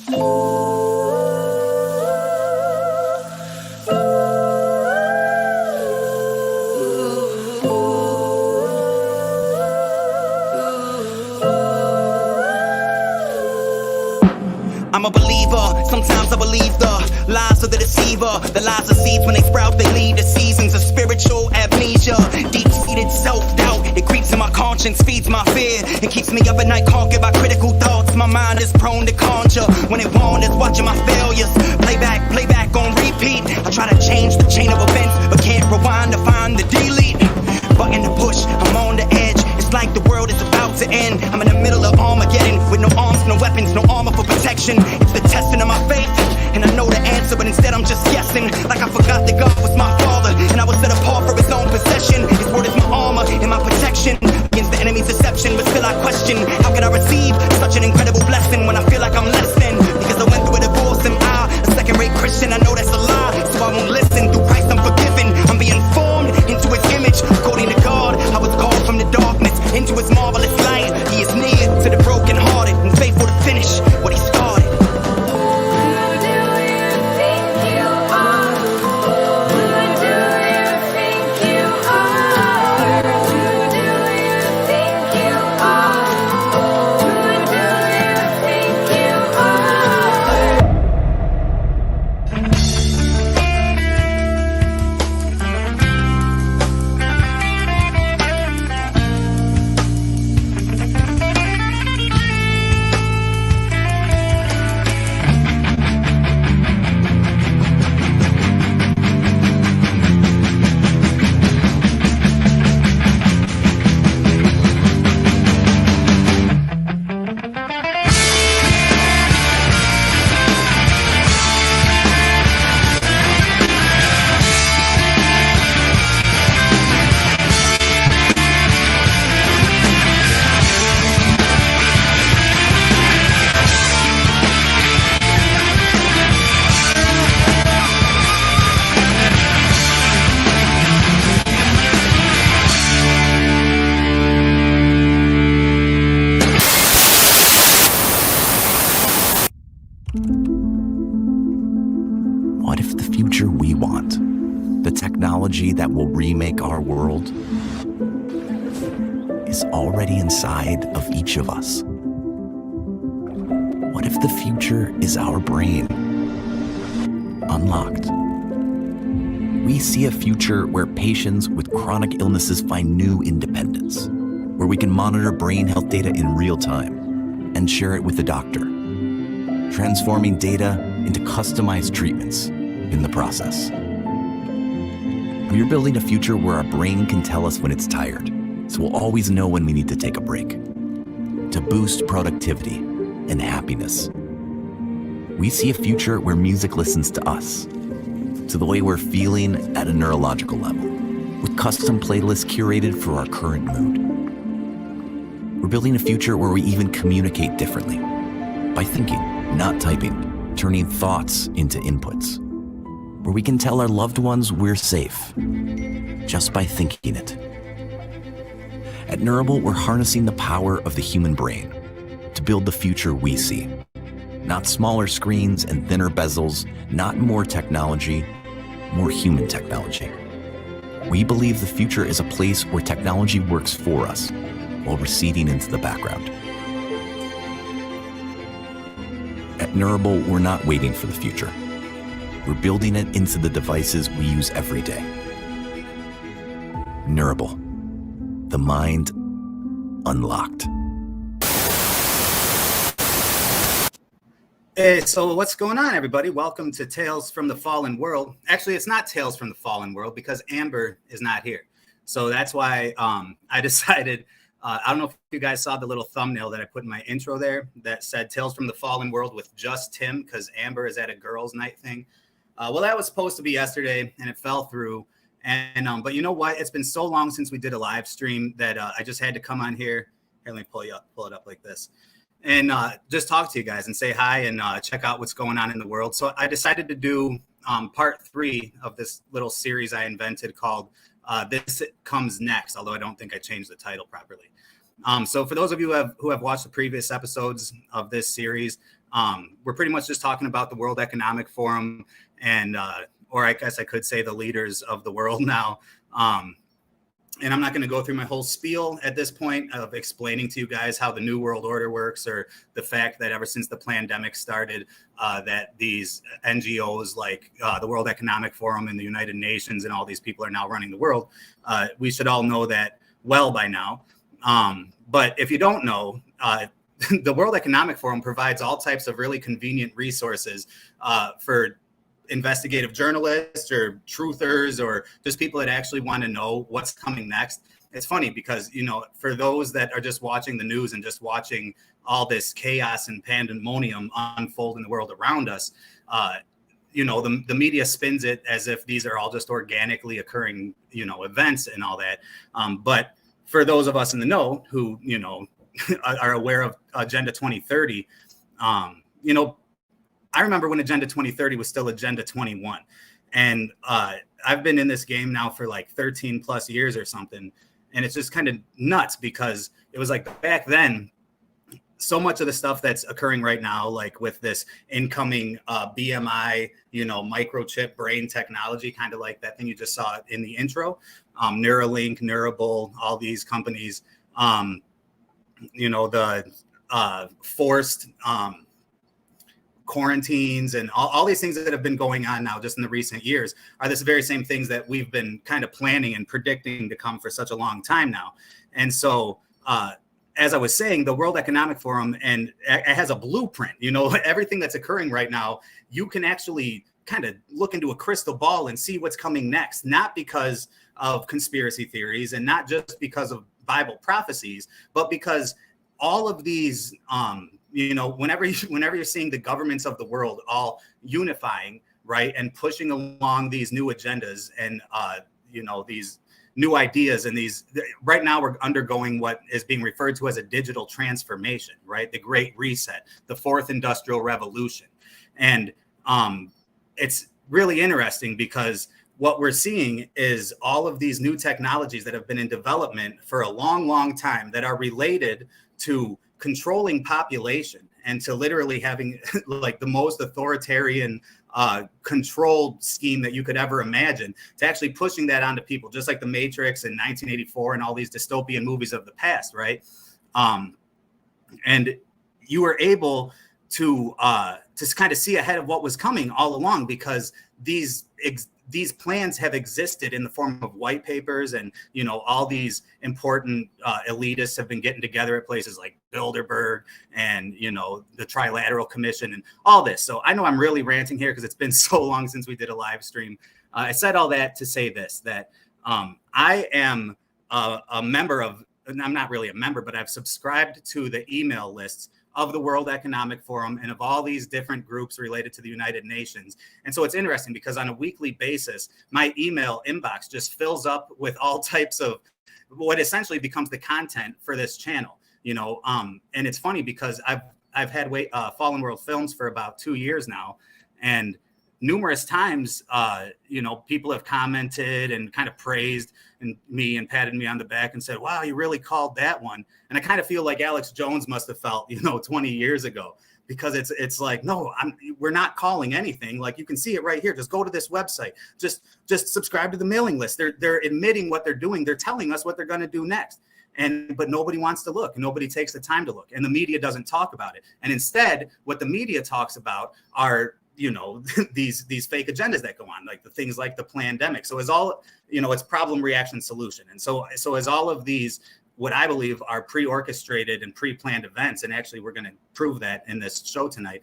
I'm a believer, sometimes I believe the lies of the deceiver. The lies of seeds, when they sprout, they lead to seasons of spiritual amnesia. Deep-seated self-doubt, it creeps in my conscience, feeds my fear. It keeps me up at night, conquered by critical thoughts. My mind is prone to conjure when it wanders, watching my failures. Playback on repeat. I try to change the chain of events, but can't rewind to find the delete button to push. I'm on the edge, it's like the world is about to end. I'm in the middle of Armageddon, with no arms, no weapons, no armor for protection. It's the testing of my faith, and I know the answer, but instead I'm just guessing. Like I forgot that God was my father, and I was set apart for his own possession. His word is my armor and my protection against the enemy's deception. But still I question, how could I receive such an incredible blessing when I feel like I'm less than? Because I went through a divorce and I, a second-rate Christian, I know that's a lie, so I won't listen. Through Christ I'm forgiven, I'm being formed into his image. According to God, I was called from the darkness into his marvelous light. He is near to the brokenhearted and faithful to finish what he started. What if the future we want, the technology that will remake our world, is already inside of each of us? What if the future is our brain, unlocked? We see a future where patients with chronic illnesses find new independence, where we can monitor brain health data in real time and share it with the doctor, transforming data into customized treatments in the process. We're building a future where our brain can tell us when it's tired, so we'll always know when we need to take a break. To boost productivity and happiness. We see a future where music listens to us, to the way we're feeling at a neurological level, with custom playlists curated for our current mood. We're building a future where we even communicate differently, by thinking, not typing, turning thoughts into inputs, where we can tell our loved ones we're safe, just by thinking it. At Neurable, we're harnessing the power of the human brain to build the future we see. Not smaller screens and thinner bezels, not more technology, more human technology. We believe the future is a place where technology works for us while receding into the background. At Neurable, we're not waiting for the future. We're building it into the devices we use every day. Neurable, the mind unlocked. Hey, so what's going on, everybody? Welcome to Tales from the Fallen World. Actually, it's not Tales from the Fallen World because Amber is not here. So that's why I decided, I don't know if you guys saw the little thumbnail that I put in my intro there that said Tales from the Fallen World with just Tim, because Amber is at a girls' night thing. Well, that was supposed to be yesterday, and it fell through. And but you know what? It's been so long since we did a live stream that I just had to come on here. Here, let me pull it up like this, and just talk to you guys and say hi and check out what's going on in the world. So I decided to do part 3 of this little series I invented called This Comes Next, although I don't think I changed the title properly. So for those of you who have watched the previous episodes of this series, We're pretty much just talking about the World Economic Forum and, or I guess I could say the leaders of the world now. And I'm not going to go through my whole spiel at this point of explaining to you guys how the New World Order works, or the fact that ever since the pandemic started, that these NGOs like the World Economic Forum and the United Nations and all these people are now running the world. We should all know that well by now. But if you don't know, the World Economic Forum provides all types of really convenient resources for investigative journalists or truthers, or just people that actually want to know what's coming next. It's funny because, you know, for those that are just watching the news and just watching all this chaos and pandemonium unfold in the world around us, you know, the media spins it as if these are all just organically occurring, you know, events and all that. But for those of us in the know who, you know, are aware of Agenda 2030, you know, I remember when Agenda 2030 was still Agenda 21. And I've been in this game now for like 13 plus years or something. And it's just kind of nuts because it was like back then, so much of the stuff that's occurring right now, like with this incoming BMI, you know, microchip brain technology, kind of like that thing you just saw in the intro, Neuralink, Neurable, all these companies, you know, the forced quarantines and all these things that have been going on now just in the recent years are this very same things that we've been kind of planning and predicting to come for such a long time now. And so, as I was saying, the World Economic Forum, and it has a blueprint, you know, everything that's occurring right now, you can actually kind of look into a crystal ball and see what's coming next, not because of conspiracy theories and not just because of Bible prophecies, but because all of these, you know, whenever you're seeing the governments of the world all unifying, right, and pushing along these new agendas and, you know, these new ideas and these, right now we're undergoing what is being referred to as a digital transformation, right? The Great Reset, the Fourth Industrial Revolution. And it's really interesting because what we're seeing is all of these new technologies that have been in development for a long, long time that are related to controlling population and to literally having like the most authoritarian control scheme that you could ever imagine, to actually pushing that onto people, just like the Matrix in 1984 and all these dystopian movies of the past, right? And you were able to kind of see ahead of what was coming all along because these plans have existed in the form of white papers, and, you know, all these important elitists have been getting together at places like Bilderberg and, you know, the Trilateral Commission and all this. So I know I'm really ranting here because it's been so long since we did a live stream. I said all that to say this, that I am a member of, and I'm not really a member, but I've subscribed to the email lists of the World Economic Forum and of all these different groups related to the United Nations. And so it's interesting because on a weekly basis, my email inbox just fills up with all types of what essentially becomes the content for this channel, you know. And it's funny because I've had Fallen World Films for about 2 years now, and numerous times, you know, people have commented and kind of praised me and patted me on the back and said, wow, you really called that one. And I kind of feel like Alex Jones must have felt, you know, 20 years ago, because it's like, no, we're not calling anything. Like, you can see it right here. Just go to this website. Just subscribe to the mailing list. They're admitting what they're doing. They're telling us what they're going to do next. But nobody wants to look. Nobody takes the time to look. And the media doesn't talk about it. And instead, what the media talks about are, you know, these fake agendas that go on, like the things like the pandemic. So it's all, you know, it's problem, reaction, solution. And so as all of these, what I believe are pre-orchestrated and pre-planned events, and actually we're going to prove that in this show tonight.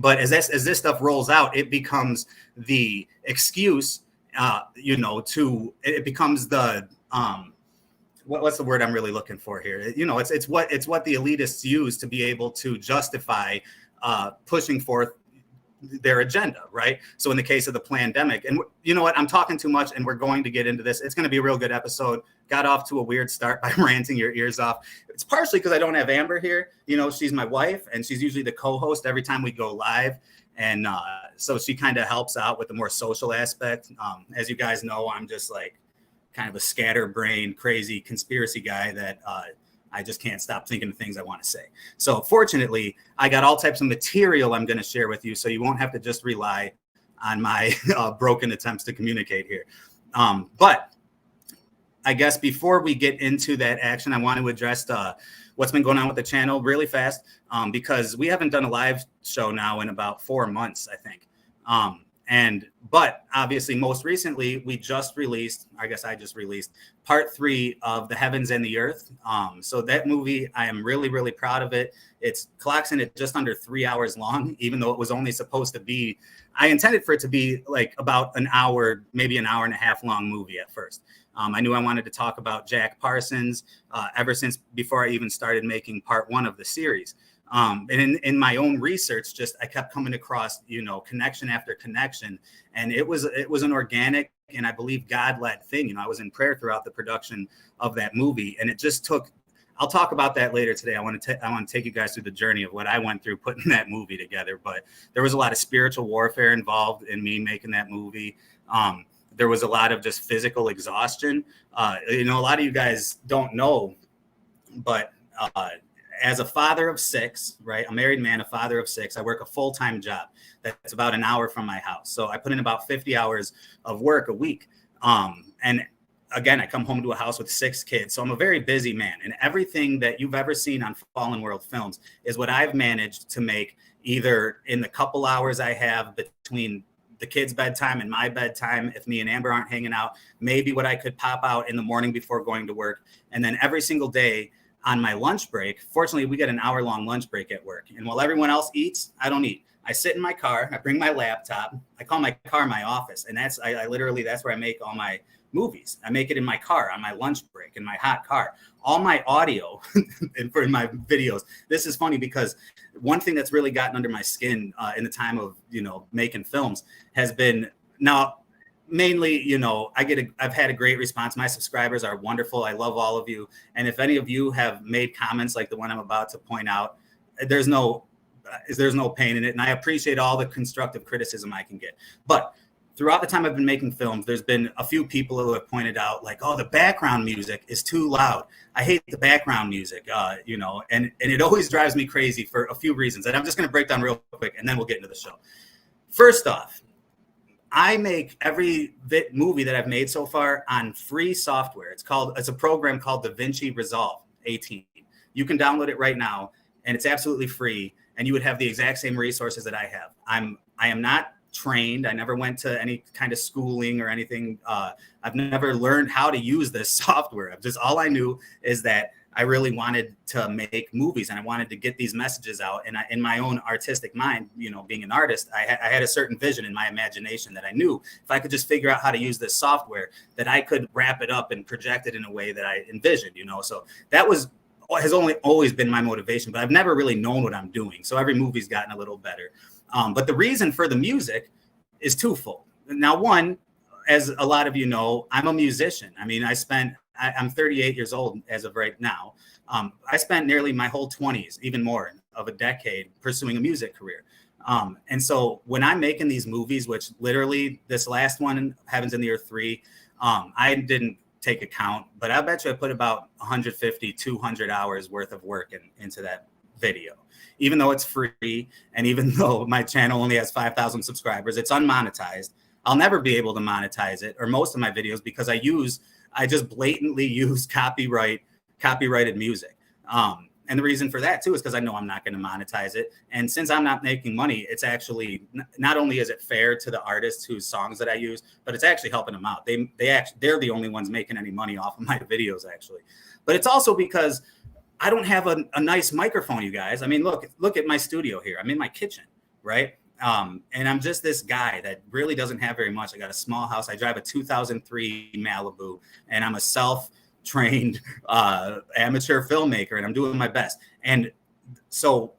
But as this stuff rolls out, it becomes the excuse, you know, it becomes the, what's the word I'm really looking for here? You know, it's what the elitists use to be able to justify pushing forth their agenda, right? So in the case of the pandemic, and you know what, I'm talking too much and we're going to get into this. It's going to be a real good episode. Got off to a weird start by ranting your ears off. It's partially because I don't have Amber here. You know, she's my wife and she's usually the co-host every time we go live. And so she kind of helps out with the more social aspect. As you guys know, I'm just like kind of a scatterbrained, crazy conspiracy guy that I just can't stop thinking of things I want to say. So fortunately, I got all types of material I'm going to share with you, so you won't have to just rely on my broken attempts to communicate here. But I guess before we get into that action, I want to address what's been going on with the channel really fast, because we haven't done a live show now in about 4 months, I think. But obviously, most recently, we just released, I guess I just released part 3 of The Heavens and the Earth. So that movie, I am really, really proud of it. It's clocks in at just under 3 hours long, even though it was only supposed to be, I intended for it to be like about an hour, maybe an hour and a half long movie at first. I knew I wanted to talk about Jack Parsons ever since before I even started making part 1 of the series. And in my own research, just I kept coming across, connection after connection, and it was an organic and I believe God-led thing. I was in prayer throughout the production of that movie, and it just took. I'll talk about that later today. I want to take you guys through the journey of what I went through putting that movie together. But there was a lot of spiritual warfare involved in me making that movie. There was a lot of just physical exhaustion. A lot of you guys don't know, but as a father of 6, right? A married man, a father of 6. I work a full-time job that's about an hour from my house. So I put in about 50 hours of work a week. And again, I come home to a house with 6 kids. So I'm a very busy man. And everything that you've ever seen on Fallen World Films is what I've managed to make either in the couple hours I have between the kids' bedtime and my bedtime, if me and Amber aren't hanging out, maybe what I could pop out in the morning before going to work. And then every single day on my lunch break, fortunately, we get an hour-long lunch break at work. And while everyone else eats, I don't eat. I sit in my car, I bring my laptop, I call my car my office. And that's, I literally, that's where I make all my movies. I make it in my car on my lunch break, in my hot car. All my audio and for my videos. This is funny because one thing that's really gotten under my skin in the time of, making films has been now, mainly, I've had a great response. My subscribers are wonderful. I love all of you. And if any of you have made comments like the one I'm about to point out, there's no pain in it. And I appreciate all the constructive criticism I can get. But throughout the time I've been making films, there's been a few people who have pointed out like, oh, the background music is too loud. I hate the background music, and it always drives me crazy for a few reasons. And I'm just going to break down real quick and then we'll get into the show. First off, I make every movie that I've made so far on free software. It's a program called DaVinci Resolve 18. You can download it right now, and it's absolutely free. And you would have the exact same resources that I have. I am not trained. I never went to any kind of schooling or anything. I've never learned how to use this software. All I knew is that I really wanted to make movies and I wanted to get these messages out. And in my own artistic mind, being an artist, I had a certain vision in my imagination that I knew if I could just figure out how to use this software, that I could wrap it up and project it in a way that I envisioned, So that has always been my motivation, but I've never really known what I'm doing. So every movie's gotten a little better. But the reason for the music is twofold. Now, one, as a lot of you know, I'm a musician. I mean, I'm 38 years old as of right now. I spent nearly my whole 20s, even more of a decade, pursuing a music career. And so when I'm making these movies, which literally this last one, Heavens and the Earth 3, I didn't take a count, but I bet you I put about 150, 200 hours worth of work into that video. Even though it's free, and even though my channel only has 5,000 subscribers, it's unmonetized. I'll never be able to monetize it, or most of my videos, because I just blatantly use copyrighted music. And the reason for that too is because I know I'm not going to monetize it. And since I'm not making money, it's actually not only is it fair to the artists whose songs that I use, but it's actually helping them out. They're the only ones making any money off of my videos, actually. But it's also because I don't have a nice microphone, you guys. I mean, look at my studio here. I'm in my kitchen, right? And I'm just this guy that really doesn't have very much. I got a small house. I drive a 2003 Malibu, and I'm a self-trained amateur filmmaker, and I'm doing my best. And so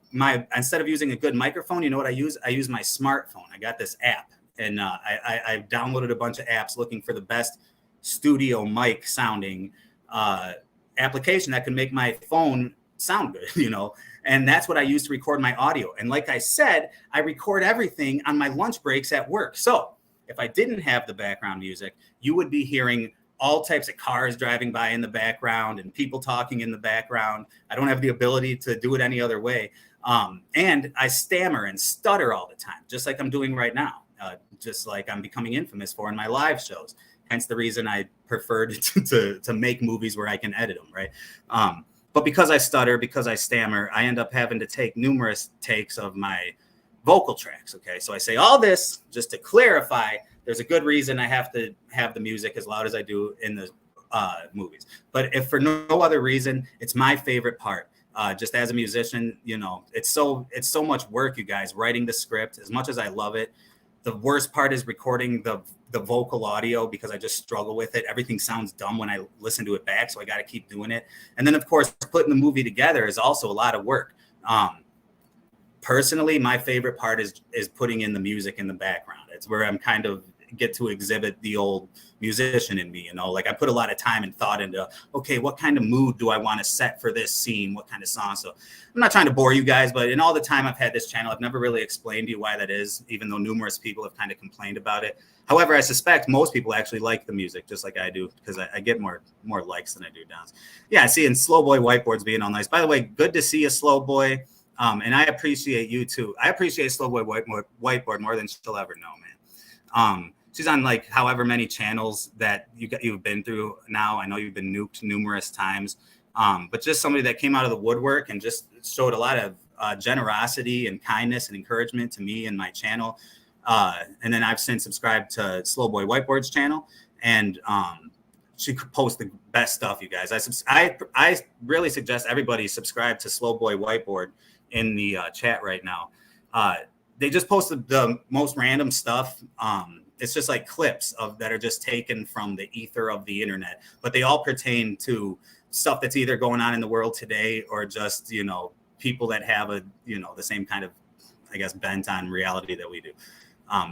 instead of using a good microphone, you know what I use? I use my smartphone. I got this app, and I downloaded a bunch of apps looking for the best studio mic sounding application that can make my phone sound good, and that's what I use to record my audio. And like I said, I record everything on my lunch breaks at work. So if I didn't have the background music, you would be hearing all types of cars driving by in the background and people talking in the background. I don't have the ability to do it any other way. And I stammer and stutter all the time, just like I'm doing right now, just like I'm becoming infamous for in my live shows. Hence the reason I preferred to make movies where I can edit them, right? But because I stutter, because I stammer, I end up having to take numerous takes of my vocal tracks, okay? So I say all this just to clarify, there's a good reason I have to have the music as loud as I do in the movies. But if for no other reason, it's my favorite part. Just as a musician, you know, it's so much work, you guys, writing the script. As much as I love it, the worst part is recording the vocal audio, because I just struggle with it. Everything sounds dumb when I listen to it back, so I got to keep doing it. And then, of course, putting the movie together is also a lot of work. Personally, my favorite part is putting in the music in the background. It's where I'm kind of get to exhibit the old musician in me, you know, like I put a lot of time and thought into, okay, what kind of mood do I want to set for this scene? What kind of song? So I'm not trying to bore you guys, but in all the time I've had this channel, I've never really explained to you why that is, even though numerous people have kind of complained about it. However, I suspect most people actually like the music just like I do, because I get more likes than I do downs. Yeah, I see. And Slow Boy Whiteboard's being all nice. By the way, good to see you, Slow Boy. And I appreciate you too. I appreciate Slow Boy Whiteboard more than she'll ever know, man. She's on like however many channels that you've been through now. I know you've been nuked numerous times, but just somebody that came out of the woodwork and just showed a lot of generosity and kindness and encouragement to me and my channel. And then I've since subscribed to Slow Boy Whiteboard's channel, and she posts the best stuff, you guys. I really suggest everybody subscribe to Slow Boy Whiteboard in the chat right now. They just posted the most random stuff. It's just like clips that are just taken from the ether of the internet, but they all pertain to stuff that's either going on in the world today or just, you know, people that have the same kind of, I guess, bent on reality that we do.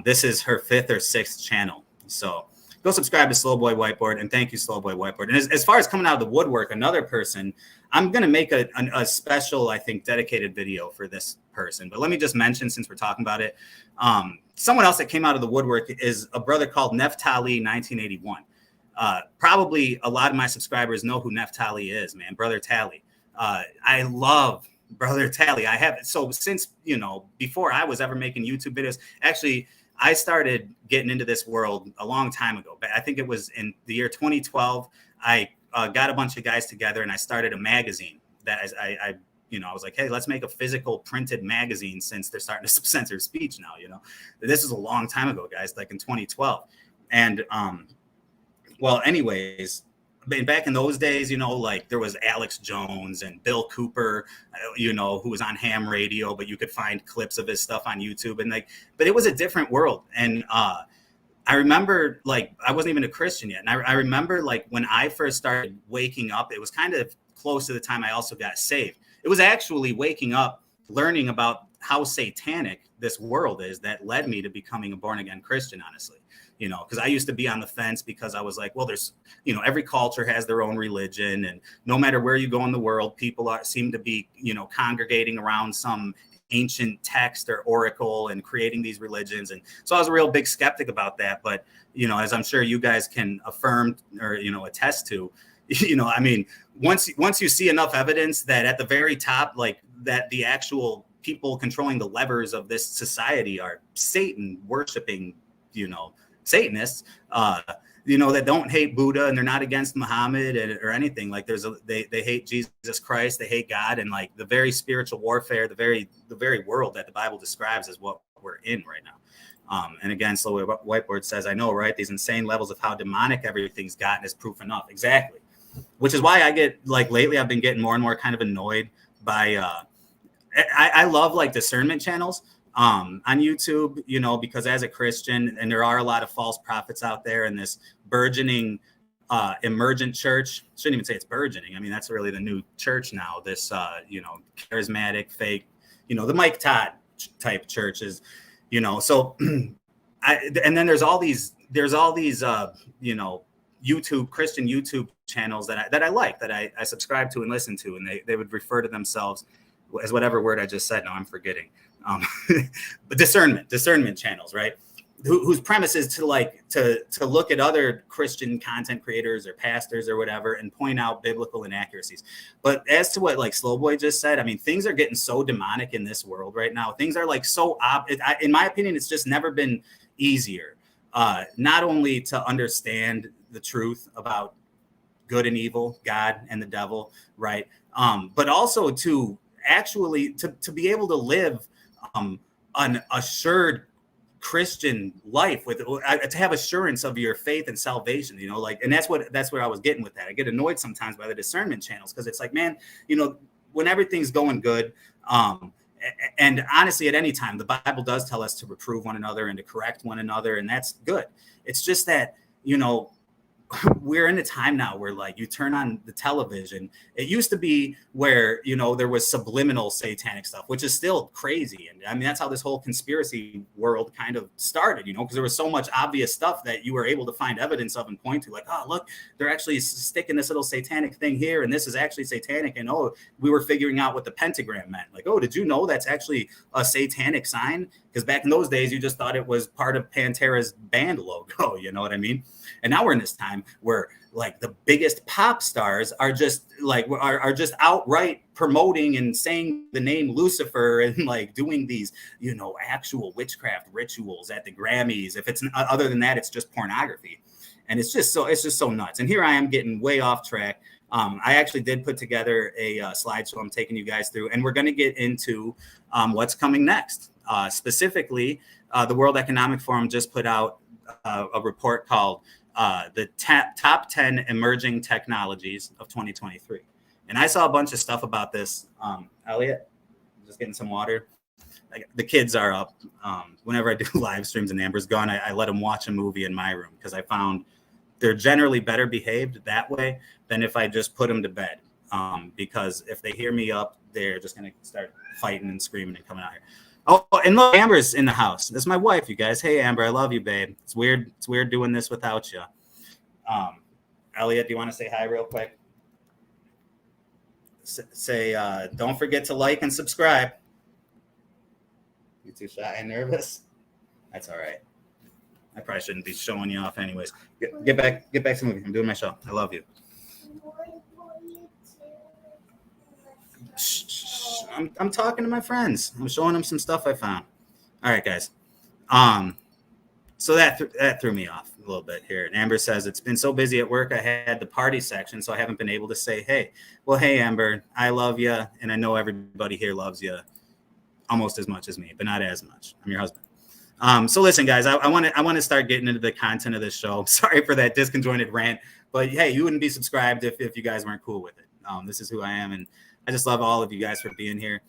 This is her 5th or 6th channel. So go subscribe to Slow Boy Whiteboard, and thank you, Slow Boy Whiteboard. And as far as coming out of the woodwork, another person, I'm going to make a special, I think, dedicated video for this person. But let me just mention, since we're talking about it, someone else that came out of the woodwork is a brother called Neftali 1981. Probably a lot of my subscribers know who Neftali is, man. Brother Tally. I love Brother Tally. I have so since, you know, before I was ever making YouTube videos. Actually, I started getting into this world a long time ago. But I think it was in the year 2012. I got a bunch of guys together and I started a magazine that I was like, hey, let's make a physical printed magazine, since they're starting to censor speech now. You know, this is a long time ago, guys, like in 2012. And well, anyways, back in those days, you know, like there was Alex Jones and Bill Cooper, you know, who was on ham radio, but you could find clips of his stuff on YouTube. And like, but it was a different world. And I remember, like, I wasn't even a Christian yet. And I remember, like, when I first started waking up, it was kind of close to the time I also got saved. It was actually waking up, learning about how satanic this world is, that led me to becoming a born-again Christian, honestly. You know, because I used to be on the fence, because I was like, well, there's, you know, every culture has their own religion, and no matter where you go in the world, people seem to be, you know, congregating around some ancient text or oracle and creating these religions. And so I was a real big skeptic about that. But, you know, as I'm sure you guys can affirm or, you know, attest to, you know, I mean, once you see enough evidence that at the very top, like, that the actual people controlling the levers of this society are Satan worshiping, you know, Satanists, you know, that don't hate Buddha, and they're not against Muhammad or anything. Like, they hate Jesus Christ, they hate God, and like the very spiritual warfare, the very world that the Bible describes is what we're in right now. And again, Slow Whiteboard says, I know, right? These insane levels of how demonic everything's gotten is proof enough. Exactly. Which is why I get, like, lately I've been getting more and more kind of annoyed by, I love, like, discernment channels on YouTube, you know, because as a Christian, and there are a lot of false prophets out there in this burgeoning emergent church. Shouldn't even say it's burgeoning. I mean, that's really the new church now. This, you know, charismatic, fake, you know, the Mike Todd type churches, you know. So, and then there's all these, you know, Christian YouTube channels that I like, that I subscribe to and listen to, and they would refer to themselves as whatever word I just said. Now I'm forgetting. But discernment channels, right? whose premise is to like to look at other Christian content creators or pastors or whatever and point out biblical inaccuracies. But as to what like Slowboy just said, I mean, things are getting so demonic in this world right now. Things are like so in my opinion, it's just never been easier. Not only to understand the truth about good and evil, God and the devil, right? But also to actually to be able to live an assured Christian life with to have assurance of your faith and salvation, you know, like, and that's where I was getting with that. I get annoyed sometimes by the discernment channels because it's like, man, you know, when everything's going good, and honestly, at any time, the Bible does tell us to reprove one another and to correct one another, and that's good. It's just that, you know, we're in a time now where like you turn on the television. It used to be where, you know, there was subliminal satanic stuff, which is still crazy. And I mean, that's how this whole conspiracy world kind of started, you know, because there was so much obvious stuff that you were able to find evidence of and point to, like, oh, look, they're actually sticking this little satanic thing here. And this is actually satanic. And oh, we were figuring out what the pentagram meant. Like, oh, did you know that's actually a satanic sign? Because back in those days, you just thought it was part of Pantera's band logo. You know what I mean? And now we're in this time where like the biggest pop stars are just like are just outright promoting and saying the name Lucifer and like doing these, you know, actual witchcraft rituals at the Grammys. If it's other than that, it's just pornography. And it's just so nuts. And here I am getting way off track. I actually did put together a slideshow I'm taking you guys through, and we're going to get into what's coming next. Specifically, the World Economic Forum just put out a report called the top 10 emerging technologies of 2023. And I saw a bunch of stuff about this. Elliot, just getting some water. The kids are up. Whenever I do live streams and Amber's gone, I let them watch a movie in my room because I found they're generally better behaved that way than if I just put them to bed. Because if they hear me up, they're just going to start fighting and screaming and coming out here. Oh, and look, Amber's in the house. This is my wife, you guys. Hey, Amber, I love you, babe. It's weird doing this without you. Elliot, do you want to say hi real quick? Say, don't forget to like and subscribe. You too shy and nervous? That's all right. I probably shouldn't be showing you off anyways. Get back to the movie. I'm doing my show. I love you. I'm talking to my friends. I'm showing them some stuff I found. All right, guys. So that threw me off a little bit here. And Amber says, it's been so busy at work, I had the party section, so I haven't been able to say, hey. Well, hey, Amber, I love you, and I know everybody here loves you almost as much as me, but not as much. I'm your husband. So listen, guys, I want to start getting into the content of this show. Sorry for that disconjointed rant, but hey, you wouldn't be subscribed if you guys weren't cool with it. This is who I am, and I just love all of you guys for being here.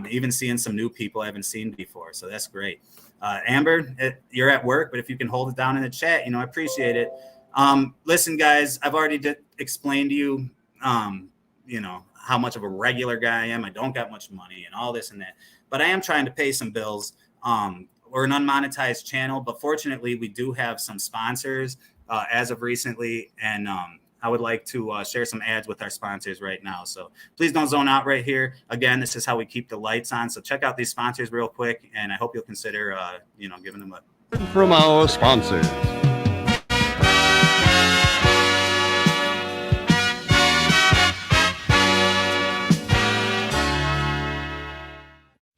Even seeing some new people I haven't seen before, so that's great. Amber, you're at work, but if you can hold it down in the chat, you know, I appreciate it. Listen, guys, I've already explained to you, you know, how much of a regular guy I am. I don't got much money and all this and that, but I am trying to pay some bills. We're an unmonetized channel, but fortunately, we do have some sponsors as of recently, and I would like to share some ads with our sponsors right now. So please don't zone out right here. Again, this is how we keep the lights on. So check out these sponsors real quick, and I hope you'll consider, you know, giving them a. From our sponsors.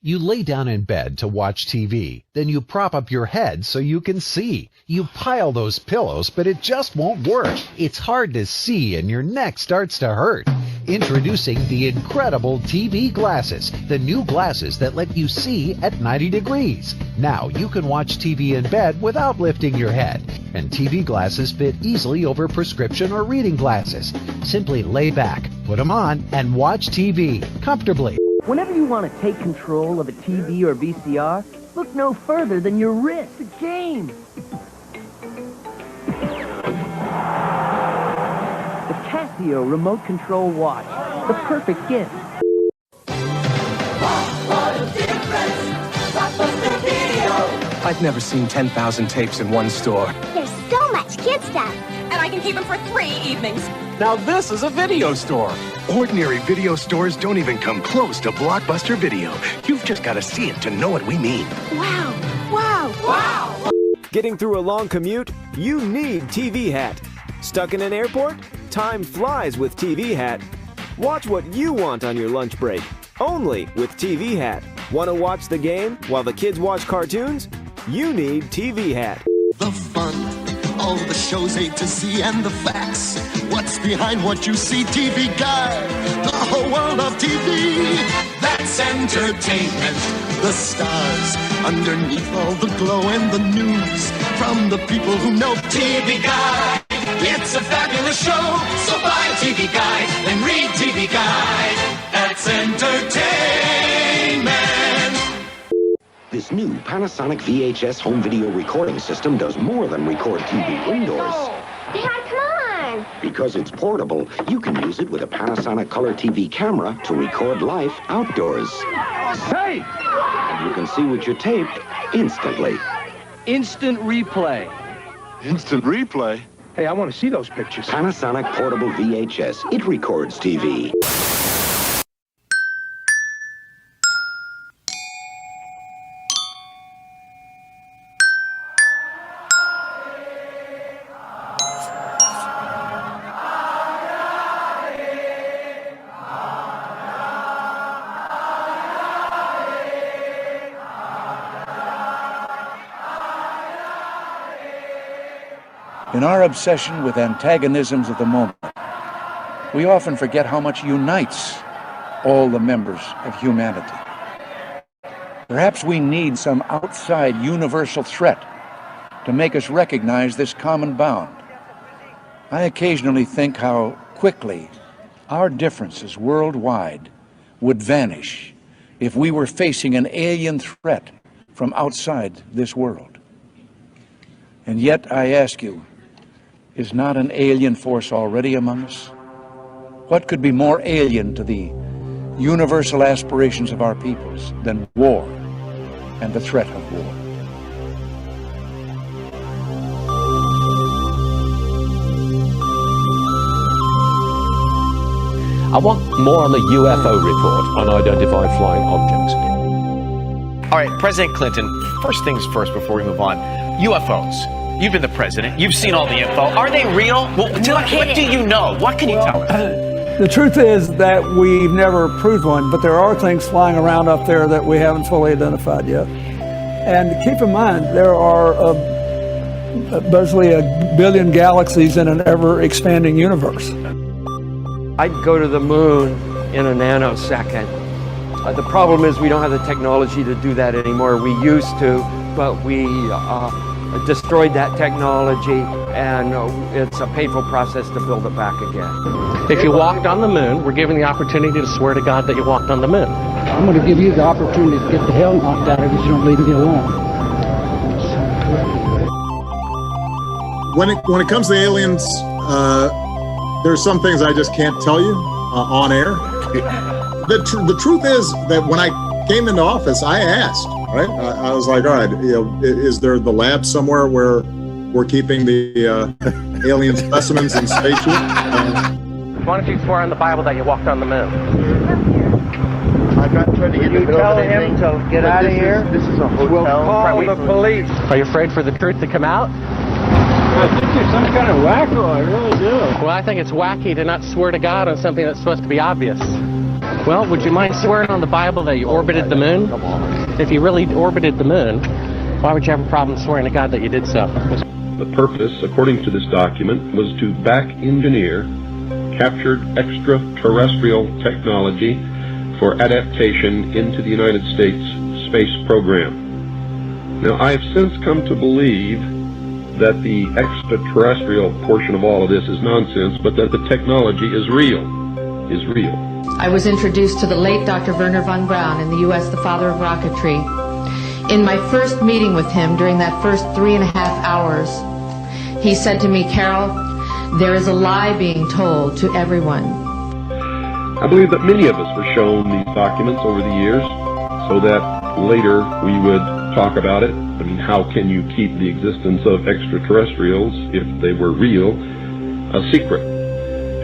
You lay down in bed to watch TV, then you prop up your head so you can see. You pile those pillows, but it just won't work. It's hard to see and your neck starts to hurt. Introducing the incredible TV glasses, the new glasses that let you see at 90 degrees. Now you can watch TV in bed without lifting your head. And TV glasses fit easily over prescription or reading glasses. Simply lay back, put them on, and watch TV comfortably. Whenever you want to take control of a TV or VCR, look no further than your wrist. It's a game. The Casio remote control watch. The perfect gift. I've never seen 10,000 tapes in one store. There's so much kid stuff. And I can keep them for 3 evenings. Now this is a video store. Ordinary video stores don't even come close to Blockbuster Video. You've just got to see it to know what we mean. Wow. Wow. Wow. Getting through a long commute? You need TV Hat. Stuck in an airport? Time flies with TV Hat. Watch what you want on your lunch break, only with TV Hat. Want to watch the game while the kids watch cartoons? You need TV Hat. The fun, all the shows A to Z and the facts. What's behind what you see? TV Guide, the whole world of TV. That's entertainment. The stars underneath all the glow and the news from the people who know TV Guide. It's a fabulous show, so buy TV Guide and read TV Guide. That's entertainment. This new Panasonic VHS home video recording system does more than record TV indoors. Dad, come on! Because it's portable, you can use it with a Panasonic Color TV camera to record life outdoors. Hey! And you can see what you taped instantly. Instant replay. Instant replay? Hey, I want to see those pictures. Panasonic Portable VHS. It records TV. In our obsession with antagonisms of the moment, we often forget how much unites all the members of humanity. Perhaps we need some outside universal threat to make us recognize this common bound. I occasionally think how quickly our differences worldwide would vanish if we were facing an alien threat from outside this world. And yet, I ask you, is not an alien force already among us? What could be more alien to the universal aspirations of our peoples than war and the threat of war? I want more on the UFO report. Unidentified flying objects. All right, President Clinton, first things first before we move on. UFOs. You've been the president. You've seen all the info. Are they real? Well, what do you know? What can you tell us? The truth is that we've never proved one, but there are things flying around up there that we haven't fully identified yet. And keep in mind, there are basically 1 billion galaxies in an ever-expanding universe. I'd go to the moon in a nanosecond. The problem is we don't have the technology to do that anymore. We used to, but we destroyed that technology, and it's a painful process to build it back again. If you walked on the moon, we're given the opportunity to swear to God that you walked on the moon. I'm going to give you the opportunity to get the hell knocked out of you if you don't leave me alone. When it comes to aliens, there's some things I just can't tell you on air. The truth is that when I came into office, I asked, right? I was like, all right, is there the lab somewhere where we're keeping the alien specimens in spaceship? Why don't you swear on the Bible that you walked on the moon? I'm not trying to get you tell him to get out of here? This is a hotel. We'll call the police. Are you afraid for the truth to come out? I think you're some kind of wacko, I really do. Well, I think it's wacky to not swear to God on something that's supposed to be obvious. Well, would you mind swearing on the Bible that you orbited the moon? If you really orbited the moon, why would you have a problem swearing to God that you did so? The purpose, according to this document, was to back engineer captured extraterrestrial technology for adaptation into the United States space program. Now, I have since come to believe that the extraterrestrial portion of all of this is nonsense, but that the technology is real. I was introduced to the late Dr. Wernher von Braun in the U.S., the father of rocketry. In my first meeting with him during that first 3.5 hours, he said to me, Carol, there is a lie being told to everyone. I believe that many of us were shown these documents over the years so that later we would talk about it. I mean, how can you keep the existence of extraterrestrials, if they were real, a secret?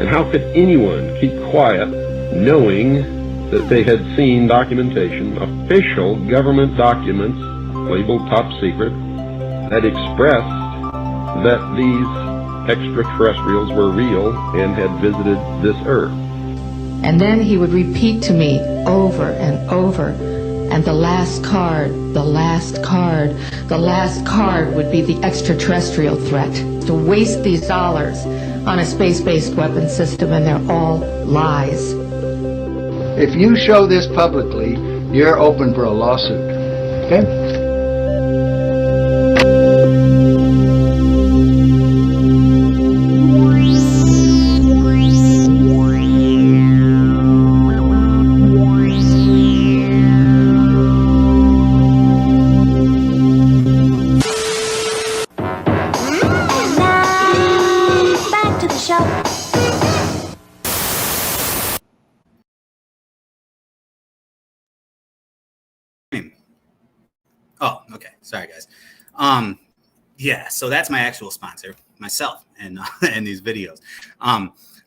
And how could anyone keep quiet knowing that they had seen documentation, official government documents labeled top secret, had expressed that these extraterrestrials were real and had visited this Earth. And then he would repeat to me over and over, and the last card, the last card, the last card would be the extraterrestrial threat. To waste these dollars on a space-based weapon system, and they're all lies. If you show this publicly, you're open for a lawsuit. Okay? Oh, okay. Sorry, guys. Yeah, so that's my actual sponsor, myself, and these videos.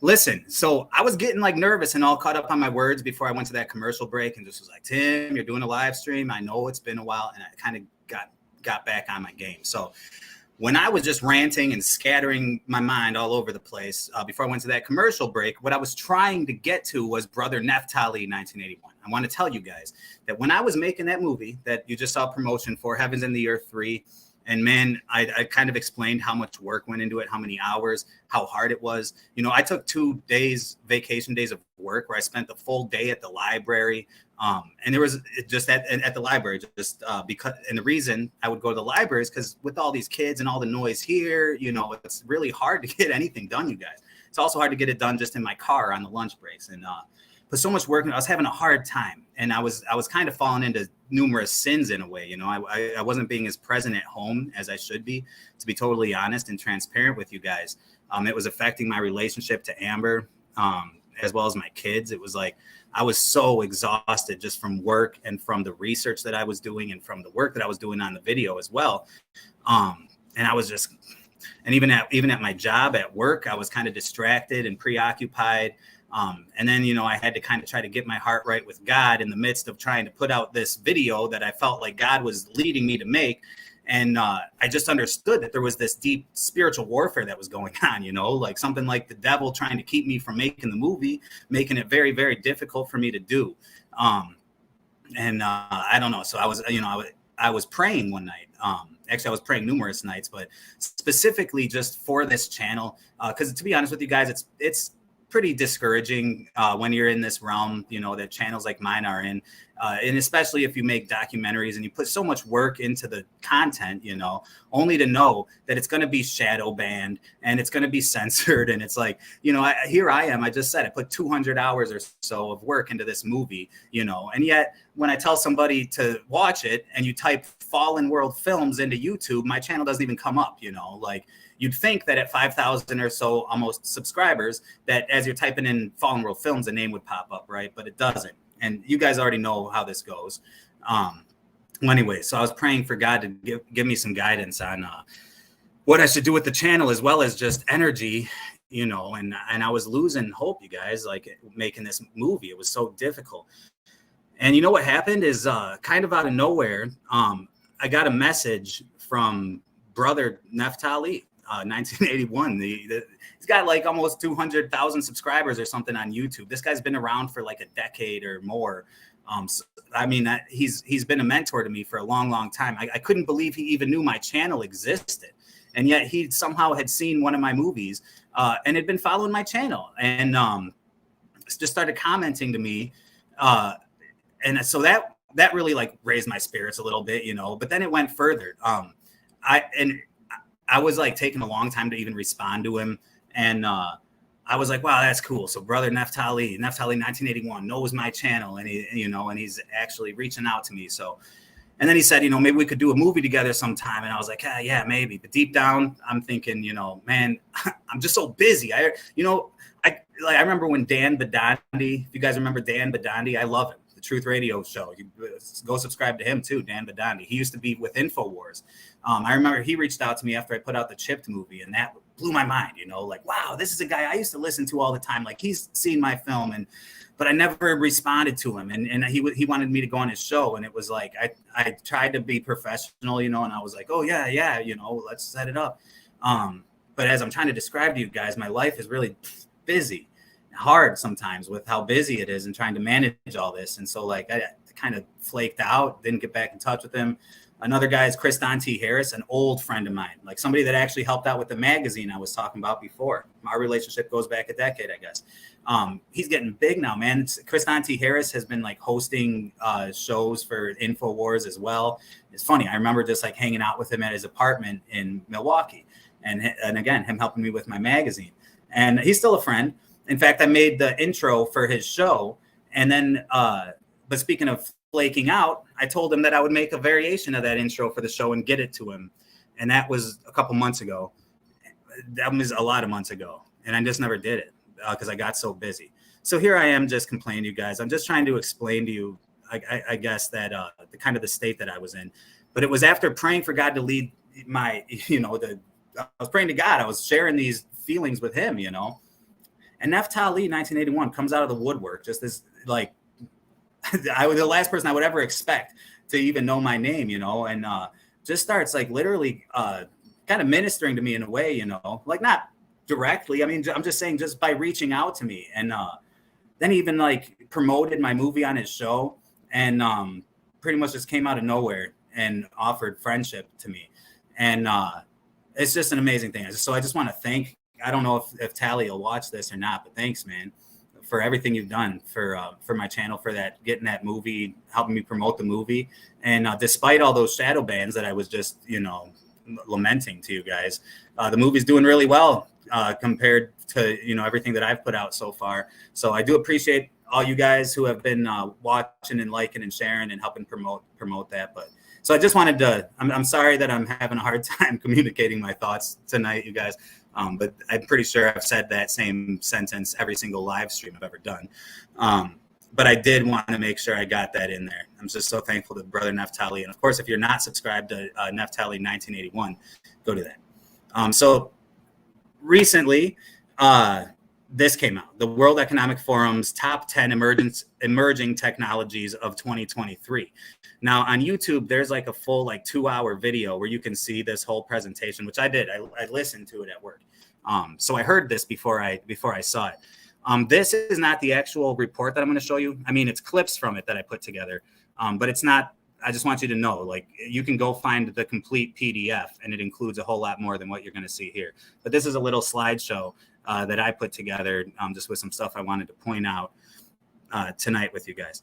Listen, so I was getting like nervous and all caught up on my words before I went to that commercial break, and just was like, Tim, you're doing a live stream. I know it's been a while, and I kind of got back on my game. So when I was just ranting and scattering my mind all over the place before I went to that commercial break, what I was trying to get to was Brother Neftali 1981. I want to tell you guys that when I was making that movie that you just saw promotion for, Heavens and the Earth 3, and man, I kind of explained how much work went into it, how many hours, how hard it was. You know, I took 2 days, vacation days of work where I spent the full day at the library. And there was just at the library, just because, and the reason I would go to the library is because with all these kids and all the noise here, you know, it's really hard to get anything done, you guys. It's also hard to get it done just in my car on the lunch breaks. And but so much work, I was having a hard time, and I was kind of falling into numerous sins in a way. You know, I wasn't being as present at home as I should be, to be totally honest and transparent with you guys. It was affecting my relationship to Amber, as well as my kids. It was like I was so exhausted just from work and from the research that I was doing and from the work that I was doing on the video as well. And I was just, and even at my job at work, I was kind of distracted and preoccupied. And then, you know, I had to kind of try to get my heart right with God in the midst of trying to put out this video that I felt like God was leading me to make. And I just understood that there was this deep spiritual warfare that was going on, you know, like something like the devil trying to keep me from making the movie, making it very, very difficult for me to do. And I don't know. So I was, you know, I was praying one night. Actually, I was praying numerous nights, but specifically just for this channel, because to be honest with you guys, it's pretty discouraging when you're in this realm, you know, that channels like mine are in, and especially if you make documentaries and you put so much work into the content, you know, only to know that it's going to be shadow banned and it's going to be censored. And it's like, you know, here I am. I just said I put 200 hours or so of work into this movie, you know, and yet when I tell somebody to watch it and you type Fallen World Films into YouTube, my channel doesn't even come up, you know, like you'd think that at 5,000 or so almost subscribers, that as you're typing in Fallen World Films, a name would pop up, right? But it doesn't. And you guys already know how this goes. Well, anyway, so I was praying for God to give me some guidance on what I should do with the channel, as well as just energy, you know, and I was losing hope, you guys, like making this movie. It was so difficult. And you know what happened is kind of out of nowhere, I got a message from Brother Neftali, 1981. He's got like almost 200,000 subscribers or something on YouTube. This guy's been around for like a decade or more. So, I mean, he's been a mentor to me for a long, long time. I couldn't believe he even knew my channel existed. And yet he somehow had seen one of my movies and had been following my channel and just started commenting to me. And so that really like raised my spirits a little bit, you know, but then it went further. I was like taking a long time to even respond to him. And I was like, wow, that's cool. So Brother Neftali 1981 knows my channel, and he, you know, and he's actually reaching out to me. So, and then he said, you know, maybe we could do a movie together sometime. And I was like, yeah, maybe. But deep down, I'm thinking, you know, man, I'm just so busy. I remember when Dan Badandi, if you guys remember Dan Badandi, I love him. Truth Radio show. You go subscribe to him too, Dan Badandi. He used to be with InfoWars. I remember he reached out to me after I put out the Chipped movie, and blew my mind, you know, like, wow, this is a guy I used to listen to all the time. Like, he's seen my film, but I never responded to him. And he wanted me to go on his show. And it was like, I tried to be professional, you know, and I was like, oh yeah, you know, let's set it up. But as I'm trying to describe to you guys, my life is really busy, hard sometimes with how busy it is and trying to manage all this. And so like, I kind of flaked out, didn't get back in touch with him. Another guy is Kriston T. Harris, an old friend of mine, like somebody that actually helped out with the magazine I was talking about before. Our relationship goes back a decade, I guess. He's getting big now, man. Kriston T. Harris has been like hosting shows for InfoWars as well. It's funny. I remember just like hanging out with him at his apartment in Milwaukee. And again, him helping me with my magazine. And he's still a friend. In fact, I made the intro for his show. And then, but speaking of flaking out, I told him that I would make a variation of that intro for the show and get it to him. And that was a couple months ago. That was a lot of months ago. And I just never did it because I got so busy. So here I am just complaining to you guys. I'm just trying to explain to you, I guess, that the kind of the state that I was in. But it was after praying for God to lead my, you know, I was praying to God. I was sharing these feelings with him, you know. And Neftali 1981 comes out of the woodwork, just this like, I was the last person I would ever expect to even know my name, you know, and just starts like literally kind of ministering to me in a way, you know, like not directly. I mean, I'm just saying just by reaching out to me. And then he even like promoted my movie on his show and pretty much just came out of nowhere and offered friendship to me. And it's just an amazing thing. So I just want to thank, I don't know if Tally will watch this or not, but thanks, man, for everything you've done for my channel, for that, getting that movie, helping me promote the movie. And despite all those shadow bans that I was just, you know, lamenting to you guys, the movie's doing really well compared to, you know, everything that I've put out so far. So I do appreciate all you guys who have been watching and liking and sharing and helping promote that. But so I just wanted to, I'm sorry that I'm having a hard time communicating my thoughts tonight, you guys. But I'm pretty sure I've said that same sentence every single live stream I've ever done. But I did want to make sure I got that in there. I'm just so thankful to Brother Neftali. And of course, if you're not subscribed to Neftali 1981, go to that. So recently, this came out, the World Economic Forum's top 10 emerging technologies of 2023. Now on YouTube, there's like a full 2-hour video where you can see this whole presentation, which I did. I listened to it at work. So I heard this before I saw it. This is not the actual report that I'm going to show you. I mean, it's clips from it that I put together, but it's not. I just want you to know, like, you can go find the complete PDF, and it includes a whole lot more than what you're going to see here. But this is a little slideshow that I put together just with some stuff I wanted to point out tonight with you guys.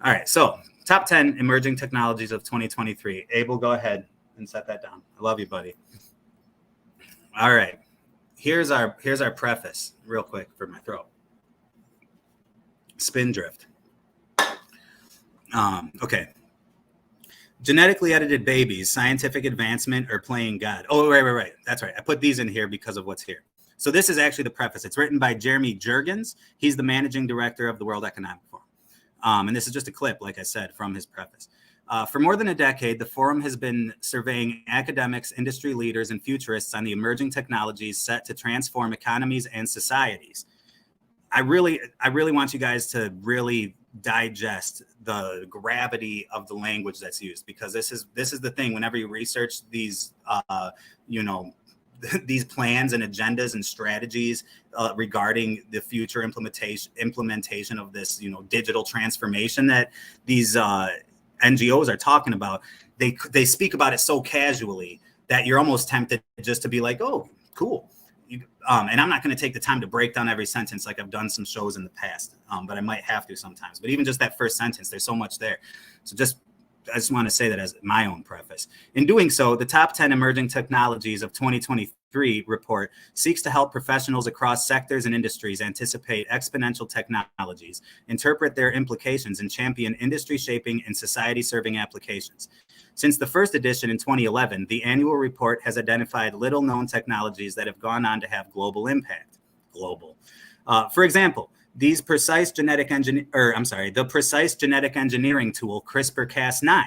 All right, so top 10 emerging technologies of 2023. Abel, go ahead and set that down. I love you, buddy. All right, here's our preface real quick for my throat. Spindrift. Okay. Genetically edited babies, scientific advancement, or playing God. Oh, right. That's right. I put these in here because of what's here. So this is actually the preface. It's written by Jeremy Jurgens. He's the managing director of the World Economic Forum. And this is just a clip, like I said, from his preface. For more than a decade, the forum has been surveying academics, industry leaders, and futurists on the emerging technologies set to transform economies and societies. I really want you guys to really digest the gravity of the language that's used, because this is the thing. Whenever you research these, these plans and agendas and strategies regarding the future implementation of this, digital transformation that these NGOs are talking about, they speak about it so casually that you're almost tempted just to be like, oh, cool. And I'm not going to take the time to break down every sentence like I've done some shows in the past, but I might have to sometimes. But even just that first sentence, there's so much there. So I just want to say that as my own preface. In doing so, the top 10 emerging technologies of 2023 report seeks to help professionals across sectors and industries anticipate exponential technologies, interpret their implications, and champion industry-shaping and society-serving applications. Since the first edition in 2011, the annual report has identified little-known technologies that have gone on to have global impact. For example, the precise genetic engineering tool CRISPR-Cas9,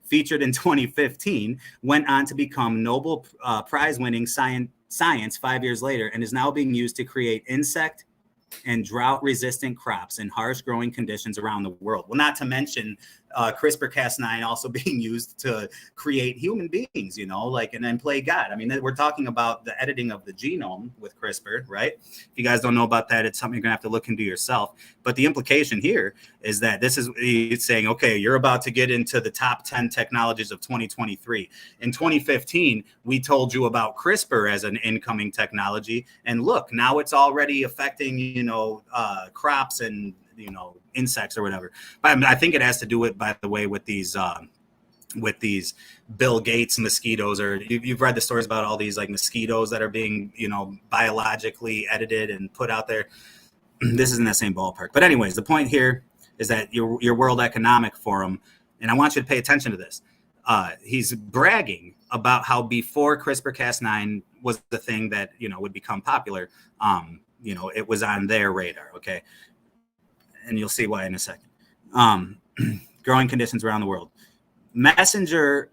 featured in 2015, went on to become Nobel Prize-winning science 5 years later and is now being used to create insect and drought-resistant crops in harsh growing conditions around the world. Well, not to mention CRISPR-Cas9 also being used to create human beings, you know, like, and then play God. I mean, we're talking about the editing of the genome with CRISPR, right? If you guys don't know about that, it's something you're gonna have to look into yourself. But the implication here is that it's saying, okay, you're about to get into the top 10 technologies of 2023. In 2015, we told you about CRISPR as an incoming technology, and look, now it's already affecting, you know, crops and, you know, insects or whatever. But I think it has to do with, by the way, with these Bill Gates mosquitoes, or you've read the stories about all these like mosquitoes that are being, you know, biologically edited and put out there. This is in that same ballpark. But anyways, the point here is that your World Economic Forum, and I want you to pay attention to this. He's bragging about how before CRISPR-Cas9 was the thing that, you know, would become popular, you know, it was on their radar. Okay. And you'll see why in a second. Growing conditions around the world. Messenger,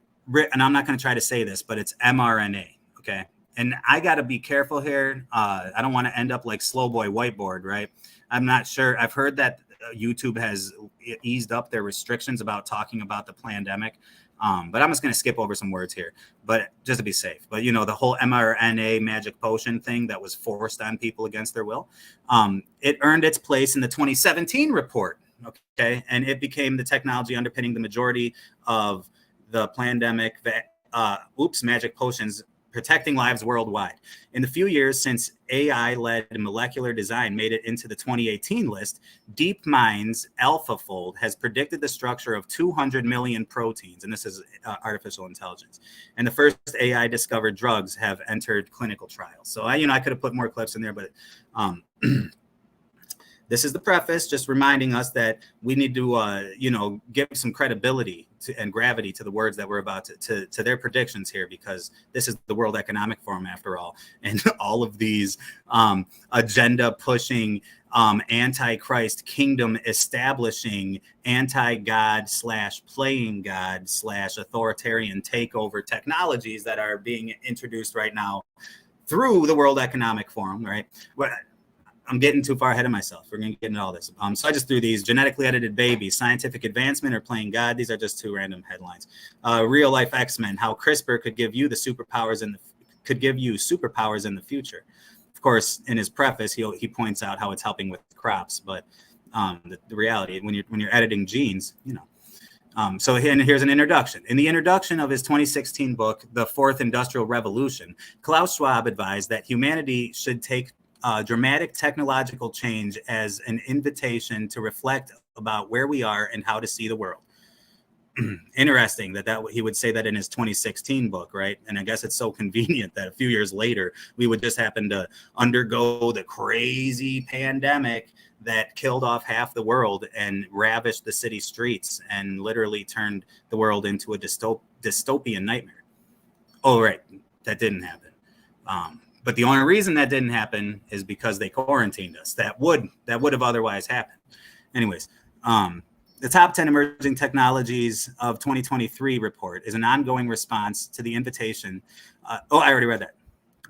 and I'm not going to try to say this, but it's mRNA, okay? And I got to be careful here. I don't want to end up like Slow Boy Whiteboard, right? I'm not sure. I've heard that YouTube has eased up their restrictions about talking about the pandemic. But I'm just going to skip over some words here, but just to be safe. But, you know, the whole mRNA magic potion thing that was forced on people against their will, it earned its place in the 2017 report, okay? And it became the technology underpinning the majority of the pandemic, magic potions protecting lives worldwide. In the few years since AI-led molecular design made it into the 2018 list, DeepMind's AlphaFold has predicted the structure of 200 million proteins, and this is artificial intelligence. And the first AI-discovered drugs have entered clinical trials. So I could have put more clips in there, but this is the preface, just reminding us that we need to, give some credibility and gravity to the words that we're about to their predictions here, because this is the World Economic Forum after all. And all of these agenda pushing, antichrist kingdom establishing, anti-God / playing God / authoritarian takeover technologies that are being introduced right now through the World Economic Forum, right? I'm getting too far ahead of myself. We're going to get into all this. So I just threw these: genetically edited babies, scientific advancement, or playing God. These are just two random headlines. Real life X-Men: how CRISPR could give you superpowers in the future. Of course, in his preface, he points out how it's helping with crops, but the reality, when you're editing genes, so here's an introduction. In the introduction of his 2016 book, The Fourth Industrial Revolution, Klaus Schwab advised that humanity should take dramatic technological change as an invitation to reflect about where we are and how to see the world. Interesting that he would say that in his 2016 book, right? And I guess it's so convenient that a few years later we would just happen to undergo the crazy pandemic that killed off half the world and ravished the city streets and literally turned the world into a dystopian nightmare. Oh, right, that didn't happen. But the only reason that didn't happen is because they quarantined us. That would have otherwise happened. Anyways, the top 10 emerging technologies of 2023 report is an ongoing response to the invitation. I already read that.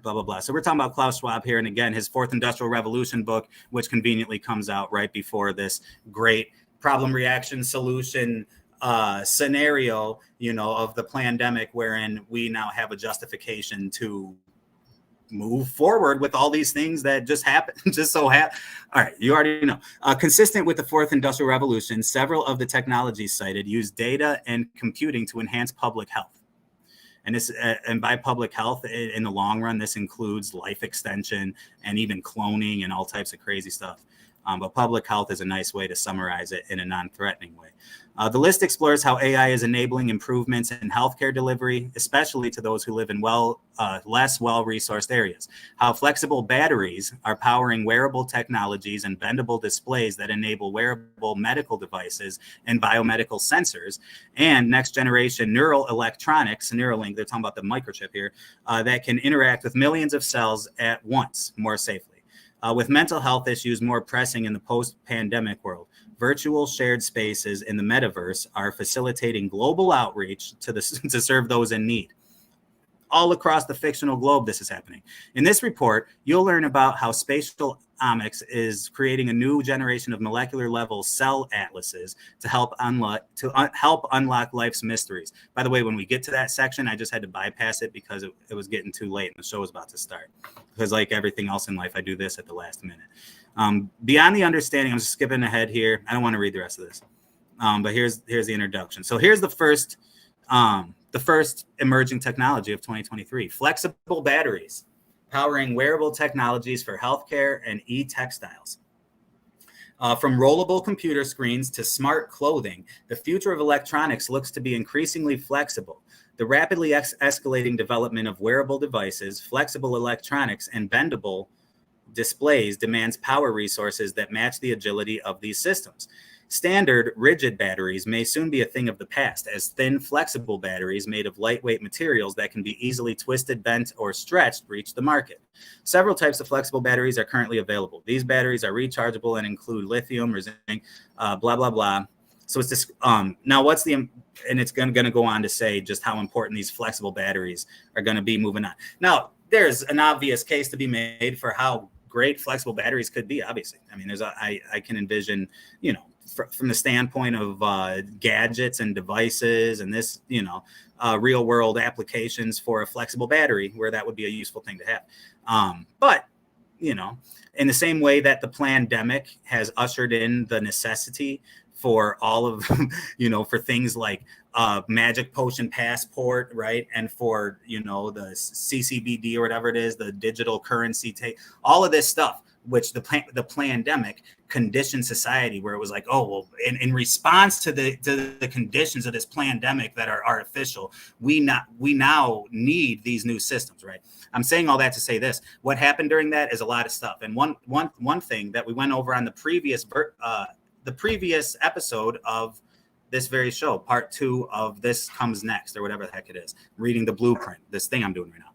Blah, blah, blah. So we're talking about Klaus Schwab here. And again, his Fourth Industrial Revolution book, which conveniently comes out right before this great problem, reaction, solution scenario, of the pandemic, wherein we now have a justification to move forward with all these things that just happen, All right, you already know. Consistent with the Fourth Industrial Revolution, several of the technologies cited use data and computing to enhance public health. And by public health, in the long run, this includes life extension and even cloning and all types of crazy stuff. But public health is a nice way to summarize it in a non-threatening way. The list explores how AI is enabling improvements in healthcare delivery, especially to those who live in less well-resourced areas. How flexible batteries are powering wearable technologies and bendable displays that enable wearable medical devices and biomedical sensors, and next-generation neural electronics, Neuralink, they're talking about the microchip here, that can interact with millions of cells at once more safely. With mental health issues more pressing in the post-pandemic world, virtual shared spaces in the metaverse are facilitating global outreach to serve those in need. all across the fictional globe, this is happening. In this report, you'll learn about how spatial omics is creating a new generation of molecular level cell atlases to help unlock life's mysteries. By the way, when we get to that section, I just had to bypass it because it was getting too late and the show was about to start. Because like everything else in life, I do this at the last minute. Beyond the understanding, I'm just skipping ahead here. I don't want to read the rest of this, but here's the introduction. So here's the first emerging technology of 2023: flexible batteries, powering wearable technologies for healthcare and e-textiles. From rollable computer screens to smart clothing, the future of electronics looks to be increasingly flexible. The rapidly escalating development of wearable devices, flexible electronics, and bendable displays demands power resources that match the agility of these systems. Standard rigid batteries may soon be a thing of the past, as thin, flexible batteries made of lightweight materials that can be easily twisted, bent, or stretched reach the market. Several types of flexible batteries are currently available. These batteries are rechargeable and include lithium or zinc, blah, blah, blah. So it's this, now what's and it's going to go on to say just how important these flexible batteries are going to be moving on. Now, there's an obvious case to be made for how great flexible batteries could be, obviously. I mean, I can envision, from the standpoint of gadgets and devices and this, real world applications for a flexible battery where that would be a useful thing to have. But, in the same way that the pandemic has ushered in the necessity for all of, for things like magic potion passport, right? And for, the CCBD or whatever it is, the digital currency, all of this stuff, which the pandemic conditioned society, where it was like, oh, well, in response to the conditions of this pandemic that are artificial, we now need these new systems, right? I'm saying all that to say this: what happened during that is a lot of stuff. And one thing that we went over on the previous episode of this very show, part 2 of This Comes Next, or whatever the heck it is, reading the blueprint, this thing I'm doing right now.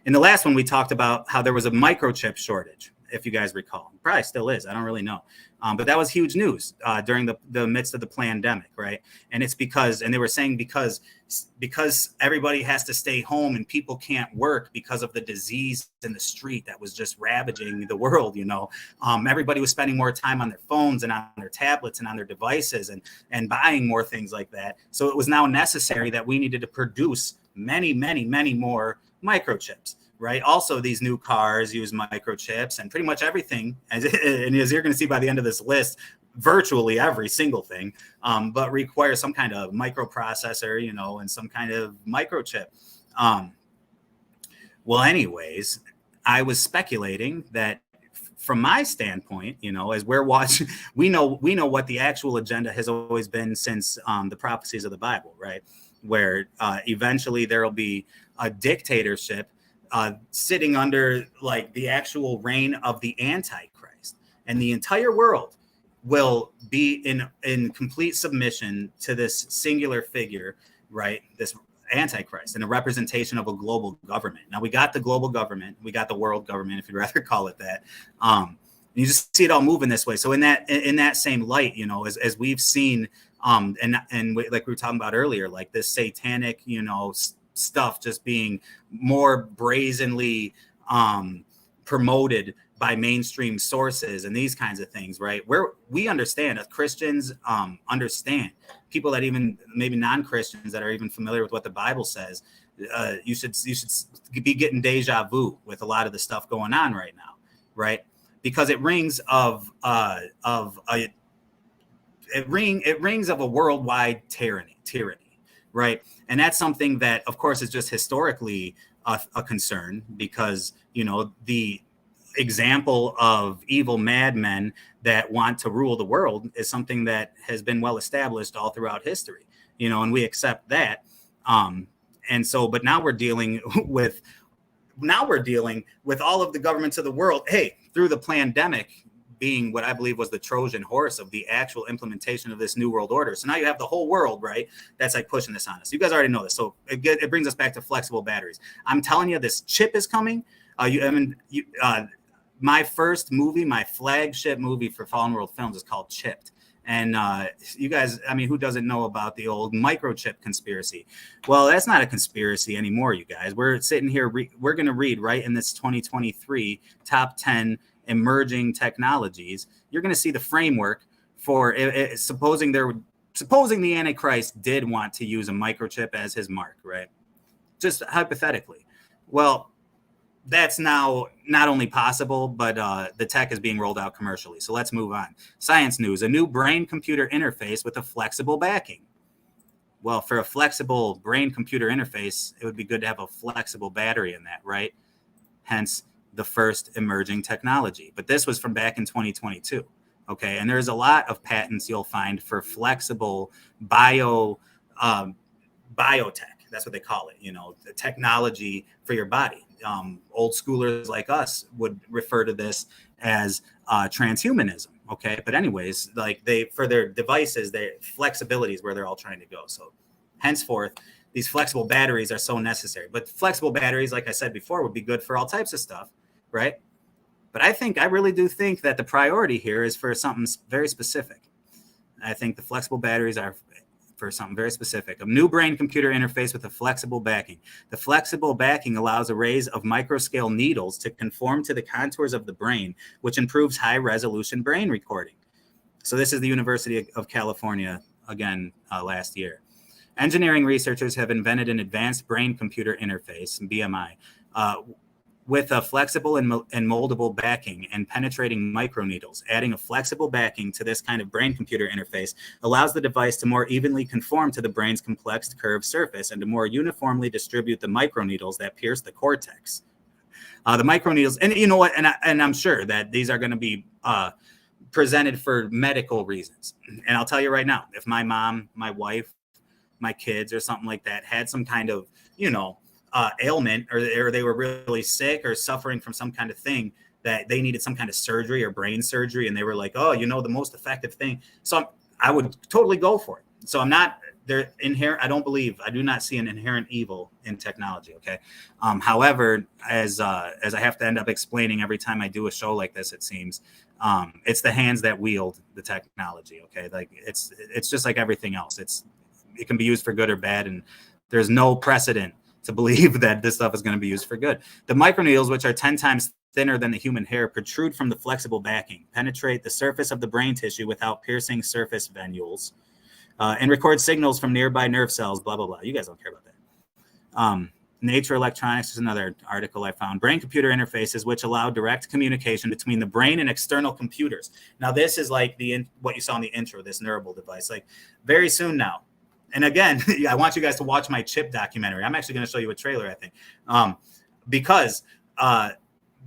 In the last one, we talked about how there was a microchip shortage, if you guys recall. Probably still is, I don't really know. But that was huge news during the midst of the pandemic, right? And it's and they were saying because everybody has to stay home and people can't work because of the disease in the street that was just ravaging the world, everybody was spending more time on their phones and on their tablets and on their devices and buying more things like that. So it was now necessary that we needed to produce many, many, many more microchips. Right. Also, these new cars use microchips, and pretty much everything, and as you're going to see by the end of this list, virtually every single thing, but requires some kind of microprocessor, and some kind of microchip. Well, anyways, I was speculating that from my standpoint, as we're watching, we know what the actual agenda has always been since the prophecies of the Bible, right? Where eventually there will be a dictatorship sitting under like the actual reign of the Antichrist, and the entire world will be in complete submission to this singular figure, right? This Antichrist, and a representation of a global government. Now we got the global government, we got the world government, if you'd rather call it that. You just see it all moving this way. So in that same light, as we've seen, and like we were talking about earlier, like this satanic, stuff just being more brazenly promoted by mainstream sources and these kinds of things, right? Where we understand, as Christians understand, people that even maybe non-Christians that are even familiar with what the Bible says, you should be getting deja vu with a lot of the stuff going on right now, right? Because it rings of a worldwide tyranny, right? And that's something that, of course, is just historically a concern, because, the example of evil madmen that want to rule the world is something that has been well established all throughout history, and we accept that. And so, but now we're dealing with all of the governments of the world, through the pandemic being what I believe was the Trojan horse of the actual implementation of this new world order. So now you have the whole world, right? That's like pushing this on us. You guys already know this. So it brings us back to flexible batteries. I'm telling you, this chip is coming. My first movie, my flagship movie for Fallen World Films, is called Chipped. And you guys, I mean, who doesn't know about the old microchip conspiracy? Well, that's not a conspiracy anymore, you guys. We're sitting here, we're going to read right in this 2023 top 10 emerging technologies. You're going to see the framework for supposing the Antichrist did want to use a microchip as his mark, right? Just hypothetically. Well, that's now not only possible, but the tech is being rolled out commercially. So let's move on. Science news, a new brain-computer interface with a flexible backing. Well, for a flexible brain-computer interface, it would be good to have a flexible battery in that, right? Hence the first emerging technology. But this was from back in 2022. Okay, and there's a lot of patents you'll find for flexible biotech. That's what they call it, you know, the technology for your body. Old schoolers like us would refer to this as transhumanism. Okay, but anyways, like for their devices, their flexibility is where they're all trying to go. So henceforth, these flexible batteries are so necessary. But flexible batteries, like I said before, would be good for all types of stuff, right? But I really do think that the priority here is for something very specific. I think the flexible batteries are for something very specific. A new brain-computer interface with a flexible backing. The flexible backing allows arrays of microscale needles to conform to the contours of the brain, which improves high-resolution brain recording. So this is the University of California, again, last year. Engineering researchers have invented an advanced brain-computer interface, BMI, with a flexible and moldable backing and penetrating microneedles. Adding a flexible backing to this kind of brain-computer interface allows the device to more evenly conform to the brain's complex curved surface and to more uniformly distribute the microneedles that pierce the cortex. The microneedles, and you know what, and I'm sure that these are going to be presented for medical reasons. And I'll tell you right now, if my mom, my wife, my kids or something like that had some kind of, you know, ailment, or they were really sick or suffering from some kind of thing that they needed some kind of surgery or brain surgery, and they were like, oh, you know, the most effective thing. So I would totally go for it. So I'm not there inherent. I do not see an inherent evil in technology. Okay. However, as I have to end up explaining every time I do a show like this, it seems it's the hands that wield the technology. Okay. Like it's just like everything else. It can be used for good or bad. And there's no precedent to believe that this stuff is going to be used for good. The microneedles, which are 10 times thinner than the human hair, protrude from the flexible backing, penetrate the surface of the brain tissue without piercing surface venules, and record signals from nearby nerve cells, blah, blah, blah. You guys don't care about that. Nature Electronics is another article I found. Brain-computer interfaces, which allow direct communication between the brain and external computers. Now, this is like what you saw in the intro, this Neurable device. Like very soon now, and again, I want you guys to watch my chip documentary. I'm actually going to show you a trailer, I think, because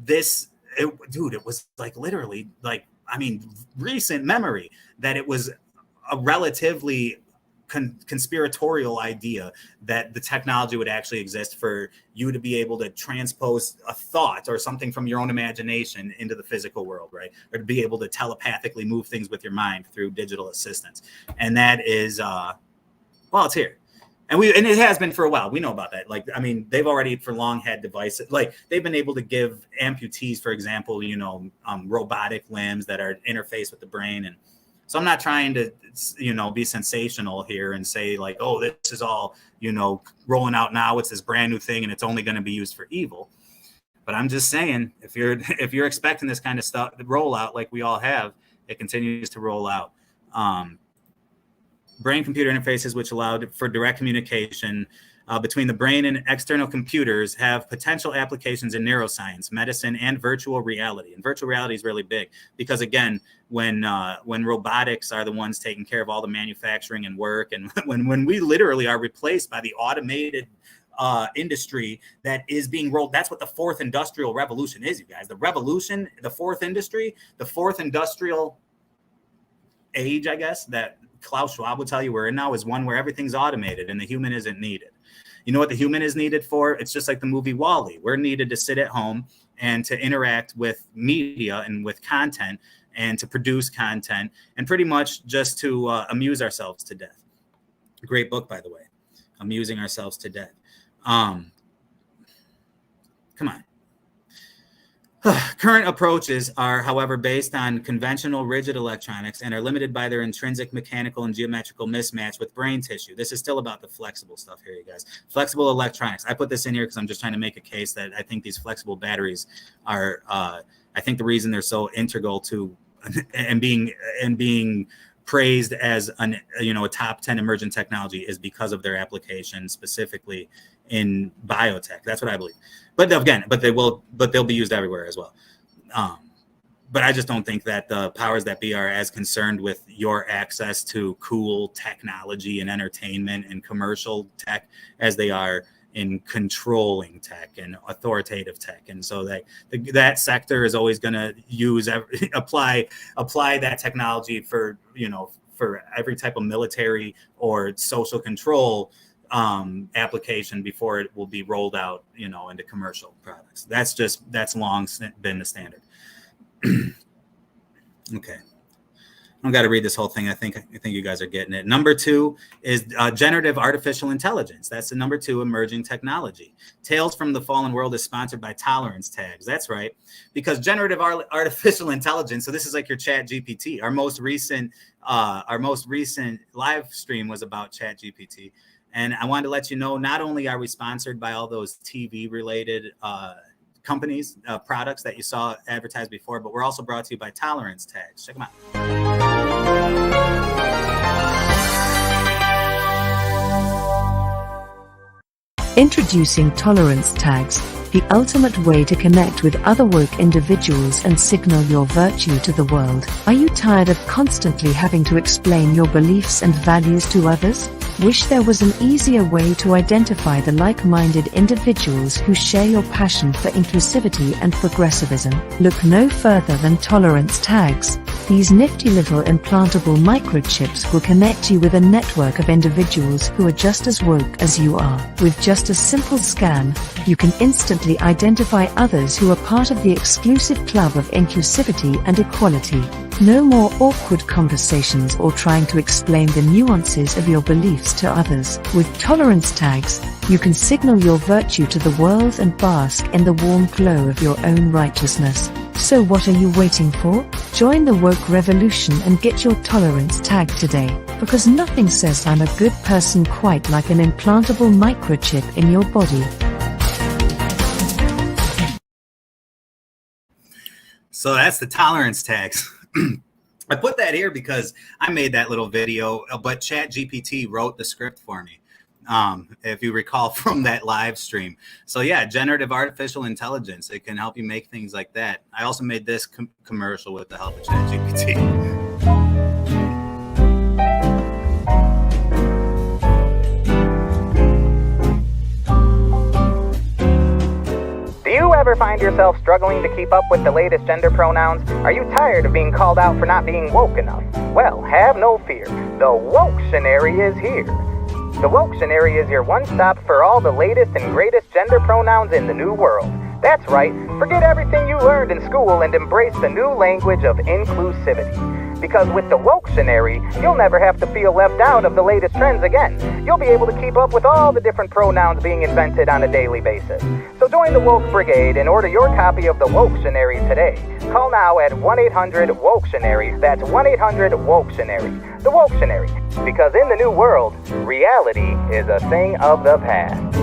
it was like literally like, I mean, recent memory that it was a relatively conspiratorial idea that the technology would actually exist for you to be able to transpose a thought or something from your own imagination into the physical world, right? Or to be able to telepathically move things with your mind through digital assistance. And that is... well, it's here. And it has been for a while. We know about that. Like, I mean, they've already for long had devices. Like, they've been able to give amputees, for example, you know, robotic limbs that are interfaced with the brain. And so I'm not trying to, you know, be sensational here and say like, oh, this is all, you know, rolling out now. It's this brand new thing and it's only going to be used for evil. But I'm just saying, if you're expecting this kind of stuff to roll out like we all have, it continues to roll out. Brain-computer interfaces, which allowed for direct communication between the brain and external computers, have potential applications in neuroscience, medicine, and virtual reality. And virtual reality is really big because, again, when robotics are the ones taking care of all the manufacturing and work, and when we literally are replaced by the automated industry that is being rolled, that's what the fourth industrial revolution is, you guys. The revolution, the fourth industry, the fourth industrial age, I guess, that Klaus Schwab would tell you we're in now is one where everything's automated and the human isn't needed. You know what the human is needed for? It's just like the movie WALL-E. We're needed to sit at home and to interact with media and with content and to produce content and pretty much just to amuse ourselves to death. Great book, by the way, Amusing Ourselves to Death. Come on. Current approaches are, however, based on conventional rigid electronics and are limited by their intrinsic mechanical and geometrical mismatch with brain tissue. This is still about the flexible stuff here, you guys. Flexible electronics. I put this in here because I'm just trying to make a case that I think these flexible batteries are, I think the reason they're so integral to and being praised as a top 10 emerging technology is because of their application specifically in biotech. That's what I believe. But again, they'll be used everywhere as well. But I just don't think that the powers that be are as concerned with your access to cool technology and entertainment and commercial tech as they are in controlling tech and authoritative tech. And so that sector is always going to apply that technology for every type of military or social control application before it will be rolled out, into commercial products. That's long been the standard. Okay. I don't got to read this whole thing. I think you guys are getting it. Number 2 is generative artificial intelligence. That's the number 2 emerging technology. Tales from the Fallen World is sponsored by Tolerance Tags. That's right. Because generative artificial intelligence, so this is like your Chat GPT. Our most recent live stream was about Chat GPT. And I wanted to let you know, not only are we sponsored by all those TV related companies, products that you saw advertised before, but we're also brought to you by Tolerance Tags. Check them out. Introducing Tolerance Tags, the ultimate way to connect with other woke individuals and signal your virtue to the world. Are you tired of constantly having to explain your beliefs and values to others? Wish there was an easier way to identify the like-minded individuals who share your passion for inclusivity and progressivism? Look no further than Tolerance Tags. These nifty little implantable microchips will connect you with a network of individuals who are just as woke as you are. With just a simple scan, you can instantly identify others who are part of the exclusive club of inclusivity and equality. No more awkward conversations or trying to explain the nuances of your beliefs to others. With Tolerance Tags, you can signal your virtue to the world and bask in the warm glow of your own righteousness. So what are you waiting for? Join the woke revolution and get your Tolerance Tag today. Because nothing says I'm a good person quite like an implantable microchip in your body. So that's the Tolerance Tags. I put that here because I made that little video, but ChatGPT wrote the script for me, if you recall from that live stream. So yeah, generative artificial intelligence, it can help you make things like that. I also made this commercial with the help of ChatGPT. Do you ever find yourself struggling to keep up with the latest gender pronouns? Are you tired of being called out for not being woke enough? Well, have no fear. The Woketionary is here. The Woketionary is your one-stop for all the latest and greatest gender pronouns in the new world. That's right, forget everything you learned in school and embrace the new language of inclusivity. Because with the Woketionary, you'll never have to feel left out of the latest trends again. You'll be able to keep up with all the different pronouns being invented on a daily basis. So join the Woke Brigade and order your copy of the Woketionary today. Call now at 1-800-WOKEtionary. That's 1-800-WOKEtionary. The Woketionary. Because in the new world, reality is a thing of the past.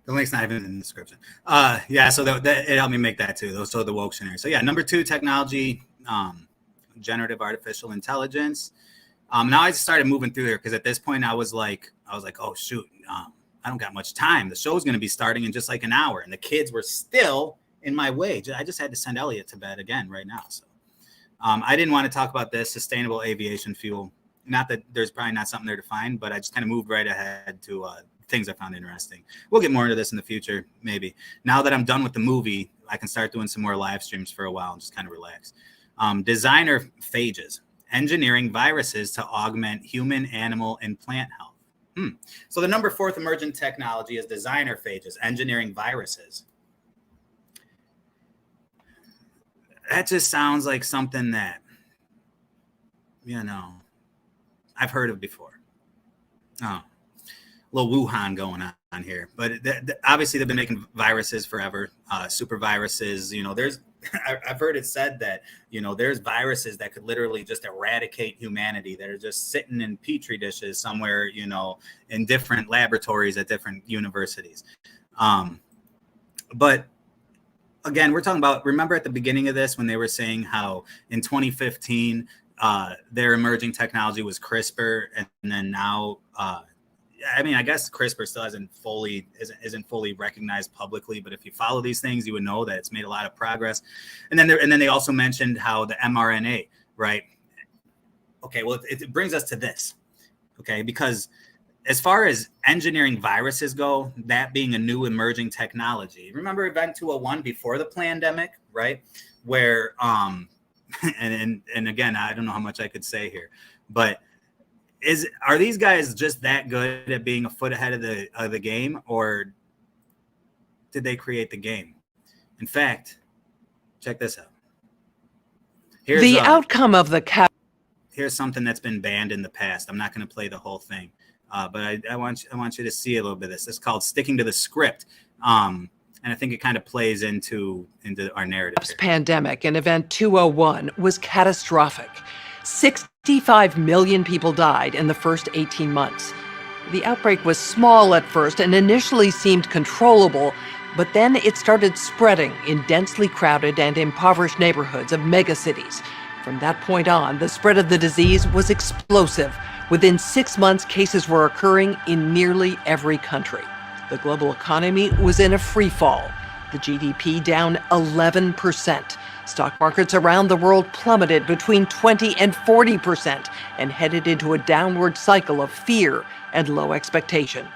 The link's not even in the description. Yeah, so it helped me make that too. So the Woketionary. So yeah, number 2 technology, generative artificial intelligence. Now I just started moving through there because at this point I was like, oh shoot, I don't got much time. The show's going to be starting in just like an hour, and the kids were still in my way. I just had to send Elliot to bed again right now. So I didn't want to talk about this sustainable aviation fuel. Not that there's probably not something there to find, but I just kind of moved right ahead to things I found interesting. We'll get more into this in the future, maybe. Now that I'm done with the movie, I can start doing some more live streams for a while and just kind of relax. Designer phages, engineering viruses to augment human, animal, and plant health. So the number 4th emergent technology is designer phages, engineering viruses. That just sounds like something that, I've heard of before. little Wuhan going on here. But obviously they've been making viruses forever, super viruses. You know, I've heard it said that, you know, there's viruses that could literally just eradicate humanity that are just sitting in petri dishes somewhere, you know, in different laboratories at different universities. But again, we're talking about, remember at the beginning of this when they were saying how in 2015 their emerging technology was CRISPR, and then now I mean, I guess CRISPR still isn't fully recognized publicly, but if you follow these things, you would know that it's made a lot of progress. And then they also mentioned how the mRNA, right? Okay, well, it brings us to this, okay? Because as far as engineering viruses go, that being a new emerging technology, remember Event 201 before the pandemic, right? Where, and again, I don't know how much I could say here, but are these guys just that good at being a foot ahead of the game, or did they create the game? In fact, check this out. Here's the outcome of the here's something that's been banned in the past. I'm not going to play the whole thing, but I want you to see a little bit of this. It's called Sticking to the Script, and I think it kind of plays into our narrative here. Pandemic in Event 201 was catastrophic. 65 million people died in the first 18 months. The outbreak was small at first and initially seemed controllable, but then it started spreading in densely crowded and impoverished neighborhoods of megacities. From that point on, the spread of the disease was explosive. Within 6 months, cases were occurring in nearly every country. The global economy was in a free fall. The GDP down 11%. Stock markets around the world plummeted between 20 and 40% and headed into a downward cycle of fear and low expectation.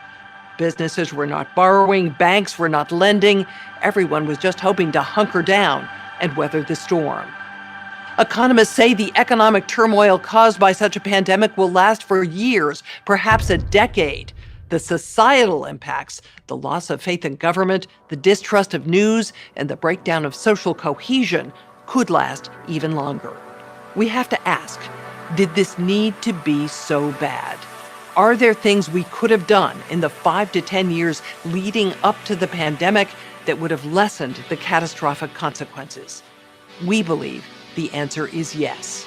Businesses were not borrowing, banks were not lending. Everyone was just hoping to hunker down and weather the storm. Economists say the economic turmoil caused by such a pandemic will last for years, perhaps a decade. The societal impacts, the loss of faith in government, the distrust of news, and the breakdown of social cohesion could last even longer. We have to ask, did this need to be so bad? Are there things we could have done in the 5 to 10 years leading up to the pandemic that would have lessened the catastrophic consequences? We believe the answer is yes.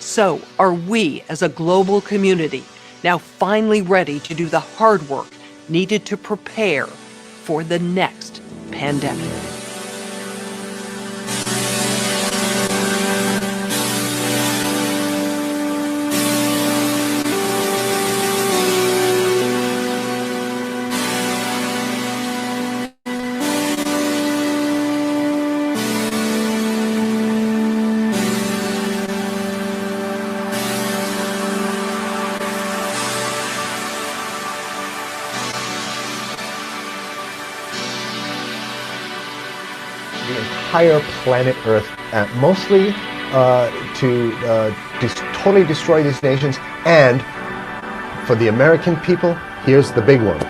So, are we as a global community now finally ready to do the hard work needed to prepare for the next pandemic? Entire planet Earth, mostly to totally destroy these nations. And for the American people, here's the big one,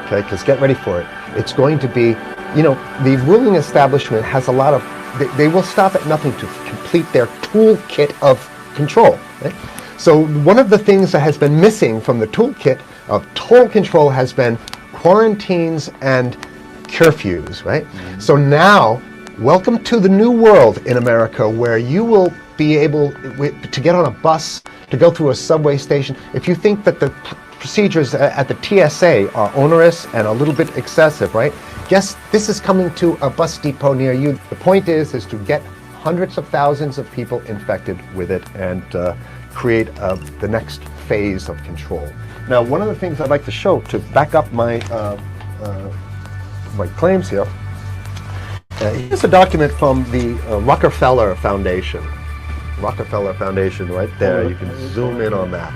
okay, because get ready for it. It's going to be, you know, the ruling establishment has a lot of, they will stop at nothing to complete their toolkit of control. Right? So one of the things that has been missing from the toolkit of total control has been quarantines and curfews, right? Mm-hmm. So now, welcome to the new world in America, where you will be able to get on a bus, to go through a subway station. If you think that the procedures at the TSA are onerous and a little bit excessive, right? Guess this is coming to a bus depot near you. The point is to get hundreds of thousands of people infected with it and create the next phase of control. Now, one of the things I'd like to show to back up my claims here. Here's a document from the Rockefeller Foundation. Rockefeller Foundation, right there. You can zoom in on that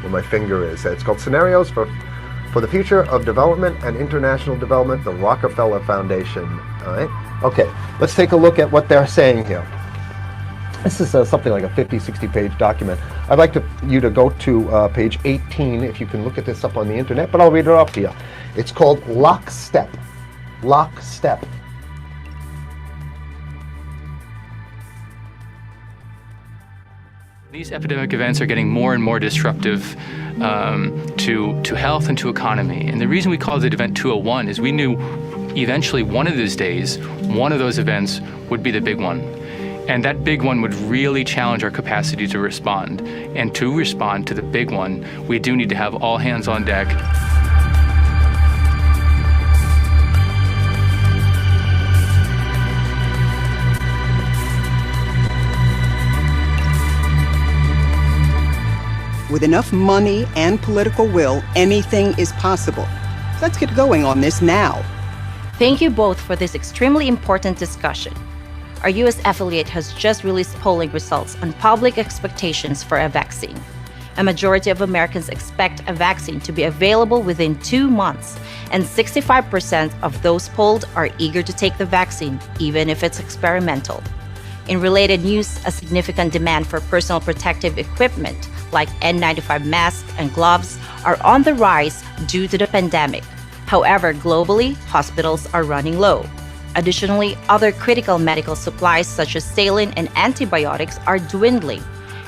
where my finger is. It's called Scenarios for the Future of Development and International Development, the Rockefeller Foundation. All right. Okay, let's take a look at what they're saying here. This is something like a 50, 60-page document. I'd like you to go to page 18, if you can look at this up on the internet, but I'll read it off to you. It's called Lockstep. Lockstep. These epidemic events are getting more and more disruptive to health and to economy. And the reason we called it Event 201 is we knew eventually one of these days, one of those events would be the big one. And that big one would really challenge our capacity to respond. And to respond to the big one, we do need to have all hands on deck. With enough money and political will, anything is possible. Let's get going on this now. Thank you both for this extremely important discussion. Our U.S. affiliate has just released polling results on public expectations for a vaccine. A majority of Americans expect a vaccine to be available within 2 months, and 65% of those polled are eager to take the vaccine, even if it's experimental. In related news, a significant demand for personal protective equipment like N95 masks and gloves are on the rise due to the pandemic. However, globally, hospitals are running low. Additionally, other critical medical supplies such as saline and antibiotics are dwindling.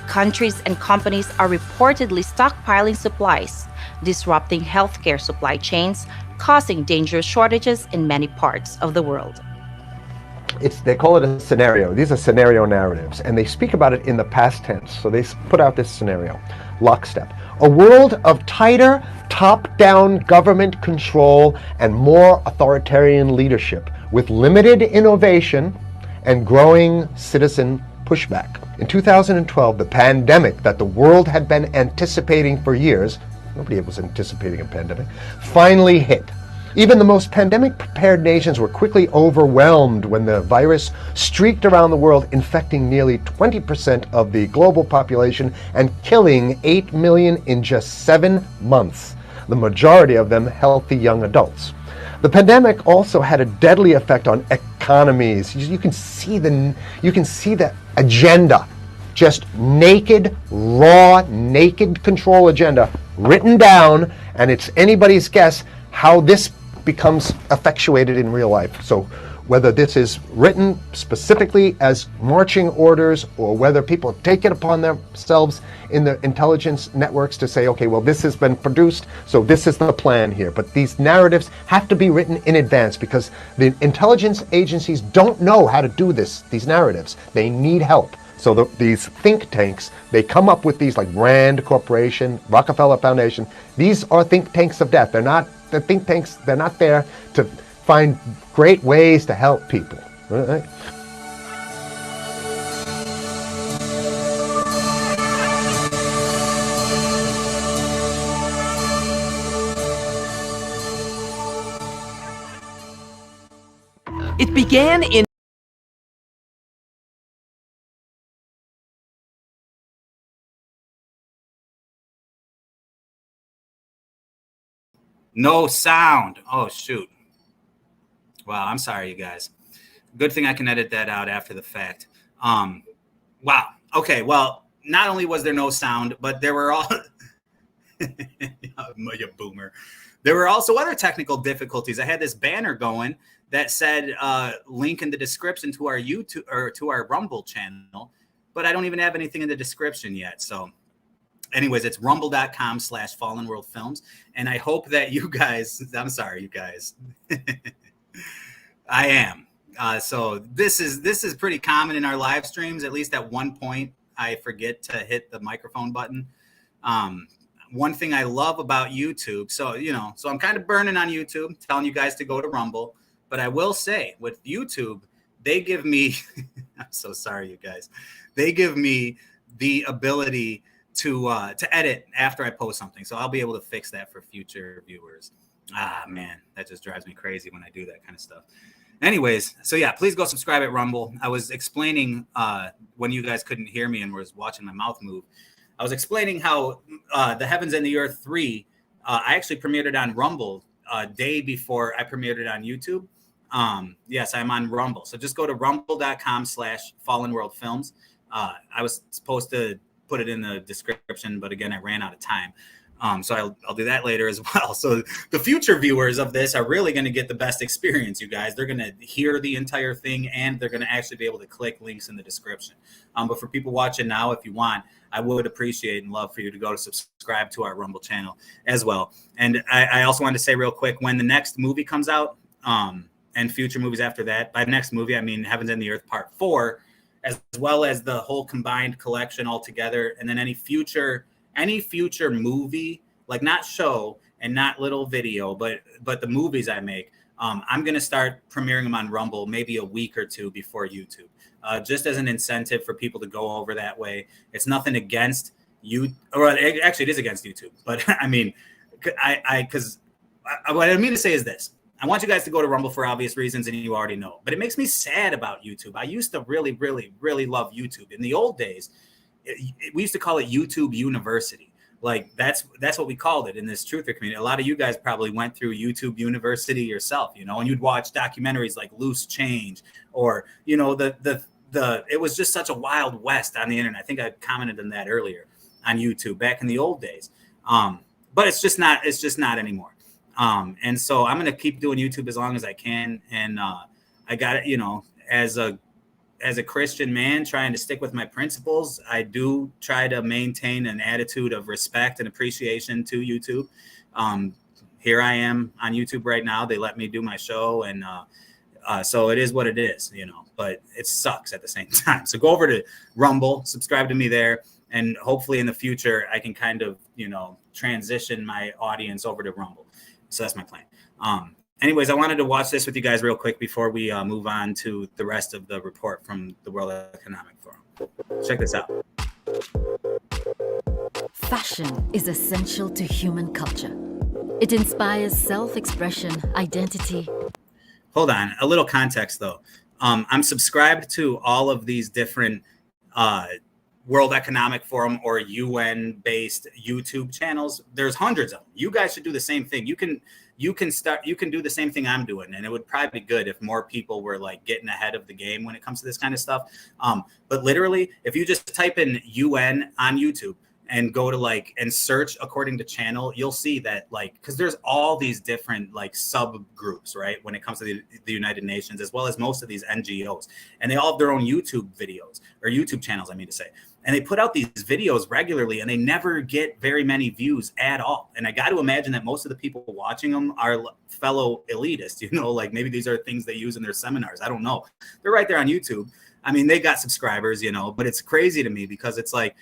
Countries and companies are reportedly stockpiling supplies, disrupting healthcare supply chains, causing dangerous shortages in many parts of the world. They call it a scenario. These are scenario narratives, and they speak about it in the past tense. So they put out this scenario, lockstep. A world of tighter, top-down government control and more authoritarian leadership with limited innovation and growing citizen pushback. In 2012, the pandemic that the world had been anticipating for years, nobody was anticipating a pandemic, finally hit. Even the most pandemic-prepared nations were quickly overwhelmed when the virus streaked around the world, infecting nearly 20% of the global population and killing 8 million in just 7 months, the majority of them healthy young adults. The pandemic also had a deadly effect on economies. You can see the agenda, just naked, raw, naked control agenda written down, and it's anybody's guess how this becomes effectuated in real life. So whether this is written specifically as marching orders or whether people take it upon themselves in the intelligence networks to say, okay, well, this has been produced, so this is the plan here. But these narratives have to be written in advance because the intelligence agencies don't know how to do these narratives. They need help. So these think tanks, they come up with these like Rand Corporation, Rockefeller Foundation. These are think tanks of death. They're not the think tanks. They're not there to find great ways to help people. Right? It began in No sound. Oh, shoot. Wow, I'm sorry, you guys. Good thing I can edit that out after the fact. Wow. Okay, well, not only was there no sound, but there were all... you boomer. There were also other technical difficulties. I had this banner going that said link in the description to our YouTube or to our Rumble channel, but I don't even have anything in the description yet. So anyways, it's rumble.com/fallenworldfilms. And I hope that you guys, I'm sorry, you guys. I am. So this is pretty common in our live streams. At least at one point, I forget to hit the microphone button. One thing I love about YouTube, so I'm kind of burning on YouTube, telling you guys to go to Rumble. But I will say with YouTube, they give me, I'm so sorry, you guys. They give me the ability to edit after I post something. So I'll be able to fix that for future viewers. Ah, man, that just drives me crazy when I do that kind of stuff. Anyways, so yeah, please go subscribe at Rumble. I was explaining when you guys couldn't hear me and was watching my mouth move. I was explaining how The Heavens and the Earth 3, I actually premiered it on Rumble a day before I premiered it on YouTube. Yes, I'm on Rumble. So just go to rumble.com/fallenworldfilms. I was supposed to put it in the description, but again, I ran out of time. So I'll do that later as well. So the future viewers of this are really going to get the best experience, you guys. They're going to hear the entire thing, and they're going to actually be able to click links in the description. But for people watching now, if you want, I would appreciate and love for you to go to subscribe to our Rumble channel as well. And I also wanted to say real quick, when the next movie comes out, and future movies after that, by next movie, I mean Heavens and the Earth Part 4, as well as the whole combined collection all together, and then any future movie, like not show and not little video, but the movies I make, I'm going to start premiering them on Rumble maybe a week or two before YouTube, just as an incentive for people to go over that way. It's nothing against you, or actually it is against YouTube, but I mean, what I mean to say is this. I want you guys to go to Rumble for obvious reasons, and you already know. But it makes me sad about YouTube. I used to really, really, really love YouTube. In the old days, we used to call it YouTube University. Like that's what we called it in this truther community. A lot of you guys probably went through YouTube University yourself, and you'd watch documentaries like Loose Change, or it was just such a wild west on the internet. I think I commented on that earlier on YouTube back in the old days. But it's just not anymore. And so I'm going to keep doing YouTube as long as I can. And I got it, as a Christian man trying to stick with my principles, I do try to maintain an attitude of respect and appreciation to YouTube. Here I am on YouTube right now. They let me do my show. And so it is what it is, but it sucks at the same time. So go over to Rumble, subscribe to me there. And hopefully in the future, I can kind of, transition my audience over to Rumble. So that's my plan. Anyways, I wanted to watch this with you guys real quick before we move on to the rest of the report from the World Economic Forum. Check this out. Fashion is essential to human culture. It inspires self-expression, identity. Hold on, a little context though. I'm subscribed to all of these different World Economic Forum or UN-based YouTube channels. There's hundreds of them. You guys should do the same thing. You can do the same thing I'm doing, and it would probably be good if more people were like getting ahead of the game when it comes to this kind of stuff. But literally, if you just type in UN on YouTube and go to and search according to channel, you'll see that because there's all these different subgroups, right? When it comes to the United Nations, as well as most of these NGOs, and they all have their own YouTube videos or YouTube channels, I mean to say. And they put out these videos regularly, and they never get very many views at all. And I got to imagine that most of the people watching them are fellow elitists, maybe these are things they use in their seminars. I don't know. They're right there on YouTube. I mean, they got subscribers, but it's crazy to me because it's like,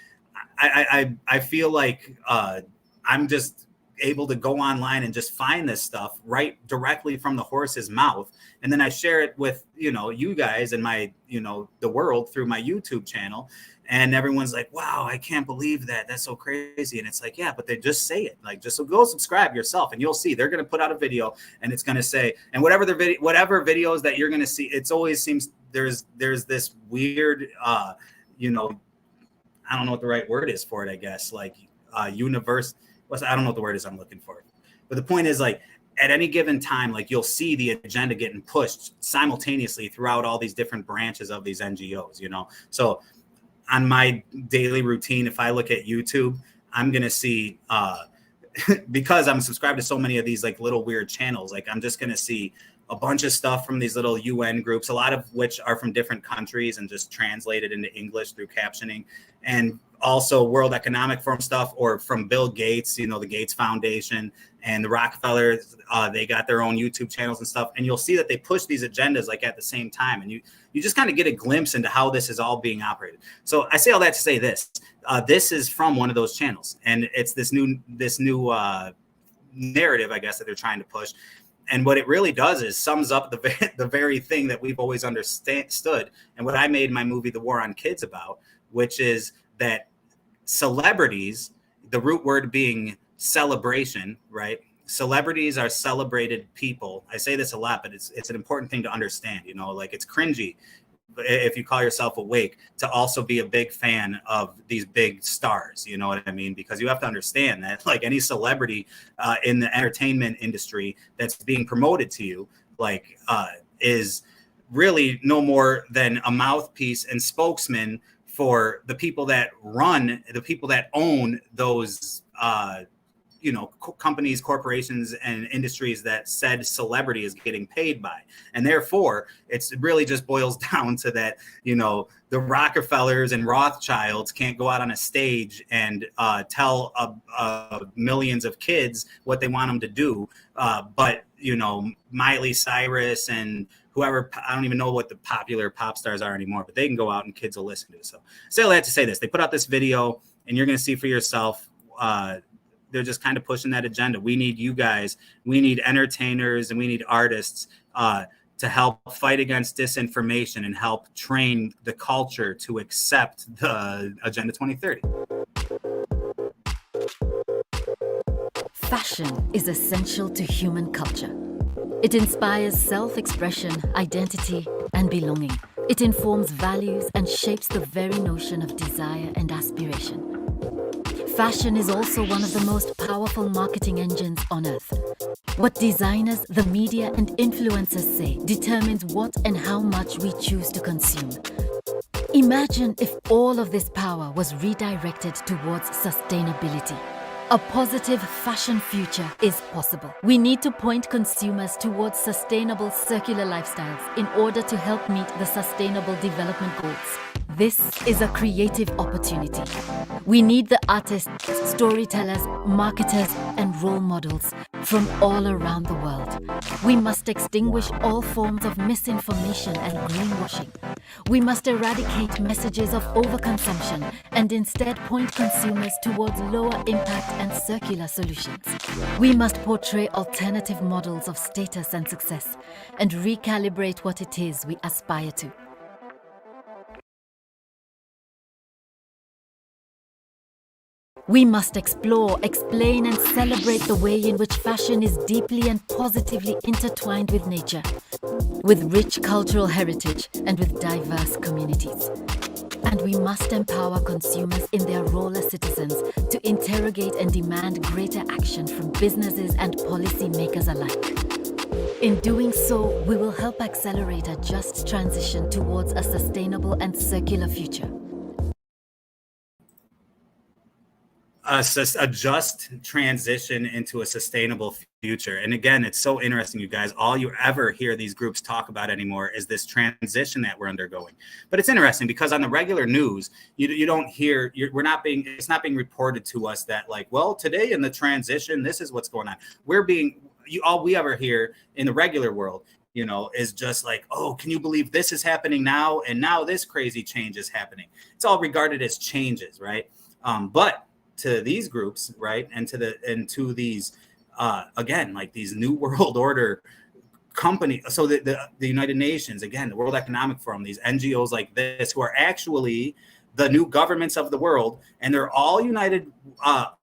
I feel like I'm just able to go online and just find this stuff right directly from the horse's mouth. And then I share it with, you guys and my, the world through my YouTube channel. And everyone's like, wow, I can't believe that. That's so crazy. And it's like, yeah, but they just say it. Just so go subscribe yourself and you'll see they're going to put out a video and it's going to say, and whatever videos that you're going to see, it's always seems there's this weird, I don't know what the right word is for it, I guess, universe. I don't know what the word is I'm looking for. But the point is at any given time, you'll see the agenda getting pushed simultaneously throughout all these different branches of these NGOs, So on my daily routine, if I look at YouTube, I'm going to see, because I'm subscribed to so many of these little weird channels, I'm just going to see a bunch of stuff from these little UN groups, a lot of which are from different countries and just translated into English through captioning, and also World Economic Forum stuff, or from Bill Gates, the Gates Foundation and the Rockefellers. They got their own YouTube channels and stuff. And you'll see that they push these agendas at the same time. And you just kind of get a glimpse into how this is all being operated. So I say all that to say this. This is from one of those channels. And it's this new narrative, I guess, that they're trying to push. And what it really does is sums up the very thing that we've always understood, and what I made my movie The War on Kids about, which is that celebrities, the root word being celebration, right? Celebrities are celebrated people. I say this a lot, but it's an important thing to understand. It's cringy if you call yourself awake to also be a big fan of these big stars, you know what I mean? Because you have to understand that any celebrity in the entertainment industry that's being promoted to you, is really no more than a mouthpiece and spokesman for the people that own those companies, corporations, and industries that said celebrity is getting paid by. And therefore, it really just boils down to that, the Rockefellers and Rothschilds can't go out on a stage and tell millions of kids what they want them to do. But Miley Cyrus and whoever, I don't even know what the popular pop stars are anymore, but they can go out and kids will listen to it. So I still have to say this. They put out this video and you're going to see for yourself. They're just kind of pushing that agenda. We need you guys. We need entertainers and we need artists to help fight against disinformation and help train the culture to accept the Agenda 2030. Fashion is essential to human culture. It inspires self-expression, identity, and belonging. It informs values and shapes the very notion of desire and aspiration. Fashion is also one of the most powerful marketing engines on earth. What designers, the media, and influencers say determines what and how much we choose to consume. Imagine if all of this power was redirected towards sustainability. A positive fashion future is possible. We need to point consumers towards sustainable circular lifestyles in order to help meet the Sustainable Development Goals. This is a creative opportunity. We need the artists, storytellers, marketers, and role models from all around the world. We must extinguish all forms of misinformation and greenwashing. We must eradicate messages of overconsumption and instead point consumers towards lower impact and circular solutions. We must portray alternative models of status and success and recalibrate what it is we aspire to. We must explore, explain, and celebrate the way in which fashion is deeply and positively intertwined with nature, with rich cultural heritage, and with diverse communities. And we must empower consumers in their role as citizens to interrogate and demand greater action from businesses and policymakers alike. In doing so, we will help accelerate a just transition towards a sustainable and circular future. A just transition into a sustainable future. And again, it's so interesting, you guys. All you ever hear these groups talk about anymore is this transition that we're undergoing. But it's interesting because on the regular news, you don't hear. It's not being reported to us that well, today in the transition, this is what's going on. All we ever hear in the regular world, is just oh, can you believe this is happening now? And now this crazy change is happening. It's all regarded as changes, right? But to these groups, right, and to these again, these new world order companies, so the United Nations, again, the World Economic Forum, these NGOs like this, who are actually the new governments of the world, and they're all united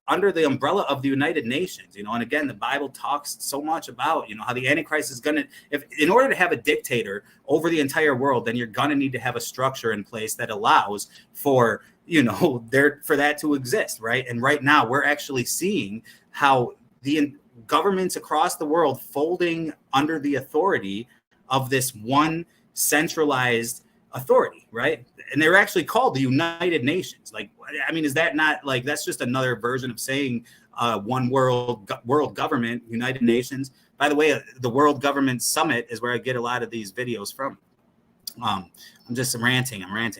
under the umbrella of the United Nations, and again, the Bible talks so much about, how the Antichrist is going to, in order to have a dictator over the entire world, then you're going to need to have a structure in place that allows for for that to exist, right? And right now we're actually seeing how the governments across the world folding under the authority of this one centralized authority, right? And they're actually called the United Nations. Is that not that's just another version of saying one world government, United Nations? By the way, the World Government Summit is where I get a lot of these videos from. I'm ranting.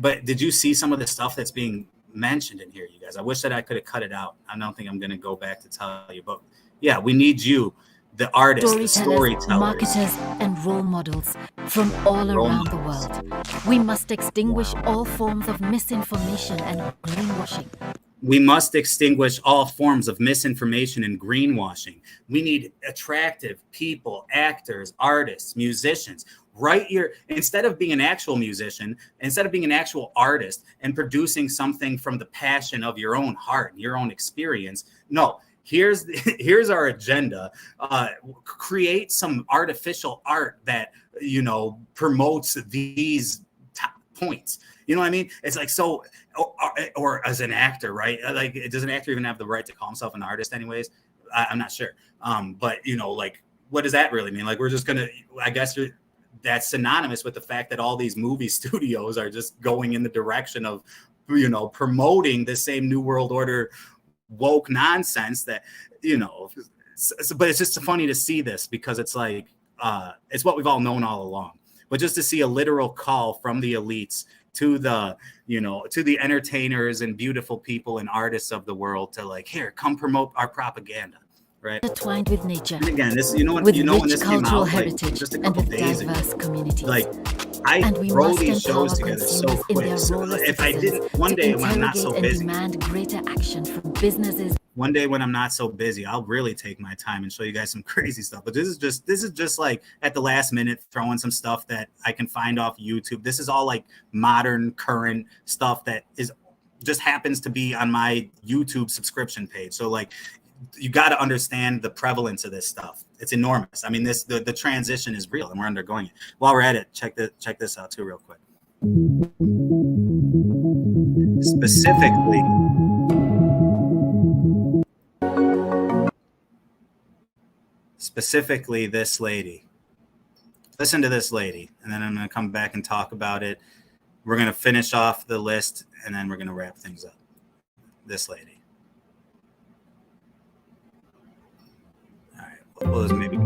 But did you see some of the stuff that's being mentioned in here, you guys? I wish that I could have cut it out. I don't think I'm going to go back to tell you. But yeah, we need you, the artists, the storytellers, marketers, and role models from all around the world. We must extinguish all forms of misinformation and greenwashing. We must extinguish all forms of misinformation and greenwashing. We need attractive people, actors, artists, musicians. Right here, instead of being an actual musician, instead of being an actual artist and producing something from the passion of your own heart, your own experience, no, here's our agenda. Create some artificial art that, promotes these points. You know what I mean? It's so, or as an actor, right? Does an actor even have the right to call himself an artist anyways? I'm not sure. But, what does that really mean? We're just going to, I guess that's synonymous with the fact that all these movie studios are just going in the direction of, promoting the same New World Order woke nonsense that, but it's just funny to see this because it's like, it's what we've all known all along. But just to see a literal call from the elites to the, to the entertainers and beautiful people and artists of the world to like, here, come promote our propaganda, right? Intertwined with nature. And again, this, with when rich this came cultural out, heritage like, just a and couple with days diverse ago, communities. like, I and we throw must these shows empower together so consumers in quick. their So role as if I citizens didn't, one to day when I'm not so interrogate and busy, demand greater action from businesses. one day when I'm not so busy, I'll really take my time and show you guys some crazy stuff. But this is just like at the last minute throwing some stuff that I can find off YouTube. This is all like modern, current stuff that is just happens to be on my YouTube subscription page. So like, you got to understand the prevalence of this stuff. It's enormous. I mean, the transition is real, and we're undergoing it. While we're at it, check this out too, real quick. Specifically, this lady. Listen to this lady, and then I'm going to come back and talk about it. We're going to finish off the list, and then we're going to wrap things up. This lady. All right, we'll just maybe.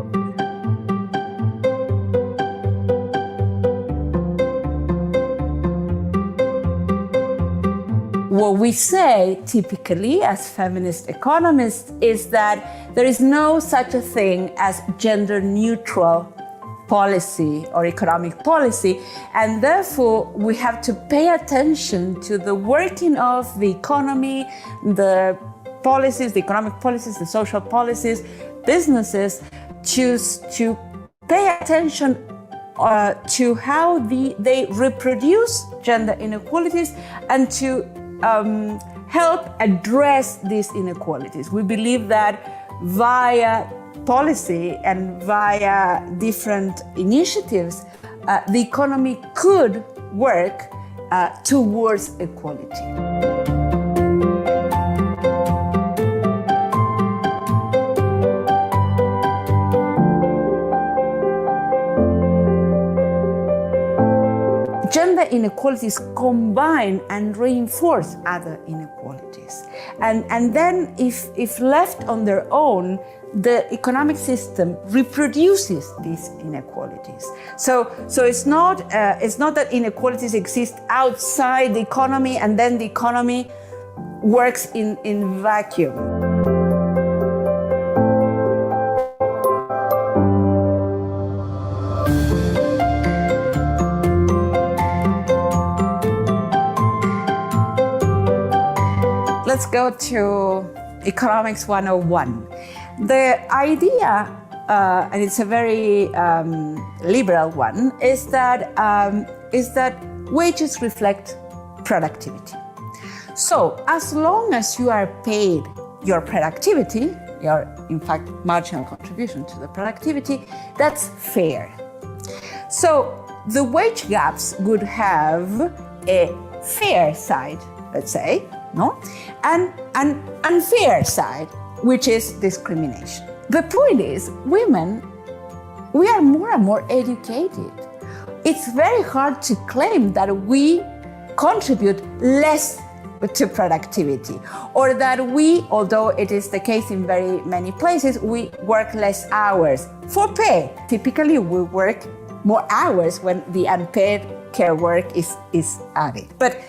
What we say typically as feminist economists is that there is no such a thing as gender neutral policy or economic policy, and therefore we have to pay attention to the working of the economy, the policies, the economic policies, the social policies, businesses, to pay attention to how they reproduce gender inequalities and to help address these inequalities. We believe that via policy and via different initiatives, the economy could work towards equality. Gender inequalities combine and reinforce other inequalities. And then if left on their own, the economic system reproduces these inequalities. So it's not that inequalities exist outside the economy and then the economy works in vacuum. Let's go to Economics 101. The idea, and it's a very liberal one, is that wages reflect productivity. So as long as you are paid your productivity, your, in fact, marginal contribution to the productivity, that's fair. So the wage gaps would have a fair side, let's say, no? And an unfair side, which is discrimination. The point is, women, we are more and more educated. It's very hard to claim that we contribute less to productivity, or that we, although it is the case in very many places, we work less hours for pay. Typically, we work more hours when the unpaid care work is added. But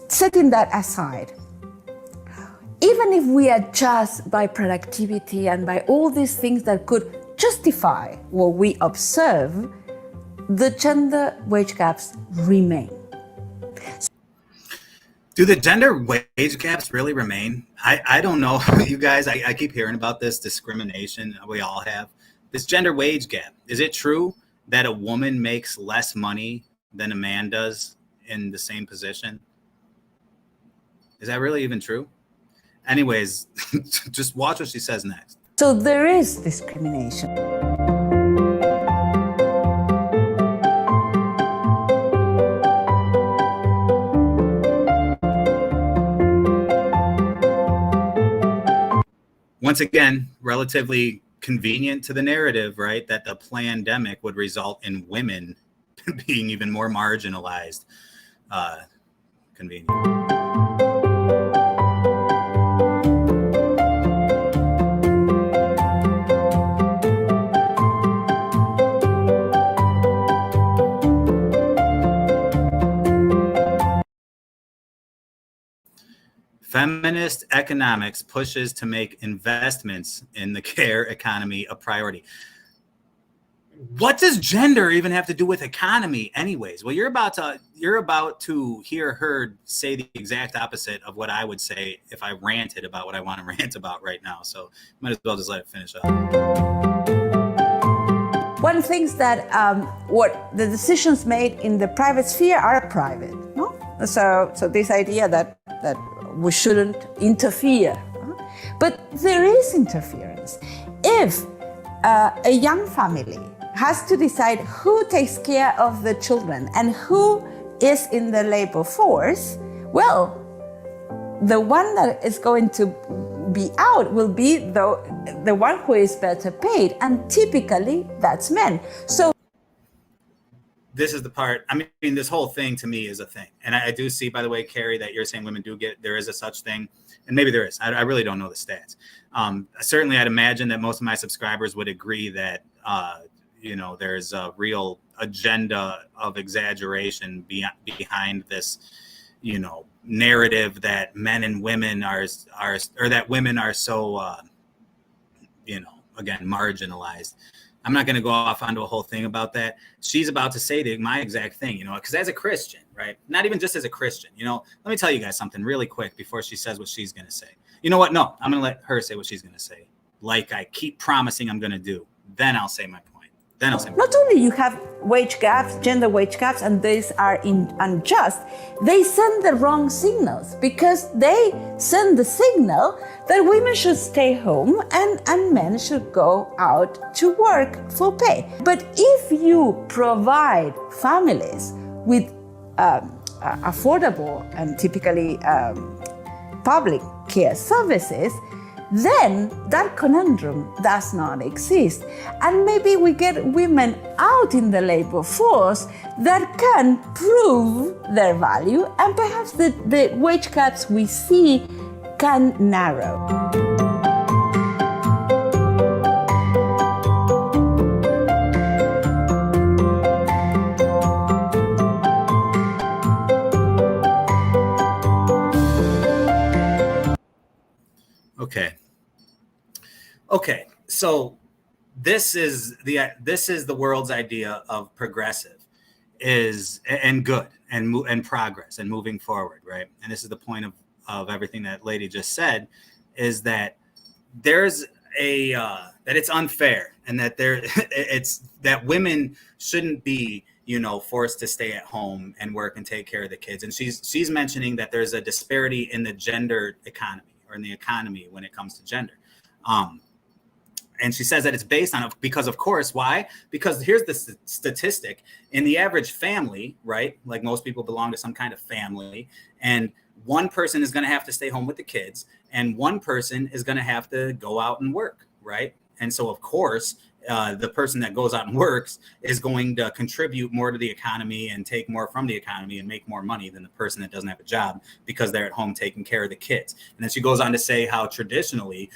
setting that aside, even if we adjust by productivity and by all these things that could justify what we observe, the gender wage gaps remain. Do the gender wage gaps really remain? I don't know, you guys, I keep hearing about this discrimination we all have. This gender wage gap, is it true that a woman makes less money than a man does in the same position? Is that really even true? Anyways, just watch what she says next. So there is discrimination. Once again, relatively convenient to the narrative, right? That the pandemic would result in women being even more marginalized. Convenient. Feminist economics pushes to make investments in the care economy a priority. What does gender even have to do with economy anyways? Well, you're about to hear her say the exact opposite of what I would say if I ranted about what I want to rant about right now. So might as well just let it finish up. One thinks that what the decisions made in the private sphere are private, no? So this idea that we shouldn't interfere, but there is interference. If a young family has to decide who takes care of the children and who is in the labor force, well, the one that is going to be out will be the one who is better paid, and typically that's men. So this is the part, I mean, this whole thing to me is a thing. And I do see, by the way, Carrie, that you're saying women do get, there is a such thing. And maybe there is. I really don't know the stats. Certainly, I'd imagine that most of my subscribers would agree that, there's a real agenda of exaggeration behind this, narrative that men and women are or that women are so, again, marginalized. I'm not going to go off onto a whole thing about that. She's about to say my exact thing, because as a Christian, right? Not even just as a Christian, let me tell you guys something really quick before she says what she's going to say. You know what? No, I'm going to let her say what she's going to say. Like I keep promising I'm going to do. Then I'll say my point. Not only you have wage gaps, gender wage gaps, and these are unjust, they send the wrong signals because they send the signal that women should stay home and men should go out to work for pay. But if you provide families with affordable and typically public care services, then that conundrum does not exist. And maybe we get women out in the labor force that can prove their value, and perhaps the wage gaps we see can narrow. Okay. So this is the world's idea of progressive and good and progress and moving forward, right? And this is the point of everything that lady just said, is that there's that it's unfair and that that women shouldn't be forced to stay at home and work and take care of the kids. And she's mentioning that there's a disparity in the gender economy or in the economy when it comes to gender. And she says that it's based on, because of course, why? Because here's the statistic in the average family, right? Like most people belong to some kind of family, and one person is going to have to stay home with the kids and one person is going to have to go out and work, right? And so of course, the person that goes out and works is going to contribute more to the economy and take more from the economy and make more money than the person that doesn't have a job because they're at home taking care of the kids. And then she goes on to say how traditionally,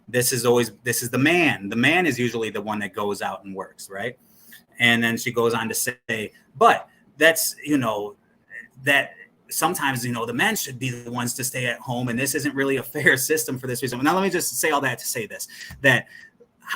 this is the man. The man is usually the one that goes out and works, right? And then she goes on to say, but that's, that sometimes, the men should be the ones to stay at home. And this isn't really a fair system for this reason. Now, let me just say all that to say this, that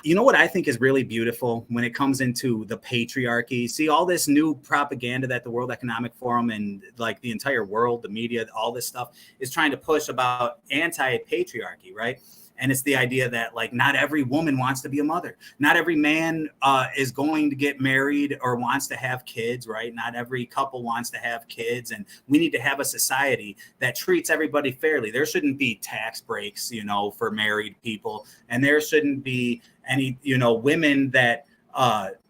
what I think is really beautiful when it comes into the patriarchy. See all this new propaganda that the World Economic Forum and like the entire world, the media, all this stuff is trying to push about anti-patriarchy, right? And it's the idea that like not every woman wants to be a mother. Not every man is going to get married or wants to have kids, right? Not every couple wants to have kids. And we need to have a society that treats everybody fairly. There shouldn't be tax breaks, for married people. And there shouldn't be any, women that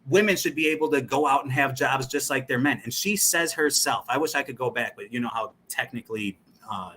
women should be able to go out and have jobs just like their men. And she says herself, I wish I could go back, but how technically how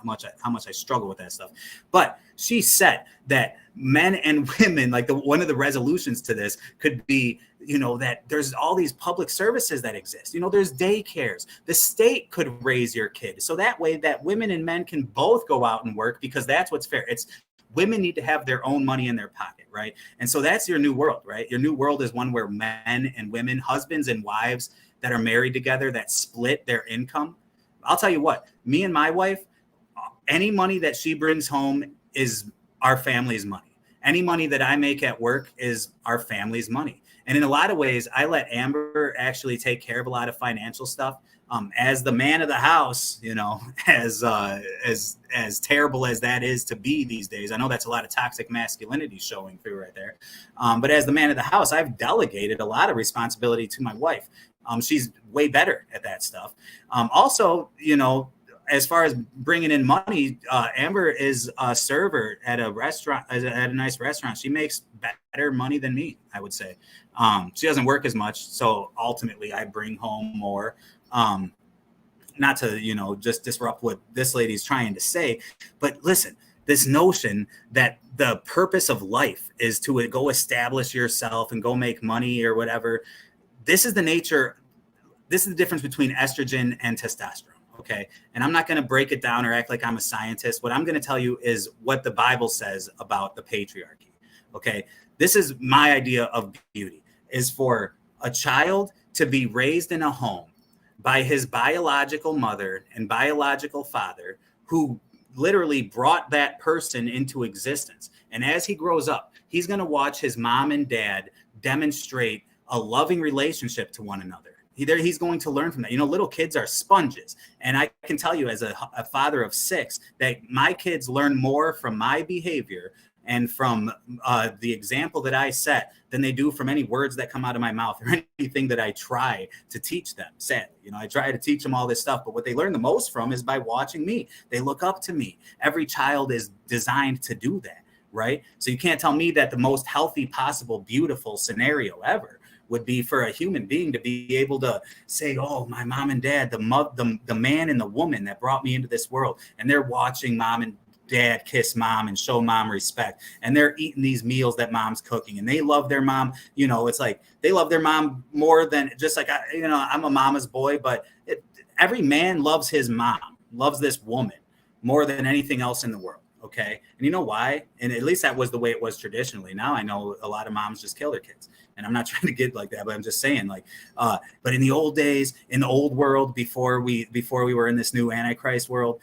much I struggle with that stuff. But she said that men and women, like one of the resolutions to this could be, that there's all these public services that exist. There's daycares. The state could raise your kid. So that way that women and men can both go out and work because that's what's fair. It's women need to have their own money in their pocket, right? And so that's your new world, right? Your new world is one where men and women, husbands and wives that are married together, that split their income. I'll tell you what, me and my wife, any money that she brings home is our family's money. Any money that I make at work is our family's money. And in a lot of ways, I let Amber actually take care of a lot of financial stuff. As the man of the house, you know, as terrible as that is to be these days, I know that's a lot of toxic masculinity showing through right there. But as the man of the house, I've delegated a lot of responsibility to my wife. She's way better at that stuff. Also, you know, as far as bringing in money, Amber is a server at a restaurant, at a nice restaurant. She makes better money than me, I would say. She doesn't work as much, so ultimately I bring home more. Not to, you know, just disrupt what this lady's trying to say, but listen, this notion that the purpose of life is to go establish yourself and go make money or whatever. This is the difference between estrogen and testosterone. Okay. And I'm not going to break it down or act like I'm a scientist. What I'm going to tell you is what the Bible says about the patriarchy. Okay. This is my idea of beauty, is for a child to be raised in a home by his biological mother and biological father, who literally brought that person into existence. And as he grows up, he's going to watch his mom and dad demonstrate a loving relationship to one another. He's going to learn from that. You know, little kids are sponges. And I can tell you as a father of 6 that my kids learn more from my behavior and from the example that I set than they do from any words that come out of my mouth or anything that I try to teach them. Sadly, you know, I try to teach them all this stuff, but what they learn the most from is by watching me. They look up to me. Every child is designed to do that, right? So you can't tell me that the most healthy possible, beautiful scenario ever would be for a human being to be able to say, oh, my mom and dad, the man and the woman that brought me into this world, and they're watching mom and dad kiss mom and show mom respect, and they're eating these meals that mom's cooking, and they love their mom. You know, it's like they love their mom more than just like, I'm a mama's boy, but every man loves his mom, loves this woman more than anything else in the world. Okay. And you know why? And at least that was the way it was traditionally. Now I know a lot of moms just kill their kids. And I'm not trying to get like that, but I'm just saying, like, but in the old days, in the old world, before we were in this new Antichrist world,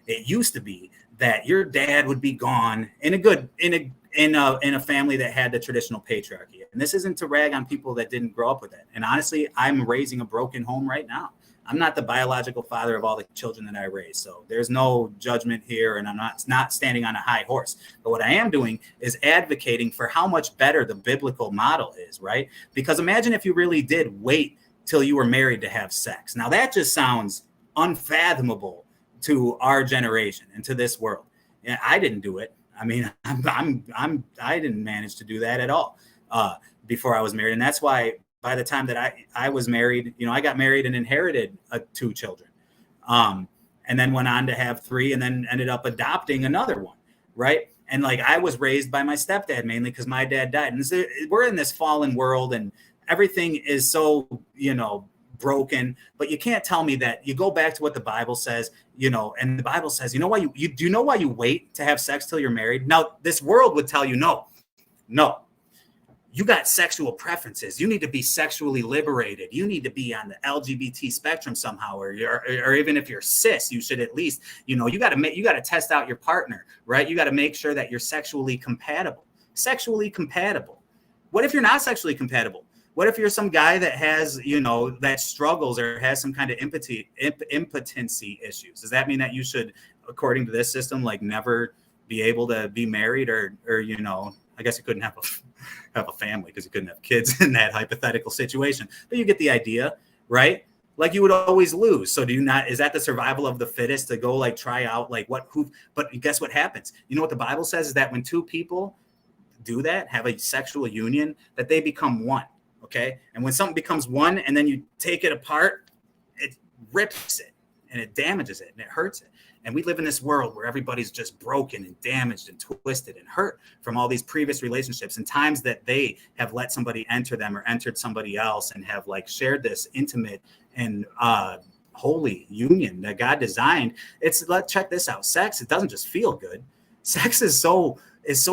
it used to be that your dad would be gone in a family that had the traditional patriarchy. And this isn't to rag on people that didn't grow up with it. And honestly, I'm raising a broken home right now. I'm not the biological father of all the children that I raised. So there's no judgment here, and I'm not standing on a high horse. But what I am doing is advocating for how much better the biblical model is, right? Because imagine if you really did wait till you were married to have sex. Now that just sounds unfathomable to our generation and to this world. Yeah, I didn't do it. I mean, I didn't manage to do that at all before I was married. And that's why by the time that I was married, you know, I got married and inherited 2 children, and then went on to have 3, and then ended up adopting another one, right? And like, I was raised by my stepdad mainly because my dad died. And we're in this fallen world, and everything is so, you know, broken. But you can't tell me that you go back to what the Bible says, you know, and the Bible says, you know why you do you know why you wait to have sex till you're married? Now, this world would tell you, no. You got sexual preferences. You need to be sexually liberated. You need to be on the LGBT spectrum somehow, or even if you're cis, you should at least, you know, you got to test out your partner, right? You got to make sure that you're sexually compatible. Sexually compatible. What if you're not sexually compatible? What if you're some guy that has, you know, that struggles or has some kind of impotency issues? Does that mean that you should, according to this system, like never be able to be married, or you know, I guess you couldn't have a family because you couldn't have kids in that hypothetical situation, but you get the idea, right? Like, you would always lose. So is that the survival of the fittest to go like try out like but guess what happens? You know what the Bible says is that when 2 people do that, have a sexual union, that they become one. Okay. And when something becomes one and then you take it apart, it rips it and it damages it and it hurts it. And we live in this world where everybody's just broken and damaged and twisted and hurt from all these previous relationships and times that they have let somebody enter them or entered somebody else and have like shared this intimate and holy union that God designed. Check this out. Sex, it doesn't just feel good. Sex is so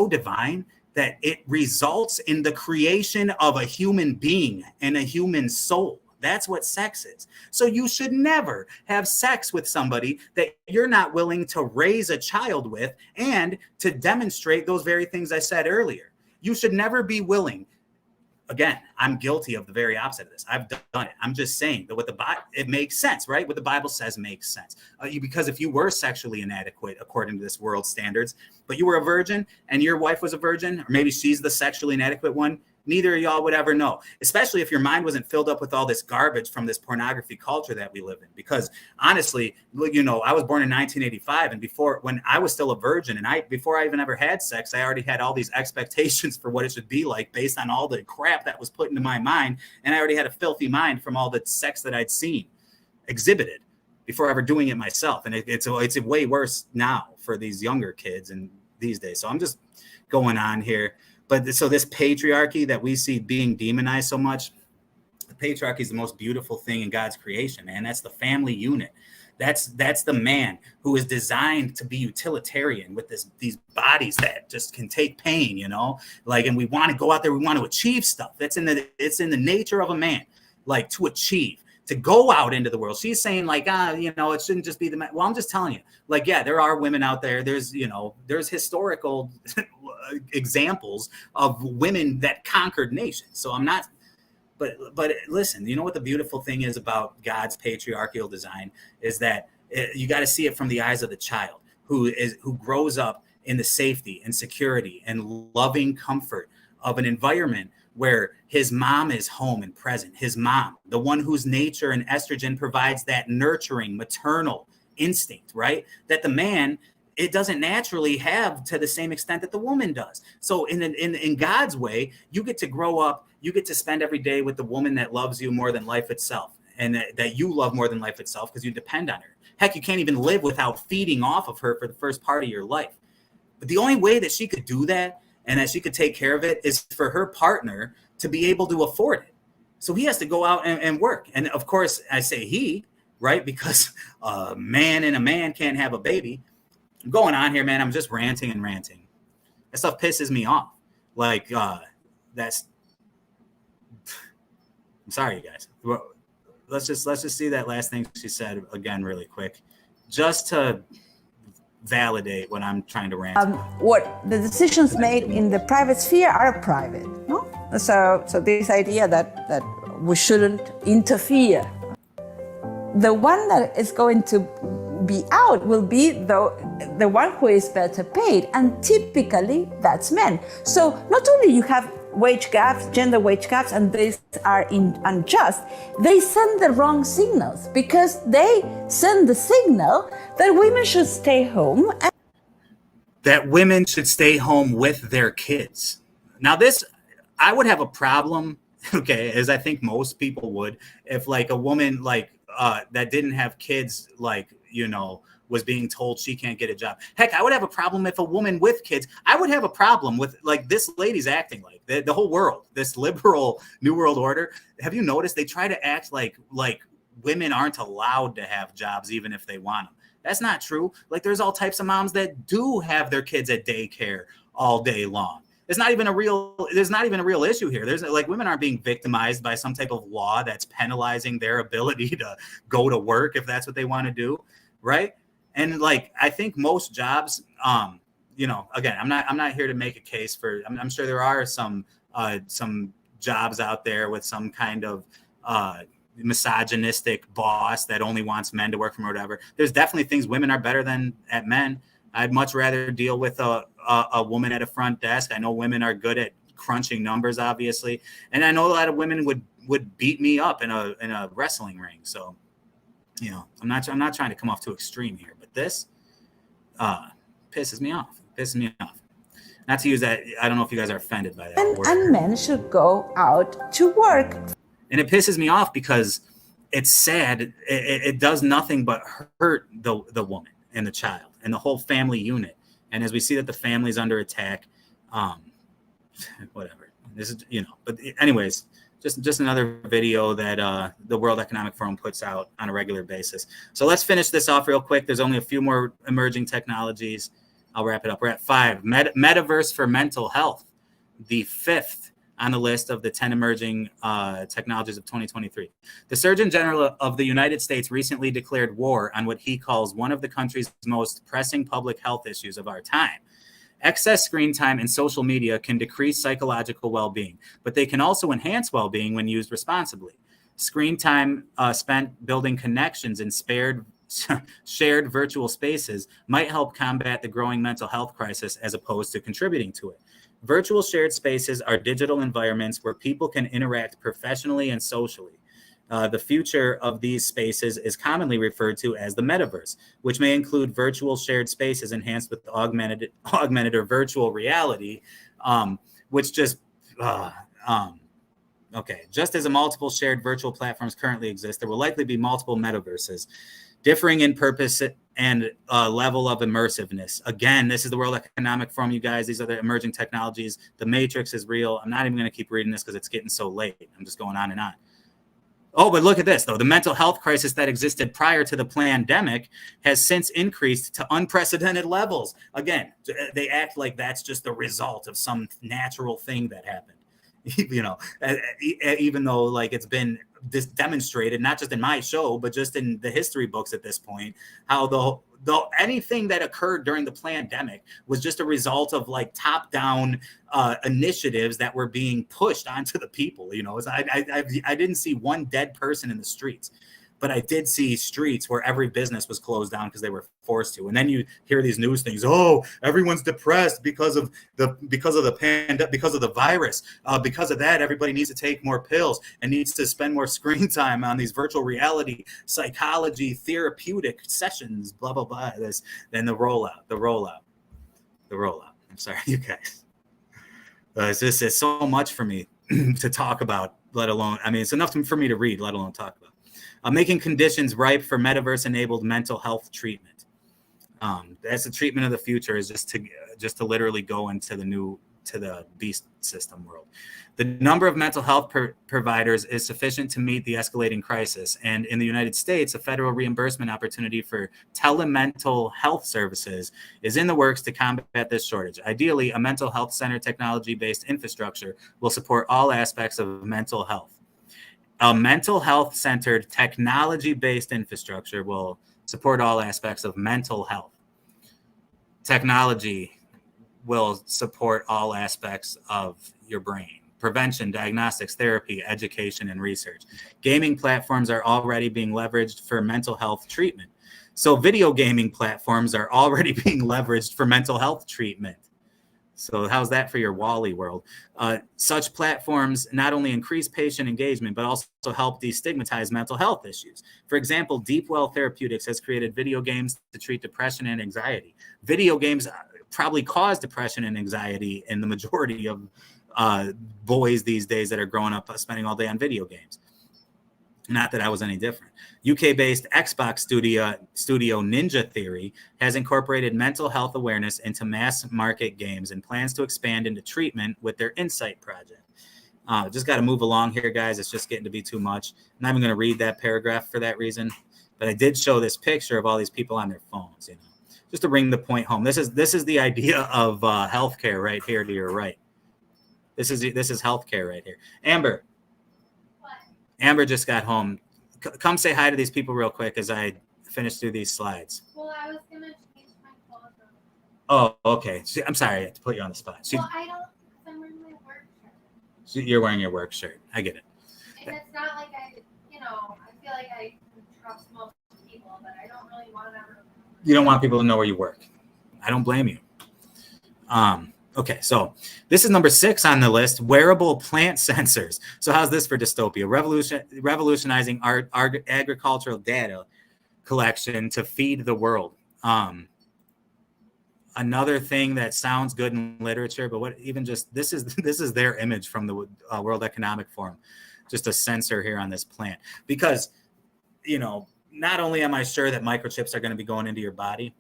divine that it results in the creation of a human being and a human soul. That's what sex is. So you should never have sex with somebody that you're not willing to raise a child with and to demonstrate those very things I said earlier. You should never be willing. Again, I'm guilty of the very opposite of this. I've done it. I'm just saying that what the Bible, it makes sense, right? What the Bible says makes sense. Because if you were sexually inadequate according to this world standards, but you were a virgin and your wife was a virgin, or maybe she's the sexually inadequate one, neither of y'all would ever know, especially if your mind wasn't filled up with all this garbage from this pornography culture that we live in. Because honestly, you know, I was born in 1985, and when I was still a virgin, and before I even ever had sex, I already had all these expectations for what it should be like based on all the crap that was put into my mind. And I already had a filthy mind from all the sex that I'd seen exhibited before ever doing it myself. And it's way worse now for these younger kids and these days. So I'm just going on here. But so this patriarchy that we see being demonized so much, the patriarchy is the most beautiful thing in God's creation, man. That's the family unit. That's the man who is designed to be utilitarian with these bodies that just can take pain, you know, like, and we want to go out there, we want to achieve stuff. It's in the nature of a man, like, to achieve, to go out into the world. She's saying like, you know, it shouldn't just be the man. Well, I'm just telling you, like, yeah, there are women out there. There's historical examples of women that conquered nations. So I'm not, but listen, you know what the beautiful thing is about God's patriarchal design is that you got to see it from the eyes of the child who grows up in the safety and security and loving comfort of an environment where his mom is home and present. His mom, the one whose nature and estrogen provides that nurturing maternal instinct, right? That the man, it doesn't naturally have to the same extent that the woman does. So in God's way, you get to grow up, you get to spend every day with the woman that loves you more than life itself, and that you love more than life itself because you depend on her. Heck, you can't even live without feeding off of her for the first part of your life. But the only way that she could do that and that she could take care of it is for her partner to be able to afford it. So he has to go out and work. And of course, I say he, right? Because a man and a man can't have a baby. I'm going on here, man. I'm just ranting and ranting. That stuff pisses me off. Like, that's, I'm sorry, you guys. Let's just see that last thing she said again really quick, just to validate what I'm trying to rant. What the decisions made in the private sphere are private, no? So this idea that we shouldn't interfere. The one that is going to be out will be the one who is better paid, and typically that's men. So not only you have wage gaps, gender wage gaps, and these are unjust, they send the wrong signals because they send the signal that women should stay home. That women should stay home with their kids. Now this, I would have a problem, okay, as I think most people would, if like a woman like that didn't have kids, like, you know, was being told she can't get a job. Heck, I would have a problem if a woman with kids, I would have a problem with like this lady's acting like the whole world, this liberal New World Order. Have you noticed they try to act like women aren't allowed to have jobs even if they want them? That's not true. Like there's all types of moms that do have their kids at daycare all day long. There's not even a real issue here. There's like women aren't being victimized by some type of law that's penalizing their ability to go to work if that's what they want to do, right? And like I think most jobs, you know, again, I'm not here to make a case for. I'm sure there are some jobs out there with some kind of misogynistic boss that only wants men to work from or whatever. There's definitely things women are better than at men. I'd much rather deal with a woman at a front desk. I know women are good at crunching numbers, obviously, and I know a lot of women would beat me up in a wrestling ring. So, you know, I'm not trying to come off too extreme here, but this pisses me off. Not to use that. I don't know if you guys are offended by that. And men should go out to work. And it pisses me off because it's sad. It does nothing but hurt the woman and the child and the whole family unit. And as we see that the family's under attack, whatever. This is, you know. But anyways, just another video that the World Economic Forum puts out on a regular basis. So let's finish this off real quick. There's only a few more emerging technologies. I'll wrap it up. We're at 5. Metaverse for mental health, the 5th on the list of the 10 emerging technologies of 2023. The Surgeon General of the United States recently declared war on what he calls one of the country's most pressing public health issues of our time. Excess screen time and social media can decrease psychological well-being, but they can also enhance well-being when used responsibly. Screen time spent building connections in shared virtual spaces might help combat the growing mental health crisis as opposed to contributing to it. Virtual shared spaces are digital environments where people can interact professionally and socially. The future of these spaces is commonly referred to as the metaverse, which may include virtual shared spaces enhanced with augmented or virtual reality, which just just as multiple shared virtual platforms currently exist, there will likely be multiple metaverses, differing in purpose and level of immersiveness. Again, this is the World Economic Forum, you guys. These are the emerging technologies. The Matrix is real. I'm not even going to keep reading this because it's getting so late. I'm just going on and on. Oh, but look at this, though. The mental health crisis that existed prior to the pandemic has since increased to unprecedented levels. Again, they act like that's just the result of some natural thing that happened. You know, even though like it's been demonstrated, not just in my show, but just in the history books at this point, how the anything that occurred during the pandemic was just a result of like top-down initiatives that were being pushed onto the people. You know, I didn't see one dead person in the streets, but I did see streets where every business was closed down because they were forced to. And then you hear these news things. Oh, everyone's depressed because of the pandemic, because of the virus. Because of that, everybody needs to take more pills and needs to spend more screen time on these virtual reality, psychology, therapeutic sessions. Blah blah blah. Then the rollout. I'm sorry, you guys. It's so much for me to talk about. Let alone, I mean, it's enough for me to read. Let alone talk about. Making conditions ripe for metaverse-enabled mental health treatment. That's the treatment of the future, is just to literally go into the beast system world. The number of mental health providers is sufficient to meet the escalating crisis, and in the United States, a federal reimbursement opportunity for telemental health services is in the works to combat this shortage. Ideally, a mental health center technology-based infrastructure will support all aspects of mental health. A mental health-centered, technology-based infrastructure will support all aspects of mental health. Technology will support all aspects of your brain. Prevention, diagnostics, therapy, education, and research. Gaming platforms are already being leveraged for mental health treatment. So video gaming platforms are already being leveraged for mental health treatment. So how's that for your Wall-E world? Such platforms not only increase patient engagement, but also help destigmatize mental health issues. For example, Deep Well Therapeutics has created video games to treat depression and anxiety. Video games probably cause depression and anxiety in the majority of boys these days that are growing up spending all day on video games. Not that I was any different. UK-based Xbox studio Ninja Theory has incorporated mental health awareness into mass market games and plans to expand into treatment with their Insight project. Just got to move along here, guys. It's just getting to be too much. I'm not even going to read that paragraph for that reason, but I did show this picture of all these people on their phones, you know, just to bring the point home. This is the idea of healthcare right here to your right. This is healthcare right here. Amber just got home. Come say hi to these people real quick as I finish through these slides. Well, I was going to change my clothes. Oh, okay. I'm sorry I had to put you on the spot. Well, I'm wearing my work shirt. You're wearing your work shirt. I get it. And it's not like I feel like I trust most people, but I don't really want to. You don't want people to know where you work. I don't blame you. Okay, so this is number 6 on the list, wearable plant sensors. So how's this for dystopia? Revolutionizing agricultural data collection to feed the world. Another thing that sounds good in literature, but what even just this is their image from the World Economic Forum, just a sensor here on this plant. Because, you know, not only am I sure that microchips are going to be going into your body,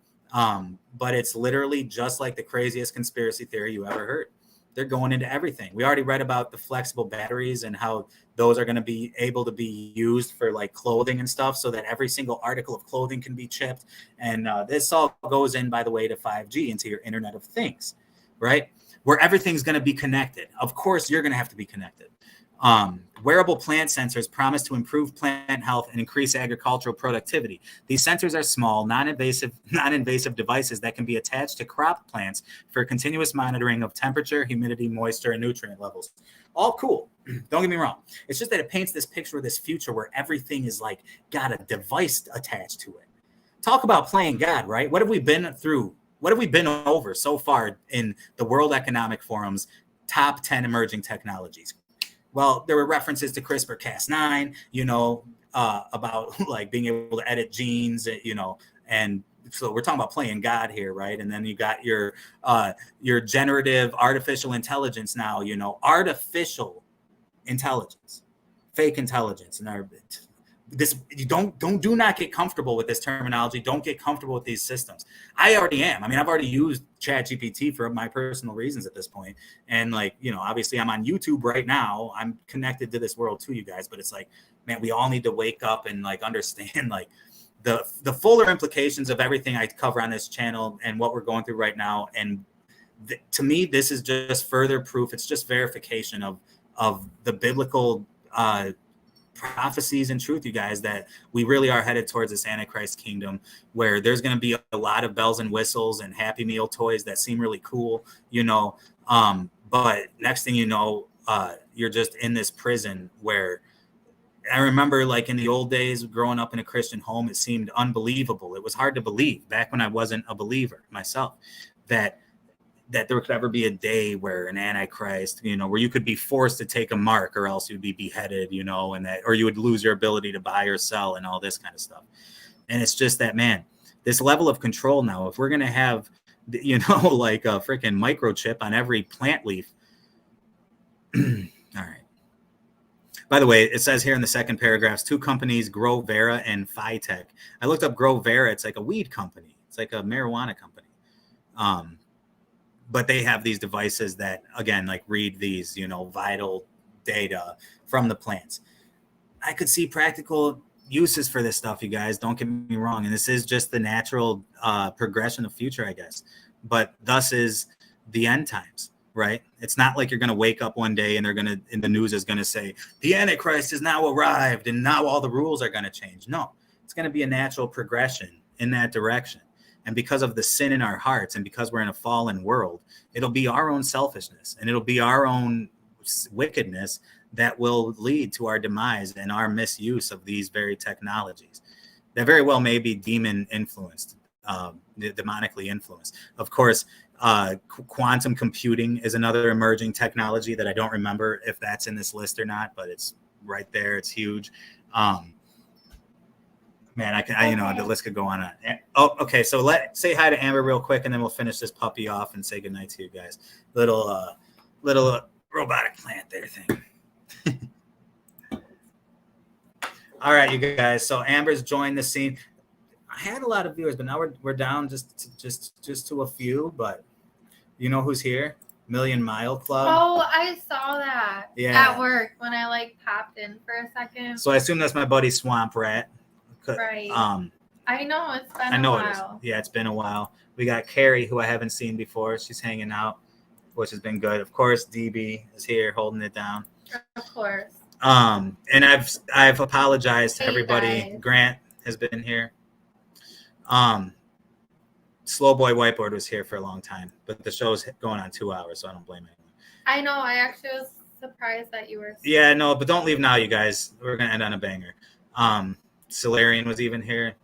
but it's literally just like the craziest conspiracy theory you ever heard. They're going into everything. We already read about the flexible batteries and how those are going to be able to be used for like clothing and stuff, so that every single article of clothing can be chipped. And this all goes in, by the way, to 5G, into your Internet of Things, right? Where everything's going to be connected. Of course, you're going to have to be connected. Wearable plant sensors promise to improve plant health and increase agricultural productivity. These sensors are small, non-invasive devices that can be attached to crop plants for continuous monitoring of temperature, humidity, moisture, and nutrient levels. All cool. Don't get me wrong. It's just that it paints this picture of this future where everything is like got a device attached to it. Talk about playing God, right? What have we been through? What have we been over so far in the World Economic Forum's top 10 emerging technologies? Well, there were references to CRISPR-Cas9, about like being able to edit genes, and so we're talking about playing God here, right? And then you got your generative artificial intelligence now, artificial intelligence, fake intelligence, and you do not get comfortable with this terminology. Don't get comfortable with these systems. I already am. I mean, I've already used ChatGPT for my personal reasons at this point. And obviously I'm on YouTube right now. I'm connected to this world too, you guys, but it's like, man, we all need to wake up and understand the fuller implications of everything I cover on this channel and what we're going through right now. And to me, this is just further proof. It's just verification of the biblical, prophecies and truth, you guys, that we really are headed towards this Antichrist kingdom where there's going to be a lot of bells and whistles and Happy Meal toys that seem really cool, but next thing you know, you're just in this prison where I remember in the old days growing up in a Christian home, it seemed unbelievable. It was hard to believe back when I wasn't a believer myself that there could ever be a day where an Antichrist, where you could be forced to take a mark or else you'd be beheaded, or you would lose your ability to buy or sell and all this kind of stuff. And it's just that, man, this level of control now, if we're going to have, like a freaking microchip on every plant leaf. All right. By the way, it says here in the second paragraph, 2 companies, Grow Vera and Phytech. I looked up Grow Vera. It's like a weed company. It's like a marijuana company. But they have these devices that, again, read these, vital data from the plants. I could see practical uses for this stuff, you guys. Don't get me wrong. And this is just the natural progression of future, I guess. But thus is the end times, right? It's not like you're going to wake up one day and the news is going to say, the Antichrist has now arrived and now all the rules are going to change. No, it's going to be a natural progression in that direction. And because of the sin in our hearts and because we're in a fallen world, it'll be our own selfishness and it'll be our own wickedness that will lead to our demise and our misuse of these very technologies that very well may be demon influenced, demonically influenced. Of course, quantum computing is another emerging technology that I don't remember if that's in this list or not, but it's right there. It's huge. Man, the list could go on. Oh, okay. So say hi to Amber real quick, and then we'll finish this puppy off and say goodnight to you guys. Little robotic plant there thing. All right, you guys. So Amber's joined the scene. I had a lot of viewers, but now we're down just to a few. But you know who's here? Million Mile Club. Oh, I saw that. Yeah. At work when I popped in for a second. So I assume that's my buddy Swamp Rat. Right. I know it's been a while. Yeah, it's been a while. We got Carrie, who I haven't seen before. She's hanging out, which has been good. Of course, DB is here holding it down. Of course. And I've apologized to everybody. Guys. Grant has been here. Slow Boy Whiteboard was here for a long time, but the show's going on 2 hours, so I don't blame anyone. I know. I actually was surprised that you were. Yeah, no, but don't leave now, you guys. We're gonna end on a banger. Solarian was even here.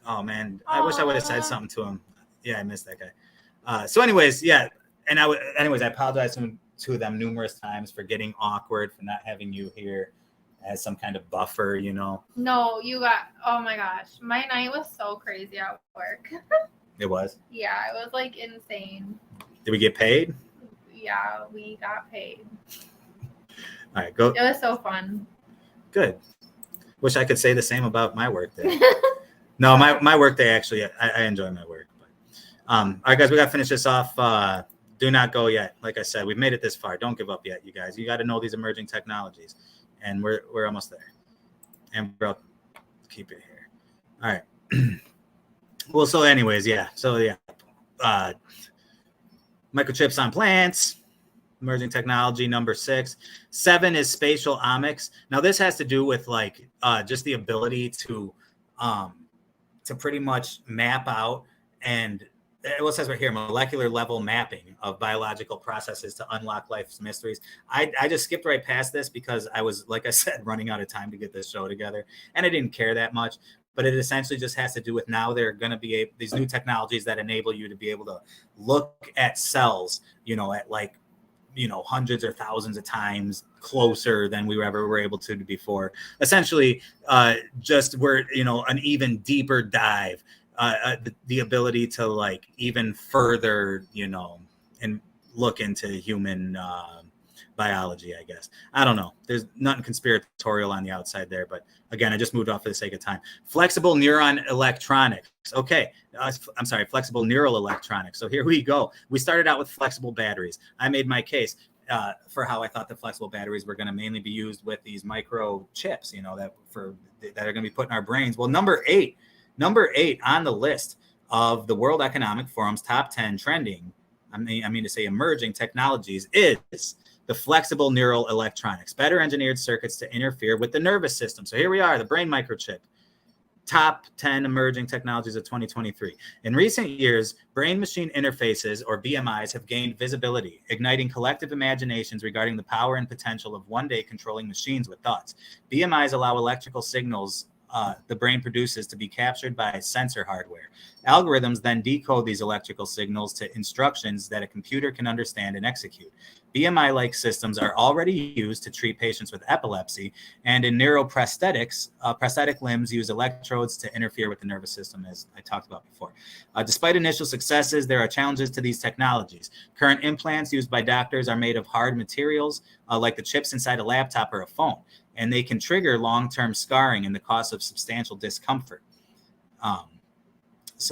Oh man, I wish I would have said something to him. Yeah, I missed that guy. So anyways, yeah. And I apologize to them numerous times for getting awkward, for not having you here as some kind of buffer, No, you got, oh my gosh. My night was so crazy at work. It was? Yeah, it was insane. Did we get paid? Yeah, we got paid. All right, go. It was so fun. Good. Wish I could say the same about my work day. No, my work day, actually, I enjoy my work. But, all right, guys, we got to finish this off. Do not go yet. Like I said, we've made it this far. Don't give up yet, you guys. You got to know these emerging technologies. And we're almost there. And bro, keep it here. All right. Well, so anyways, yeah. So, yeah. Microchips on plants, emerging technology, number 6. 7 is spatial omics. Now this has to do with like just the ability to pretty much map out, and it says right here, molecular level mapping of biological processes to unlock life's mysteries. I just skipped right past this because I was, like I said, running out of time to get this show together, and I didn't care that much. But it essentially just has to do with now there are going to be these new technologies that enable you to be able to look at cells, at like, hundreds or thousands of times closer than we ever were able to before. Essentially, just where, an even deeper dive, the ability to like even further, and look into human biology, I guess. I don't know. There's nothing conspiratorial on the outside there, but again, I just moved off for the sake of time. Flexible neuron electronics. Okay. I'm sorry, flexible neural electronics. So here we go. We started out with flexible batteries. I made my case for how I thought the flexible batteries were going to mainly be used with these microchips, that are going to be put in our brains. Well, number eight on the list of the World Economic Forum's top 10 trending, I mean to say emerging technologies, is the flexible neural electronics, better engineered circuits to interfere with the nervous system. So here we are, the brain microchip, top 10 emerging technologies of 2023. In recent years, brain-machine interfaces, or BMIs, have gained visibility, igniting collective imaginations regarding the power and potential of one day controlling machines with thoughts. BMIs allow electrical signals the brain produces to be captured by sensor hardware. Algorithms then decode these electrical signals to instructions that a computer can understand and execute. BMI-like systems are already used to treat patients with epilepsy, and in neuroprosthetics, prosthetic limbs use electrodes to interfere with the nervous system, as I talked about before. Despite initial successes, there are challenges to these technologies. Current implants used by doctors are made of hard materials, like the chips inside a laptop or a phone, and they can trigger long-term scarring and the cause of substantial discomfort.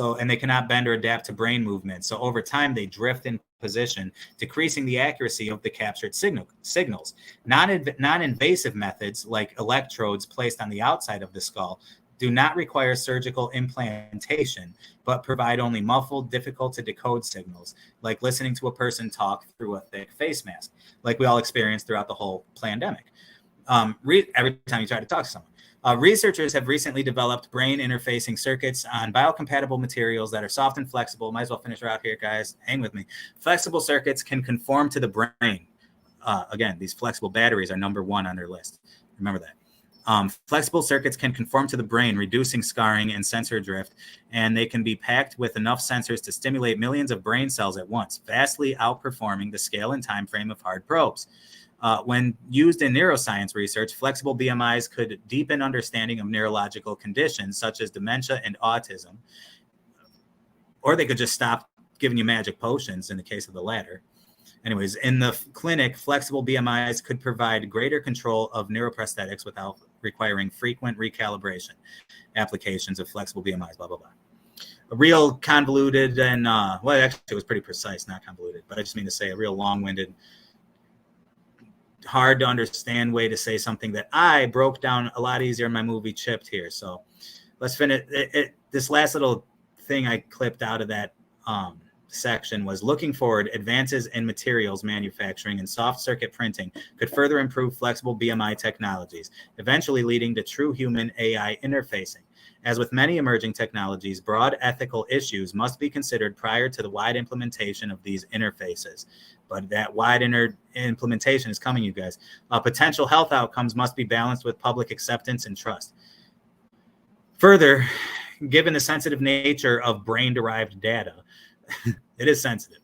And they cannot bend or adapt to brain movement. So over time, they drift in position, decreasing the accuracy of the captured signals. Non-invasive methods like electrodes placed on the outside of the skull do not require surgical implantation, but provide only muffled, difficult to decode signals, like listening to a person talk through a thick face mask, like we all experienced throughout the whole pandemic. Every time you try to talk to someone. Researchers have recently developed brain interfacing circuits on biocompatible materials that are soft and flexible. Might as well finish right here, guys. Hang with me. Flexible circuits can conform to the brain. Again, these flexible batteries are number 1 on their list. Remember that. Flexible circuits can conform to the brain, reducing scarring and sensor drift, and they can be packed with enough sensors to stimulate millions of brain cells at once, vastly outperforming the scale and time frame of hard probes. When used in neuroscience research, flexible BMIs could deepen understanding of neurological conditions such as dementia and autism, or they could just stop giving you magic potions in the case of the latter. Anyways, in the clinic, flexible BMIs could provide greater control of neuroprosthetics without requiring frequent recalibration. Applications of flexible BMIs, blah, blah, blah. A real convoluted and, well, actually it was pretty precise, not convoluted, but I just mean to say a real long-winded, hard to understand way to say something that I broke down a lot easier in my movie Chipped here. So let's finish this last little thing I clipped out of that section was looking forward, advances in materials manufacturing and soft circuit printing could further improve flexible BMI technologies, eventually leading to true human AI interfacing. As with many emerging technologies, broad ethical issues must be considered prior to the wide implementation of these interfaces. But that wide implementation is coming, you guys. Potential health outcomes must be balanced with public acceptance and trust. Further, given the sensitive nature of brain-derived data, it is sensitive.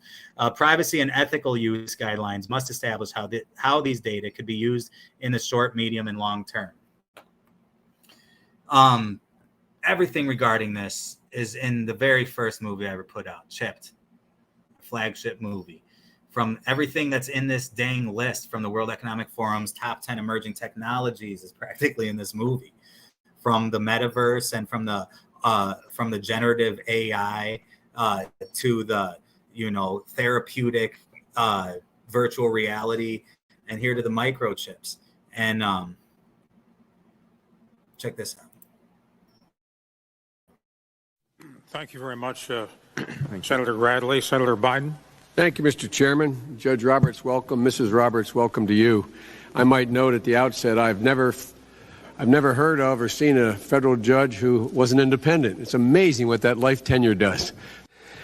Privacy and ethical use guidelines must establish how these data could be used in the short, medium, and long term. Everything regarding this is in the very first movie I ever put out, Chipped, flagship movie. From everything that's in this dang list from the World Economic Forum's top 10 emerging technologies is practically in this movie. From the metaverse and from the generative AI to the, therapeutic virtual reality, and here to the microchips. And check this out. Thank you very much, Senator Bradley, Senator Biden. Thank you, Mr. Chairman. Judge Roberts, welcome. Mrs. Roberts, welcome to you. I might note at the outset, I've never heard of or seen a federal judge who wasn't independent. It's amazing what that life tenure does.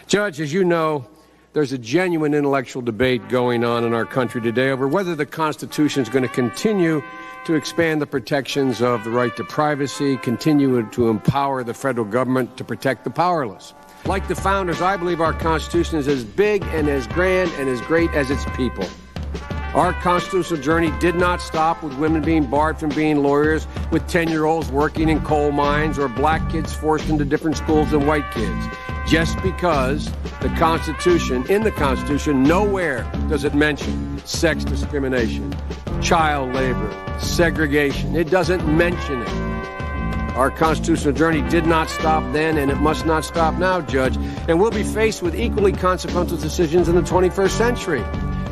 Judge, as you know, there's a genuine intellectual debate going on in our country today over whether the Constitution is going to continue to expand the protections of the right to privacy, continue to empower the federal government to protect the powerless. Like the founders, I believe our Constitution is as big and as grand and as great as its people. Our constitutional journey did not stop with women being barred from being lawyers, with 10-year-olds working in coal mines, or black kids forced into different schools than white kids. Just because in the Constitution, nowhere does it mention sex discrimination, child labor, segregation. It doesn't mention it. Our constitutional journey did not stop then, and it must not stop now, Judge. And we'll be faced with equally consequential decisions in the 21st century.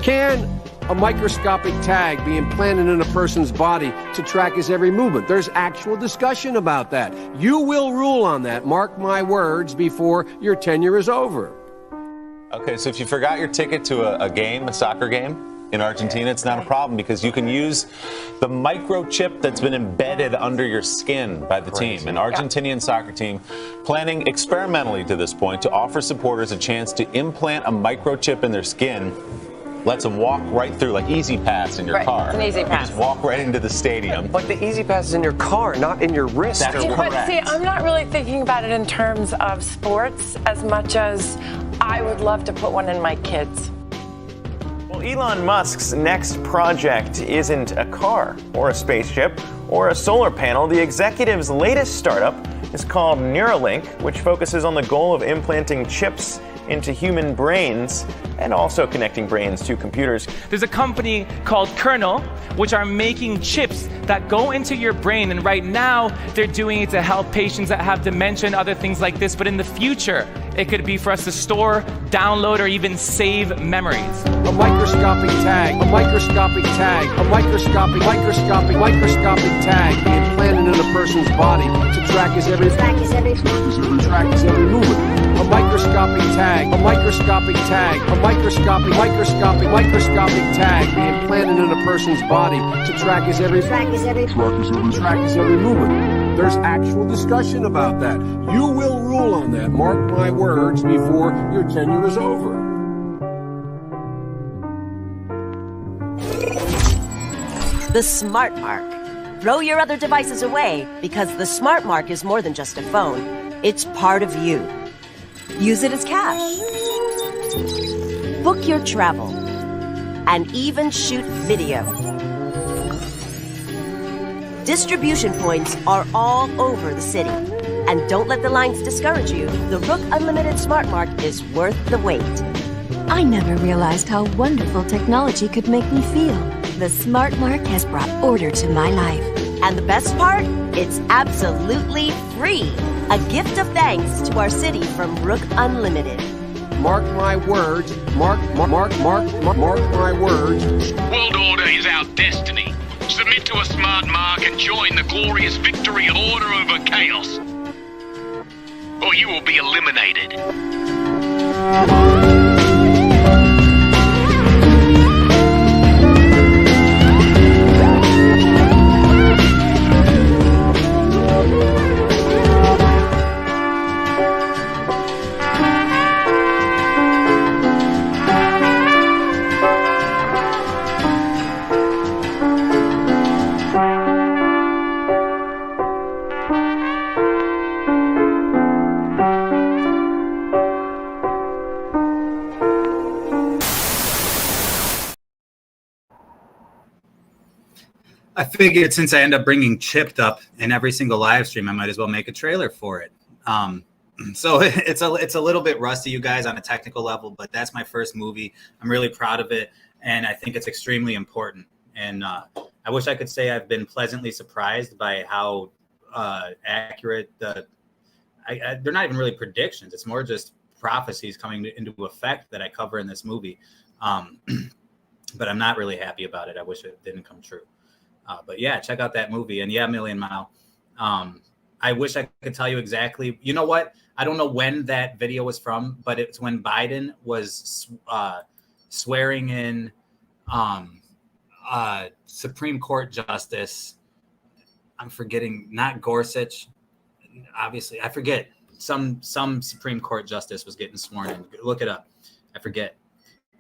Can a microscopic tag be implanted in a person's body to track his every movement? There's actual discussion about that. You will rule on that, mark my words, before your tenure is over. Okay, so if you forgot your ticket to a game, a soccer game, in Argentina, it's not a problem because you can use the microchip that's been embedded under your skin by the team. An Argentinian soccer team planning experimentally to this point to offer supporters a chance to implant a microchip in their skin. Lets them walk right through, like Easy Pass in your car. It's an Easy Pass. You just walk right into the stadium. But the Easy Pass is in your car, not in your wrist. That's correct. But see, I'm not really thinking about it in terms of sports as much as I would love to put one in my kids. Well, Elon Musk's next project isn't a car or a spaceship or a solar panel. The executive's latest startup is called Neuralink, which focuses on the goal of implanting chips into human brains and also connecting brains to computers. There's a company called Kernel, which are making chips that go into your brain, and right now they're doing it to help patients that have dementia and other things like this, but in the future it could be for us to store, download, or even save memories. A microscopic tag, a microscopic tag, a microscopic tag implanted in a person's body to track his every movement. A microscopic tag, a microscopic tag, a microscopic tag implanted in a person's body to track his every movement. There's actual discussion about that. You will rule on that, mark my words, before your tenure is over. The Smart Mark. Throw your other devices away, because the Smart Mark is more than just a phone. It's part of you. Use it as cash. Book your travel. And even shoot video. Distribution points are all over the city. And don't let the lines discourage you. The Rook Unlimited Smart Mark is worth the wait. I never realized how wonderful technology could make me feel. The Smart Mark has brought order to my life. And the best part? It's absolutely free. A gift of thanks to our city from Rook Unlimited. Mark my words, mark my words. World order is our destiny. Submit to a Smart Mark and join the glorious victory of order over chaos. Or you will be eliminated. I figured since I end up bringing Chipped up in every single live stream, I might as well make a trailer for it. So it's a little bit rusty, you guys, on a technical level, but that's my first movie. I'm really proud of it, and I think it's extremely important. And I wish I could say I've been pleasantly surprised by how accurate they're not even really predictions. It's more just prophecies coming into effect that I cover in this movie. But I'm not really happy about it. I wish it didn't come true. But yeah, check out that movie. And yeah, Million Mile. I wish I could tell you exactly. You know what? I don't know when that video was from, but it's when Biden was swearing in Supreme Court Justice. I'm forgetting, not Gorsuch. Obviously, I forget. Some Supreme Court Justice was getting sworn in. Look it up. I forget.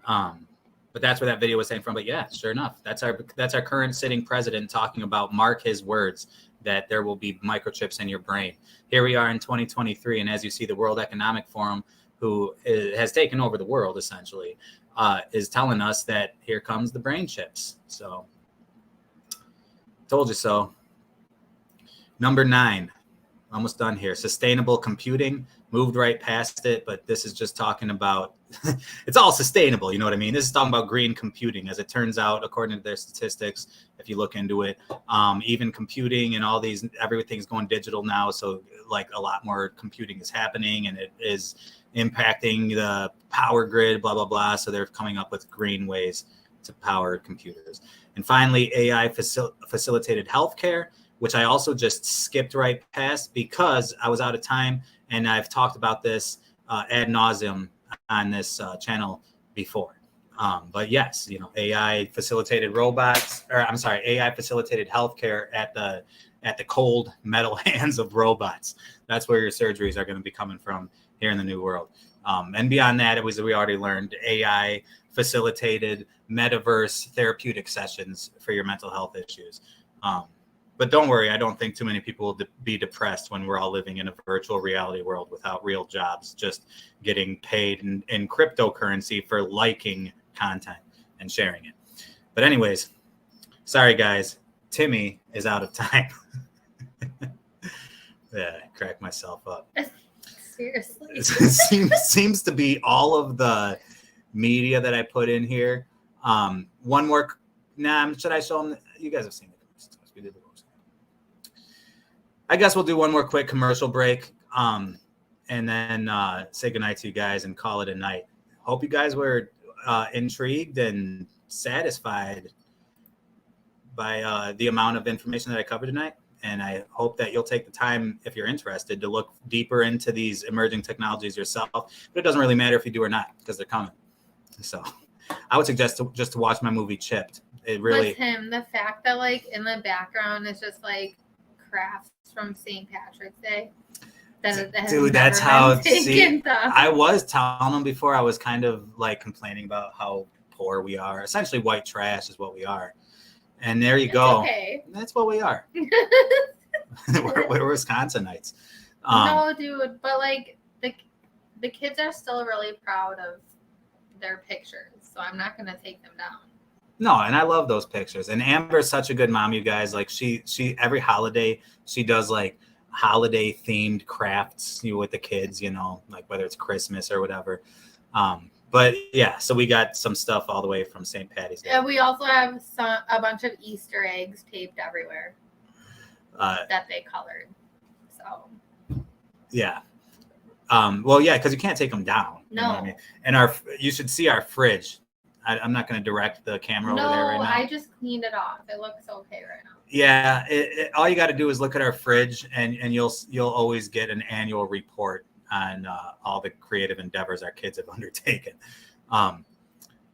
But that's where that video was saying from. But yeah, sure enough, that's our current sitting president talking about, mark his words, that there will be microchips in your brain. Here we are in 2023, and as you see, the World Economic Forum, who has taken over the world essentially, is telling us that here comes the brain chips. So, told you so. Number 9, almost done here. Sustainable computing. Moved right past it, but this is just talking about, it's all sustainable, you know what I mean? This is talking about green computing. As it turns out, according to their statistics, if you look into it, even computing and all these, everything's going digital now. So like a lot more computing is happening, and it is impacting the power grid, blah, blah, blah. So they're coming up with green ways to power computers. And finally, AI facilitated healthcare, which I also just skipped right past because I was out of time. And I've talked about this ad nauseum on this channel before. But yes, you know, AI facilitated AI facilitated healthcare at the cold metal hands of robots. That's where your surgeries are going to be coming from here in the new world. And beyond that, we already learned AI facilitated metaverse therapeutic sessions for your mental health issues. But don't worry, I don't think too many people will be depressed when we're all living in a virtual reality world without real jobs, just getting paid in cryptocurrency for liking content and sharing it. But anyways, sorry guys, Timmy is out of time. Yeah, I cracked myself up. Seriously. It seems to be all of the media that I put in here. One more, should I show them? You guys have seen it. I guess we'll do one more quick commercial break, and then say goodnight to you guys and call it a night. Hope you guys were intrigued and satisfied by the amount of information that I covered tonight. And I hope that you'll take the time, if you're interested, to look deeper into these emerging technologies yourself. But it doesn't really matter if you do or not, because they're coming. So I would suggest just to watch my movie Chipped. It really... With him, the fact that like in the background is just like crafts from St. Patrick's Day. Dude, that's how. See, I was telling them before. I was kind of like complaining about how poor we are. Essentially, white trash is what we are. And there you go. Okay. That's what we are. we're Wisconsinites. No, dude, but like the kids are still really proud of their pictures, so I'm not gonna take them down. No, and I love those pictures. And Amber's such a good mom, you guys. Like she every holiday she does like holiday themed crafts, with the kids, like whether it's Christmas or whatever. But yeah, so we got some stuff all the way from St. Patty's Day. And we also have a bunch of Easter eggs taped everywhere that they colored. So yeah. Well, yeah, because you can't take them down. No. You know what I mean? And you should see our fridge. I'm not going to direct the camera over there right now. No, I just cleaned it off. It looks okay right now. Yeah, all you got to do is look at our fridge, and you'll always get an annual report on all the creative endeavors our kids have undertaken.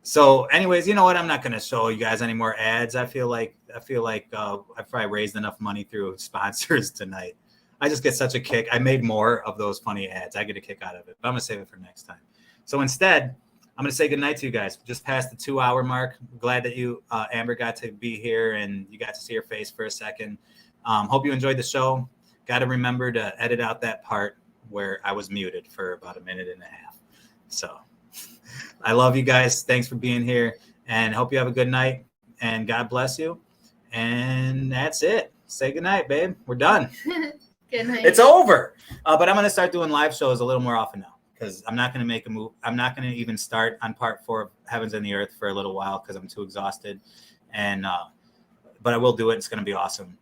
So, anyways, you know what? I'm not going to show you guys any more ads. I feel like I've probably raised enough money through sponsors tonight. I just get such a kick. I made more of those funny ads. I get a kick out of it, but I'm going to save it for next time. So instead, I'm going to say goodnight to you guys. Just past the 2-hour mark. Glad that you, Amber, got to be here and you got to see her face for a second. Hope you enjoyed the show. Got to remember to edit out that part where I was muted for about a minute and a half. So I love you guys. Thanks for being here, and hope you have a good night, and God bless you. And that's it. Say goodnight, babe. We're done. Good night. It's over. But I'm going to start doing live shows a little more often now, because I'm not going to make a move. I'm not going to even start on part 4 of Heavens and the Earth for a little while because I'm too exhausted. And but I will do it. It's going to be awesome.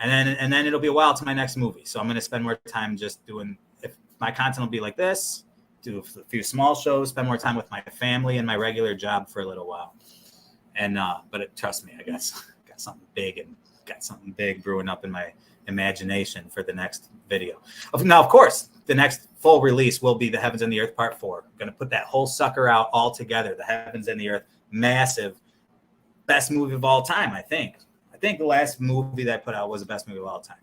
And then it'll be a while to my next movie. So I'm going to spend more time just doing, if my content will be like this, do a few small shows, spend more time with my family and my regular job for a little while. And but trust me, I got something big brewing up in imagination for the next video. Now, of course, the next full release will be The Heavens and the Earth Part 4. I'm going to put that whole sucker out all together. The Heavens and the Earth, massive, best movie of all time, I think. I think the last movie that I put out was the best movie of all time.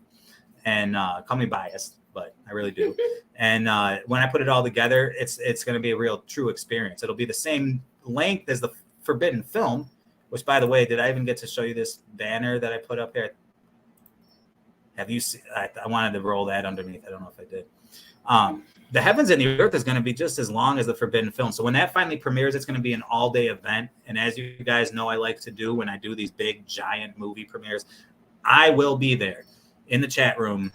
And call me biased, but I really do. And when I put it all together, it's going to be a real true experience. It'll be the same length as the Forbidden Film, which, by the way, did I even get to show you this banner that I put up here? Have you seen? I wanted to roll that underneath. I don't know if I did. The Heavens and the Earth is going to be just as long as the Forbidden Film. So when that finally premieres, it's going to be an all-day event. And as you guys know, I like to do when I do these big, giant movie premieres, I will be there in the chat room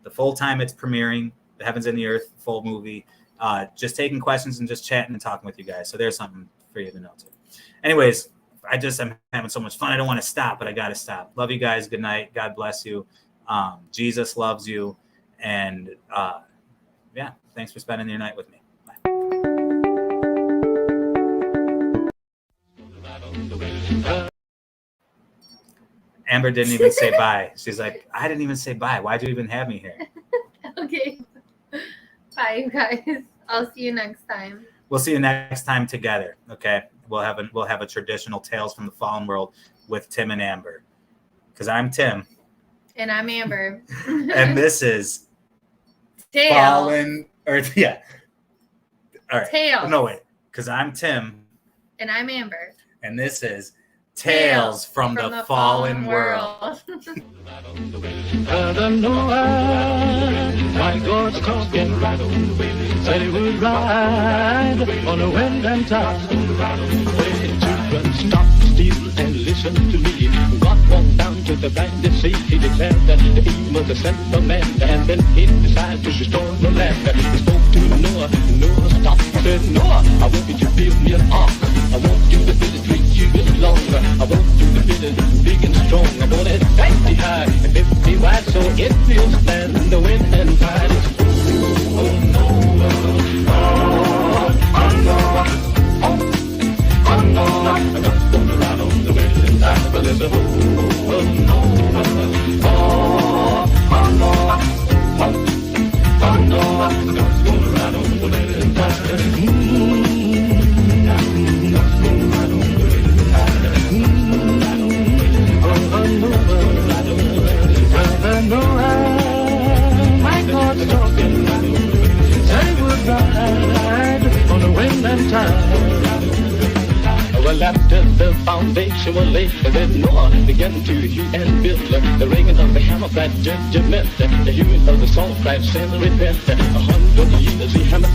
the full time it's premiering, The Heavens and the Earth, full movie, just taking questions and just chatting and talking with you guys. So there's something for you to know too. Anyways, I'm having so much fun. I don't want to stop, but I got to stop. Love you guys. Good night. God bless you. Jesus loves you. And yeah, thanks for spending your night with me. Bye. Amber didn't even say bye. She's like, I didn't even say bye. Why'd you even have me here? Okay. Bye, you guys. I'll see you next time. We'll see you next time together. Okay. We'll have a traditional Tales from the Fallen World with Tim and Amber. Because I'm Tim. And I'm Amber. And this is Tales. Fallen Earth. Yeah. All right. Tales. No, wait. Because I'm Tim. And I'm Amber. And this is Tales from the Fallen World. My God's talking, said he would ride on a wind and tide. Children, stop, steal, and listen to me. God walked down to the bandit sea. He declared that the evil was sent from man, and then he decided to restore the land. He spoke to Noah. Noah stopped and said, Noah, I want you to build me an ark. I want you to build it 3 cubits long. I want you to build it big and strong. I want it 20 high and 50 wide, so it will stand the wind and tide. Well, after the foundation was laid, then Noah began to hew and build. The ringing of the hammer cried judgment. The hewing of the song cried sin repent. 100 years he hammered